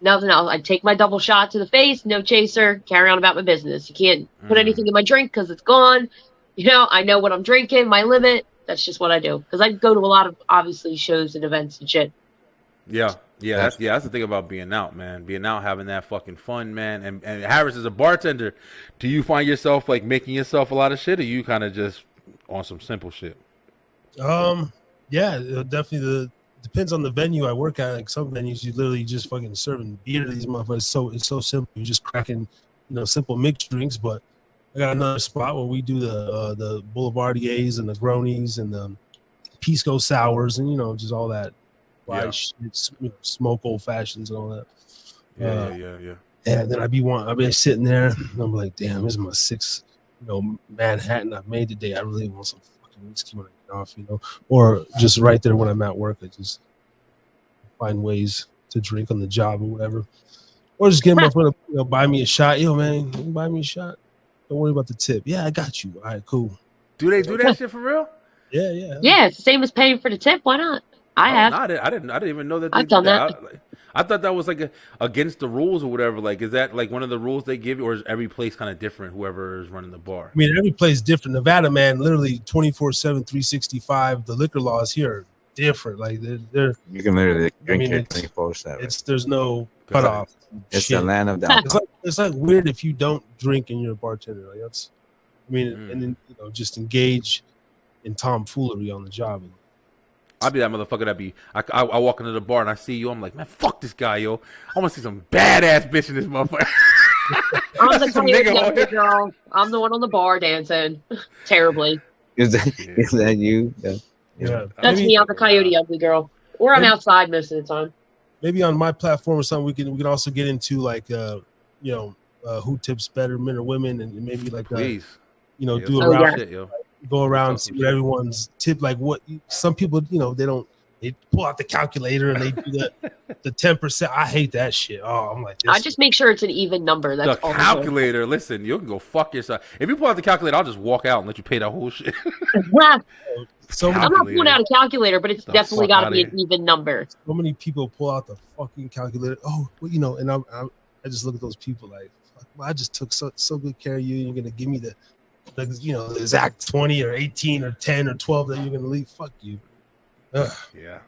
Nothing else. I take my double shot to the face, no chaser, carry on about my business. You can't put anything in my drink because it's gone. I know what I'm drinking, my limit. That's just what I do. Because I go to a lot of, obviously, shows and events and shit. Yeah, that's the thing about being out, man. Being out, having that fucking fun, man. And Harris, as a bartender, do you find yourself like making yourself a lot of shit, or you kind of just on some simple shit? Yeah, definitely. Depends on the venue I work at. Like some venues, you literally just fucking serving beer to these motherfuckers. It's so simple. You're just cracking, simple mixed drinks. But I got another spot where we do the Boulevardiers and the Gronies and the Pisco sours and just all that. Yeah. Smoke old fashions and all that. Yeah. And then I'd be sitting there, and I'm like, damn, this is my sixth, Manhattan I've made today. I really want some fucking whiskey when I get off, or just right there when I'm at work, I just find ways to drink on the job or whatever, or just get my friend to buy me a shot. Yo, man, you can buy me a shot. Don't worry about the tip. Yeah, I got you. All right, cool. Do they do that shit for real? Yeah. Yeah, it's the same as paying for the tip. Why not? I have. No, I didn't even know that. I've done that. I thought that was like against the rules or whatever. Like, is that like one of the rules they give you, or is every place kind of different? Whoever is running the bar. I mean, every place is different. Nevada, man, literally 24/7, 365. The liquor laws here are different. Like they're You can literally drink mean, here it's- 24/7. there's no cutoff. It's Shit. the land of the It's like weird if you don't drink and you're a bartender. Like that's, and then just engage in tomfoolery on the job. I'll be that motherfucker that be. I walk into the bar and I see you. I'm like, man, fuck this guy, yo. I want to see some badass bitch in this motherfucker. I'm the Some nigga on karaoke here. girl. I'm the one on the bar dancing terribly. Is that you? Yeah. Yeah. That's me. I'm the coyote ugly girl. Or I'm outside most of the time. Maybe on my platform or something, we can also get into like who tips better, men or women, and maybe like Please. do Yeah, a round, shit, yo. go around, Talk see some what shit. everyone's tip. Like what some people, they pull out the calculator and they do the 10%. I hate that shit. Oh, I'm like, I just make sure it's an even number. That's The all. calculator. Listen, you can go fuck yourself. If you pull out the calculator, I'll just walk out and let you pay that whole shit. so I'm not pulling out a calculator, but it's The definitely fuck got to outta be an even number. So many people pull out the fucking calculator. Oh, well, and I just look at those people like, fuck, well, I just took so good care of you. You're gonna give me the exact 20 or 18 or 10 or 12 that you're gonna leave. Fuck you. Ugh. Yeah,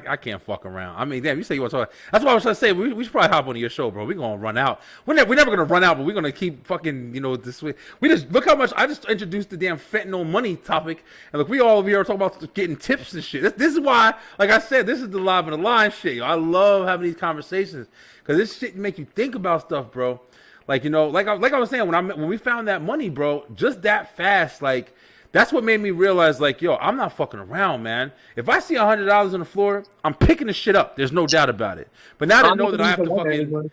I can't fuck around. I mean, damn, you say you want to talk. That's what I was trying to say. We should probably hop onto your show, bro. We're gonna run out. We're never gonna run out, but we're gonna keep fucking, this way. We just look how much I just introduced the damn fentanyl money topic, and look, we all over here are talking about getting tips and shit. This is why, like I said, this is the live and the line shit. I love having these conversations because this shit make you think about stuff, bro. Like like I was saying when we found that money, bro, just that fast, like. That's what made me realize, like, yo, I'm not fucking around, man. If I see $100 on the floor, I'm picking the shit up. There's no doubt about it. But now to know that I have to fucking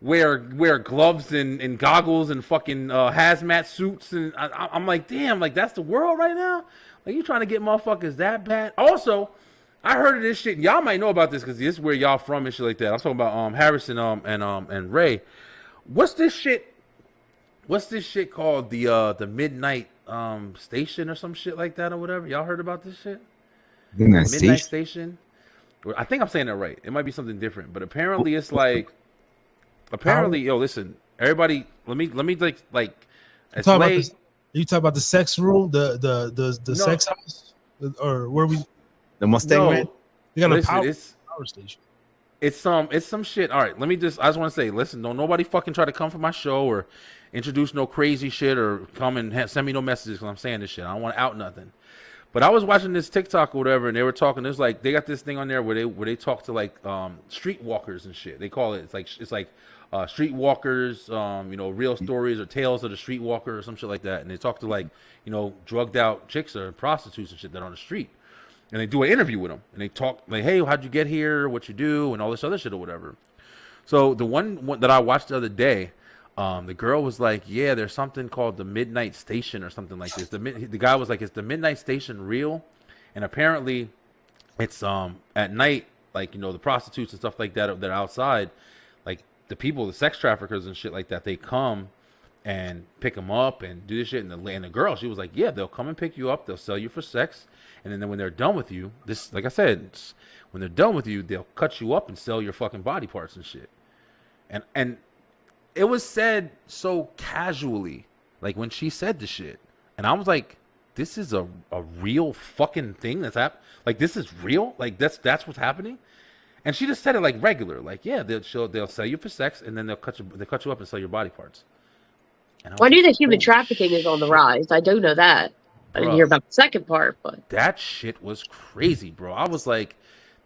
wear gloves and goggles and fucking hazmat suits, and I'm like, damn, like that's the world right now. Like you trying to get motherfuckers that bad? Also, I heard of this shit. Y'all might know about this because this is where y'all from and shit like that. I'm talking about Harrison and Ray. What's this shit called? The Midnight Station or some shit like that or whatever. Y'all heard about this shit? Midnight Station? I think I'm saying that right. It might be something different, but apparently it's like yo, listen, everybody, let me like it's late. You talk about the sex room, the sex house, or where we the Mustang Red? You got a Listen, power station. It's some shit. All right, I just want to say, listen, don't nobody fucking try to come for my show or introduce no crazy shit or come and send me no messages because I'm saying this shit. I don't want to out nothing. But I was watching this TikTok or whatever, and they were talking. There's like they got this thing on there where they talk to like streetwalkers and shit. They call it it's like streetwalkers, real stories or tales of the streetwalker or some shit like that. And they talk to like drugged out chicks or prostitutes and shit that are on the street. And they do an interview with them, and they talk like, "Hey, how'd you get here? What you do, and all this other shit or whatever." So the one that I watched the other day, the girl was like, "Yeah, there's something called the Midnight Station or something like this." The guy was like, "Is the Midnight Station real?" And apparently, it's at night, like the prostitutes and stuff like that are outside, like the people, the sex traffickers and shit like that. They come and pick them up and do this shit. And the girl, she was like, "Yeah, they'll come and pick you up. They'll sell you for sex." And then when they're done with you, like I said, when they're done with you, they'll cut you up and sell your fucking body parts and shit. And it was said so casually, like when she said the shit. And I was like, this is a real fucking thing that's happening? Like, this is real? Like, that's what's happening? And she just said it like regular. Like, yeah, they'll sell you for sex, and then they'll cut you up and sell your body parts. I knew that human trafficking is on the rise. I do know that. I didn't hear about the second part, but that shit was crazy, bro. I was like,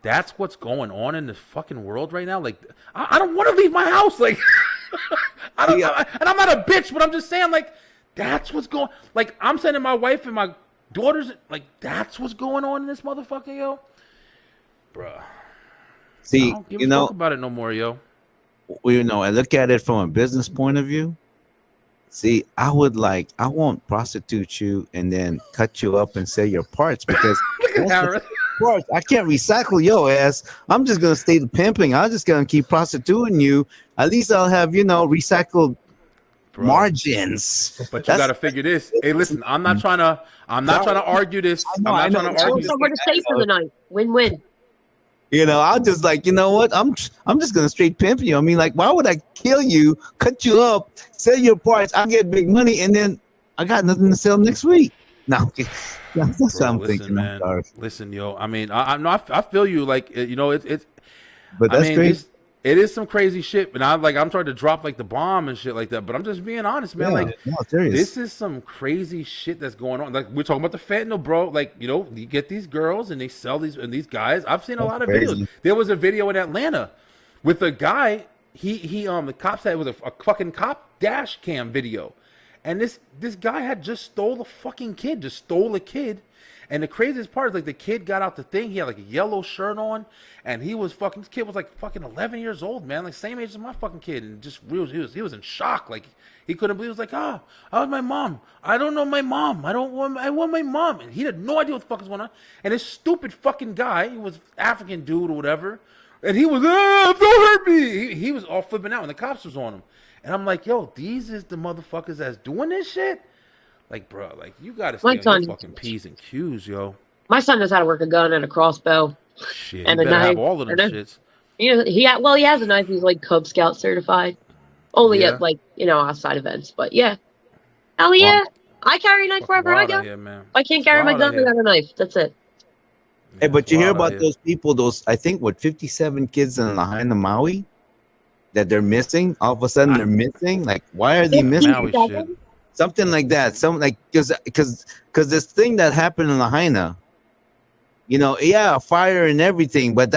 that's what's going on in the fucking world right now. Like, I don't want to leave my house. Like, and I'm not a bitch, but I'm just saying, like, that's what's going. Like, I'm sending my wife and my daughters. Like, that's what's going on in this motherfucker, yo, bro. See, I don't give a fuck about it no more, yo. I look at it from a business point of view. See, I won't prostitute you and then cut you up and sell your parts because parts, I can't recycle your ass. I'm just gonna stay pimping. I'm just gonna keep prostituting you. At least I'll have recycled margins. But you gotta figure this. Hey, listen, I'm not trying to argue this. I'm not trying to argue. Somewhere to stay for the night. Win-win. I'll just what? I'm just gonna straight pimp you. I mean, like, why would I kill you, cut you up, sell your parts, I get big money, and then I got nothing to sell next week? No, that's what I'm thinking, man. Listen, yo. I mean, I feel you. Like, it's. But that's crazy. It is some crazy shit, but I'm trying to drop like the bomb and shit like that. But I'm just being honest, man. This is some crazy shit that's going on. Like, we're talking about the fentanyl, bro. Like, you get these girls and they sell these guys. I've seen a lot of videos. There was a video in Atlanta with a guy. the cop said it was a fucking cop dash cam video, and this guy had just stole a fucking kid, just stole a kid. And the craziest part is, like, the kid got out the thing. He had, like, a yellow shirt on, and he was fucking. This kid was like fucking 11 years old, man, like same age as my fucking kid, and just he was in shock, like he couldn't believe. He was like, I was my mom. I don't know my mom. I want my mom, and he had no idea what the fuck was going on. And this stupid fucking guy, he was African dude or whatever, and he was don't hurt me. He was all flipping out when the cops was on him, and I'm like, yo, these is the motherfuckers that's doing this shit. Like, bro, like, you gotta stay on your fucking P's and Q's, yo. My son knows how to work a gun and a crossbow. Shit, and you a better knife. have all of them shits. He has a knife. He's like Cub Scout certified. Only at, like, outside events. But yeah. Hell yeah. I carry a knife wherever I go. If I can't carry my gun, I got a knife. That's it. Hey, but you hear about those people, I think, 57 kids in Lahaina, Maui, that they're missing? All of a sudden, they're missing? Like, why are they missing? Maui shit. Something like that. Because this thing that happened in Lahaina, a fire and everything, but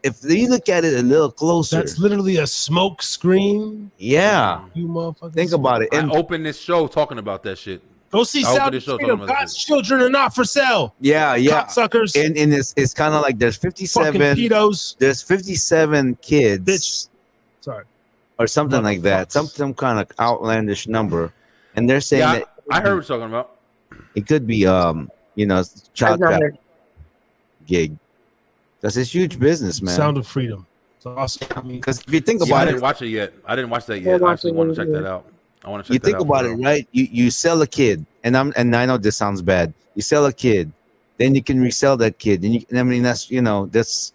if you look at it a little closer, that's literally a smoke screen. Yeah, you motherfuckers. Think about it. And open this show talking about that shit. Go see South Freedom. God's children are not for sale. Yeah. Cocksuckers. And it's kind of like there's 57 fucking pedos. There's 57 kids. Bitch. Sorry. Or something like that. Some kind of outlandish number. And they're saying that I heard what you're talking about. It could be child trafficking gig. That's a huge business, man. Sound of Freedom. It's awesome. Because if you think about I it, didn't watch it yet. I didn't watch that yet. I actually want to check that out. I want to check you that out. think about it, right? You sell a kid, and I know this sounds bad. You sell a kid, then you can resell that kid, and that's.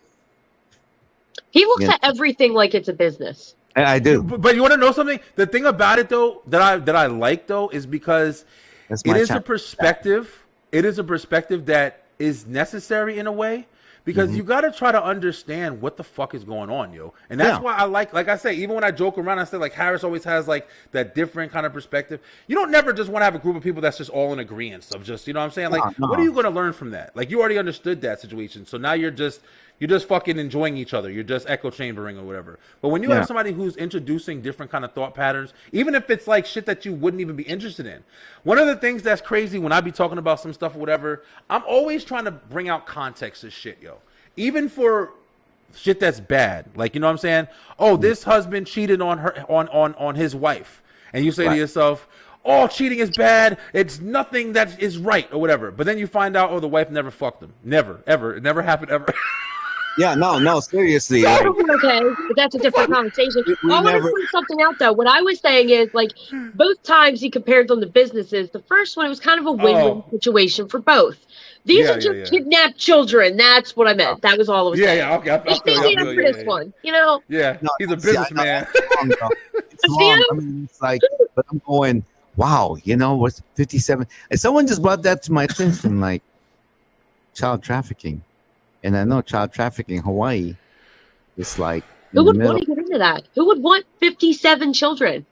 He looks at everything like it's a business. I do. But you want to know something? The thing about it, though, that I like, though, is because it is a perspective. It is a perspective that is necessary in a way, because you got to try to understand what the fuck is going on, yo. And that's why I like I say, even when I joke around, I say, like, Harris always has, like, that different kind of perspective. You don't never just want to have a group of people that's just all in agreement of just, you know what I'm saying? Like, what are you going to learn from that? Like, you already understood that situation. So now you're just fucking enjoying each other. You're just echo chambering or whatever. But when you have somebody who's introducing different kind of thought patterns, even if it's like shit that you wouldn't even be interested in. One of the things that's crazy when I be talking about some stuff or whatever, I'm always trying to bring out context to shit, yo. Even for shit that's bad. Like, you know what I'm saying? Oh, this husband cheated on her on his wife. And you say to yourself, oh, cheating is bad. It's nothing that is right or whatever. But then you find out, oh, the wife never fucked him. Never, ever. It never happened ever. Yeah, no, seriously. That would be okay, but that's a different conversation. I want to point something out, though. What I was saying is, like, both times he compared them to businesses. The first one, it was kind of a win-win situation for both. These are just kidnapped children. That's what I meant. That was all I was saying. Yeah, okay. I feel you for this one, Yeah, he's a businessman. It's wrong. I mean, it's like, but I'm going, wow, what's 57? And someone just brought that to my attention, like, child trafficking. And I know child trafficking in Hawaii is like. Who would want to get into that? Who would want 57 children?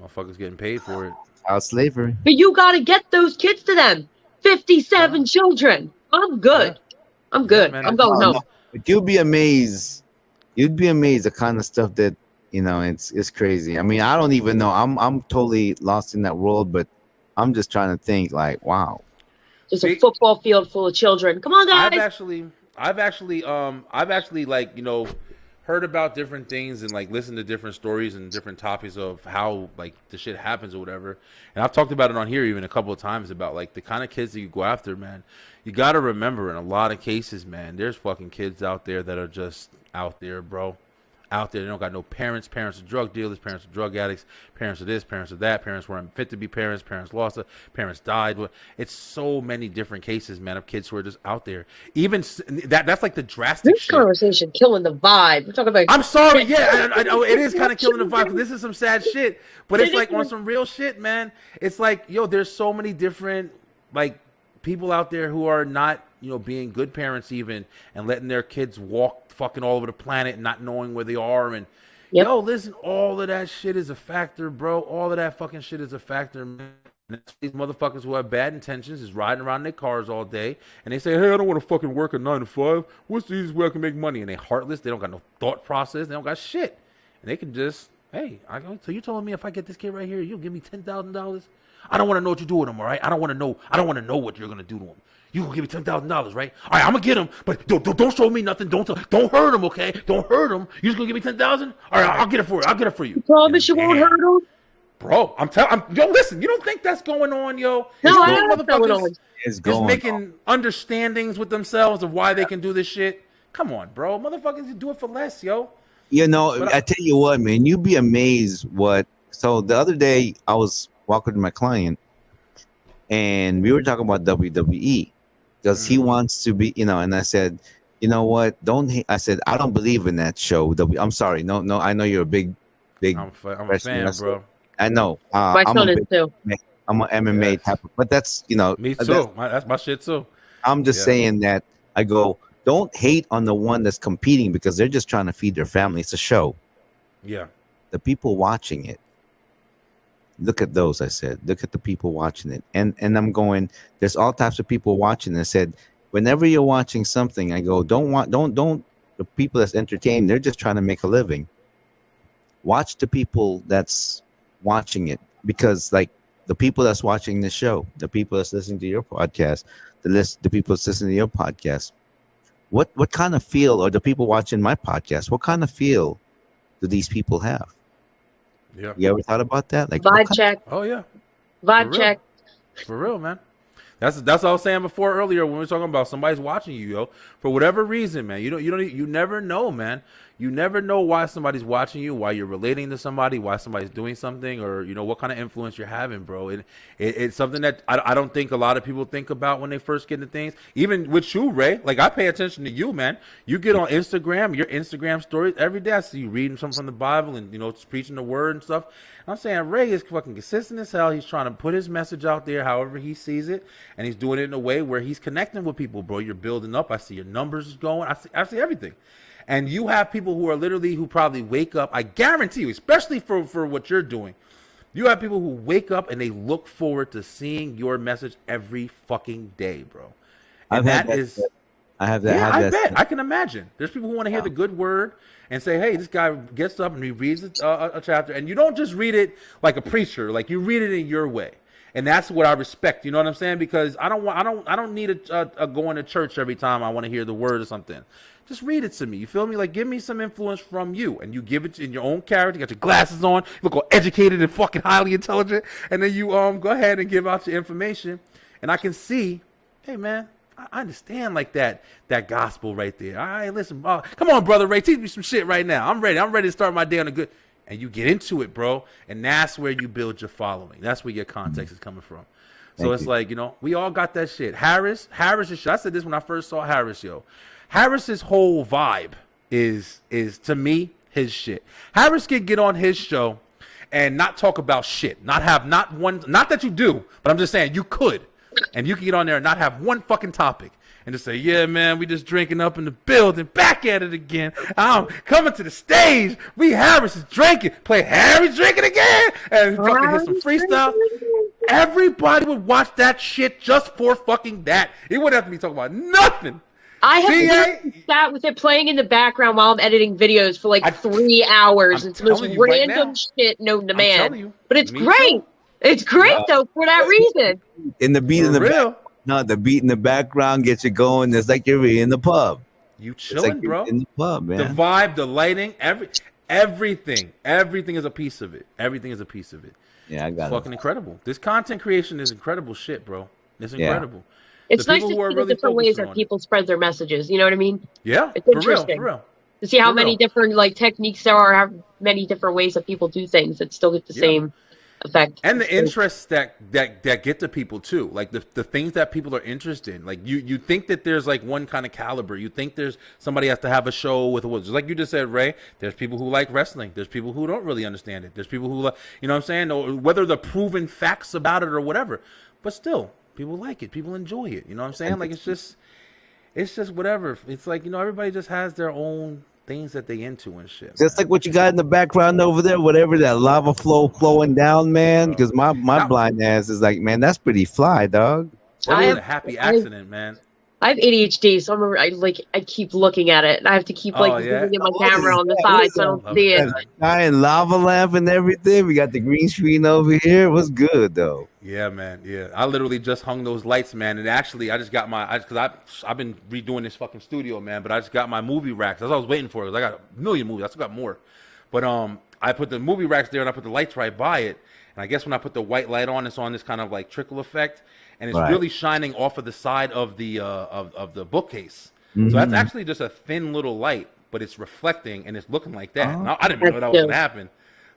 Motherfuckers getting paid for it. Child slavery. But you got to get those kids to them. 57 children. I'm good. I'm good. I'm going home. But you'd be amazed. You'd be amazed the kind of stuff that, it's crazy. I mean, I don't even know. I'm totally lost in that world, but I'm just trying to think like, wow. There's a football field full of children. Come on, guys. I've actually like, heard about different things and like listened to different stories and different topics of how like the shit happens or whatever. And I've talked about it on here even a couple of times about like the kind of kids that you go after, man. You got to remember in a lot of cases, man, there's fucking kids out there that are just out there, bro. Out there, they don't got no parents. Parents are drug dealers. Parents are drug addicts. Parents are this. Parents are that. Parents weren't fit to be parents. Parents lost it. Parents died. It's so many different cases, man, of kids who are just out there. Even that's like the drastic this conversation killing the vibe. We're talking about. I'm sorry. Yeah, I know it is kind of killing the vibe because this is some sad shit. But it's like on some real shit, man. It's like, yo, there's so many different like people out there who are not, being good parents even and letting their kids walk fucking all over the planet and not knowing where they are. And yo, listen, all of that shit is a factor, bro. All of that fucking shit is a factor, man. And that's these motherfuckers who have bad intentions is riding around in their cars all day, and they say, hey, I don't want to fucking work a 9 to 5. What's the easiest way I can make money? And they heartless. They don't got no thought process. They don't got shit. And they can just, hey, so you telling me if I get this kid right here, you'll give me $10,000? I don't want to know what you do with him, all right? I don't want to know what you're gonna do to him. You gonna give me $10,000, right? All right, I'm gonna get him, but don't show me nothing. Don't hurt him, okay? Don't hurt him. You just gonna give me $10,000? All right, I'll get it for you. I'll get it for you. You promise you won't hurt him? Bro, yo, listen, you don't think that's going on, yo? No, I know what's going on. It's just making understandings with themselves of why they can do this shit. Come on, bro. Motherfuckers do it for less, yo. You know, I tell you what, man, you'd be amazed what. So the other day, I was walking to my client, and we were talking about WWE because he wants to be, and I said, you know what? I said, I don't believe in that show. I'm sorry. No, I know you're a big. I'm a fan, wrestler. bro. I know. My son is too. I'm an MMA type of, but that's, Me too. That's my shit too. I'm just saying that I go, don't hate on the one that's competing because they're just trying to feed their family. It's a show. Yeah. The people watching it. Look at those, I said. Look at the people watching it. And I'm going, there's all types of people watching. I said, whenever you're watching something, I go, don't the people that's entertained, they're just trying to make a living. Watch the people that's watching it, because like the people that's watching this show, the people that's listening to your podcast, the people that's listening to your podcast, what kind of feel, or the people watching my podcast, what kind of feel do these people have? Yeah. You ever thought about that? Like Vibe check. Oh yeah. Vibe check. For real, man. That's what I was saying before earlier when we were talking about somebody's watching you, yo. For whatever reason, man. You never know, man. You never know why somebody's watching you, why you're relating to somebody, why somebody's doing something, or what kind of influence you're having, bro. It's something that I don't think a lot of people think about when they first get into things. Even with you, Ray. Like, I pay attention to you, man. You get on Instagram, your Instagram stories every day. I see you reading something from the Bible and preaching the word and stuff. I'm saying Ray is fucking consistent as hell. He's trying to put his message out there however he sees it, and he's doing it in a way where he's connecting with people, bro. You're building up. I see your numbers going. I see everything. And you have people who probably wake up, I guarantee you, especially for what you're doing, you have people who wake up and they look forward to seeing your message every fucking day, bro. And I have that. I bet. I can imagine. There's people who want to hear the good word and say, hey, this guy gets up and he reads a chapter. And you don't just read it like a preacher, like you read it in your way. And that's what I respect. You know what I'm saying? Because I don't need a going to church every time I want to hear the word or something. Just read it to me. You feel me? Like, give me some influence from you. And you give it in your own character. You got your glasses on. You look all educated and fucking highly intelligent. And then you go ahead and give out your information. And I can see, hey, man, I understand like that gospel right there. All right, listen. Come on, brother Ray. Teach me some shit right now. I'm ready. I'm ready to start my day on a good. And you get into it, bro. And that's where you build your following. That's where your context is coming from. So it's like, we all got that shit. Harris is shit. I said this when I first saw Harris, yo. Harris's whole vibe is to me his shit. Harris can get on his show and not talk about shit. Not that you do, but I'm just saying you could. And you can get on there and not have one fucking topic. And just say, yeah, man, we just drinking up in the building, back at it again. I'm coming to the stage. Harris is drinking. Play Harris drinking again. And fucking hit some freestyle. Everybody would watch that shit just for fucking that. It wouldn't have to be talking about nothing. I have sat with it playing in the background while I'm editing videos for like 3 hours. It's the most random shit known to man. But it's great. Too. It's great though for that reason. In the beat in the back, the beat in the background gets you going. It's like you're in the pub. You chilling, bro. In the pub, man. The vibe, the lighting, everything is a piece of it. Everything is a piece of it. Yeah, I got it's fucking incredible. This content creation is incredible shit, bro. It's incredible. It's nice to see the different ways that people spread their messages. You know what I mean? Yeah, it's interesting for real. To see how many different techniques there are, how many different ways that people do things that still get the same effect. And the interests that get to people too, like the things that people are interested in. Like you think that there's like one kind of caliber. You think there's somebody has to have a show with just like you just said, Ray. There's people who like wrestling. There's people who don't really understand it. There's people who you know what I'm saying, or whether the proven facts about it or whatever. But still, people like it. People enjoy it. You know what I'm saying? Like it's just whatever. It's like everybody just has their own things that they into and shit. Just like what you got in the background over there, whatever that lava flow flowing down, man. Because my blind ass is like, man, that's pretty fly, dog. That was a happy accident, man. I have ADHD, so I keep looking at it, and I have to keep like zooming in my camera on the side so I don't see it. Giant lava lamp and everything. We got the green screen over here. It was good though. Yeah, man. Yeah, I literally just hung those lights, man. And actually, I just got because I've been redoing this fucking studio, man. But I just got my movie racks. That's what I was waiting for. Cause I got a million movies. I still got more. But I put the movie racks there, and I put the lights right by it. And I guess when I put the white light on, it's on this kind of like trickle effect, and it's really shining off of the side of the bookcase. So that's actually just a thin little light, but it's reflecting and it's looking like that. Now, I didn't know that was gonna happen.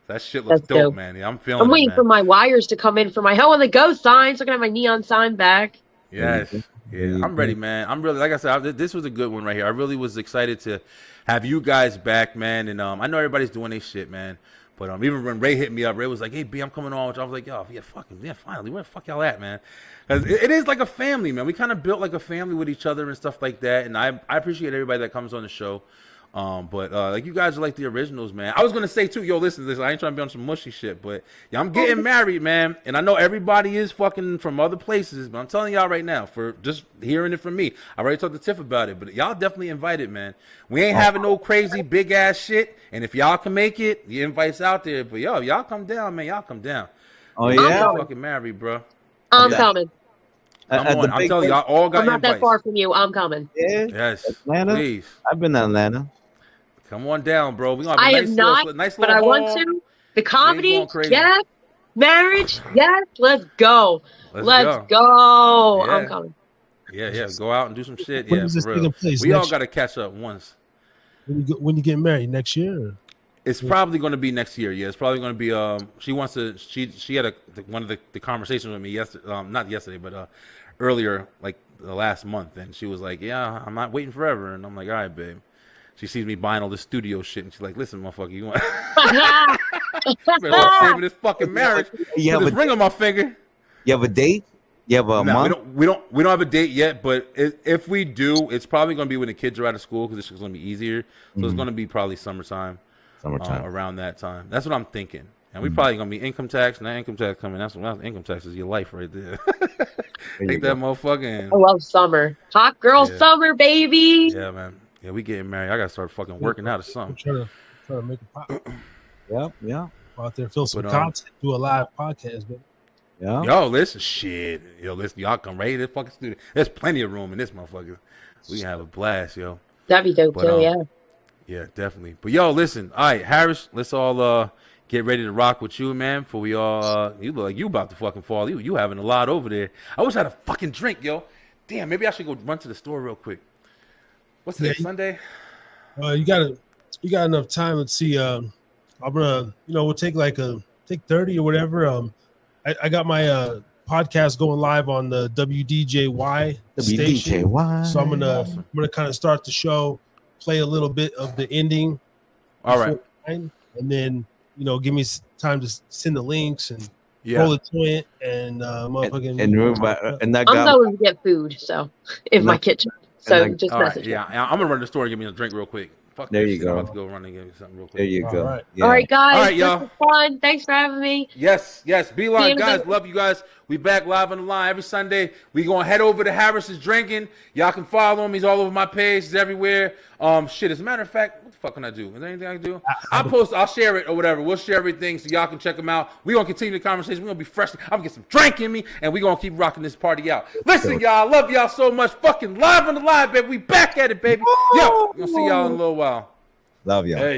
That shit looks dope, man. Yeah, I'm feeling. I'm waiting it, for my wires to come in for my Hell on the Go sign, so I can have my neon sign back. Yes. Yeah, I'm ready, man. I'm really, like I said, this was a good one right here. I really was excited to have you guys back, man. And I know everybody's doing their shit, man. But even when Ray hit me up, Ray was like, "Hey, B, I'm coming on." I was like, "Yo, yeah, finally, where the fuck y'all at, man?" 'Cause it is like a family, man. We kind of built like a family with each other and stuff like that. And I appreciate everybody that comes on the show. But like you guys are like the originals, man. I was gonna say too, yo, listen, I ain't trying to be on some mushy shit, but yeah, I'm getting married, man. And I know everybody is fucking from other places, but I'm telling y'all right now, for just hearing it from me, I already talked to Tiff about it, but y'all definitely invited, man. We ain't having no crazy big ass shit, and if y'all can make it, the invite's out there. But yo, y'all come down, man. Y'all come down. Oh yeah, I'm fucking married, bro. I'm coming. Come on, I'm telling y'all, all got I'm not invites. that far from you. I'm coming. Yeah. Yes, Atlanta. please. I've been to Atlanta. Come on down, bro. We gonna have I a am not, nice but little I want haul. to. The comedy, going crazy. yes. Marriage, yes. Let's go. Let's go. Yeah. I'm coming. Yeah. Go out and do some shit. When Yeah, does this for take real. place? We all Next- got to catch up once. When you get married next year? Or? It's probably going to be next year. Yeah, it's probably going to be. She wants to. She had one of the conversations with me yesterday. Not yesterday, but earlier, like the last month, and she was like, "Yeah, I'm not waiting forever." And I'm like, "All right, babe." She sees me buying all this studio shit, and she's like, "Listen, motherfucker, you want better start saving this fucking marriage? You Put have this a- ring on my finger." You have a date? You have a No, month? we don't have a date yet, but if we do, it's probably going to be when the kids are out of school because it's going to be easier. So it's going to be probably summertime. Around that time. That's what I'm thinking. And we probably going to be income tax. Now income tax coming. That's income tax is your life right there. Take that motherfucking. I love summer. Hot girl summer, baby. Yeah, man. Yeah, we getting married. I got to start fucking working out or something. Trying to make a pop. Yeah. Go out there, fill some But, content, do a live podcast, man. Yeah. Yo, listen, shit. Yo, listen, y'all come right to this fucking studio. There's plenty of room in this motherfucker. We can have a blast, yo. That'd be dope too, yeah. Yeah, definitely. But yo, listen. All right, Harris, let's all get ready to rock with you, man. Before we all you look like you about to fucking fall. You having a lot over there. I wish I had a fucking drink, yo. Damn, maybe I should go run to the store real quick. What's today? Sunday? You got enough time. Let's see. I'm gonna, we'll take take 30 or whatever. I got my podcast going live on the WDJY station. WDJY. So I'm gonna kind of start the show, play a little bit of the ending. All right. And then give me time to send the links and Yeah. roll it to it and motherfucking and that I'm guy. going to get food, so in my kitchen. So just All right, message me. yeah, I'm gonna run to the store and get me a drink real quick. Fuck There this you shit. I'm go. about to go run and get me something real quick. There you go. All right. Yeah. All right, guys. All right, y'all. This was fun. Thanks for having me. Yes. Be live, See you guys. later. Love you guys. We back live on the line every Sunday. We gonna head over to Harris's Drinking. Y'all can follow him. He's all over my page. He's everywhere. Shit. As a matter of fact, what the fuck can I do? Is there anything I can do? I'll share it or whatever. We'll share everything so y'all can check him out. We gonna continue the conversation. We gonna be fresh. I'm gonna get some drink in me, and we gonna keep rocking this party out. Listen, y'all. I love y'all so much. Fucking live on the line, baby. We back at it, baby. Yo, we'll see y'all in a little while. Love you. Hey.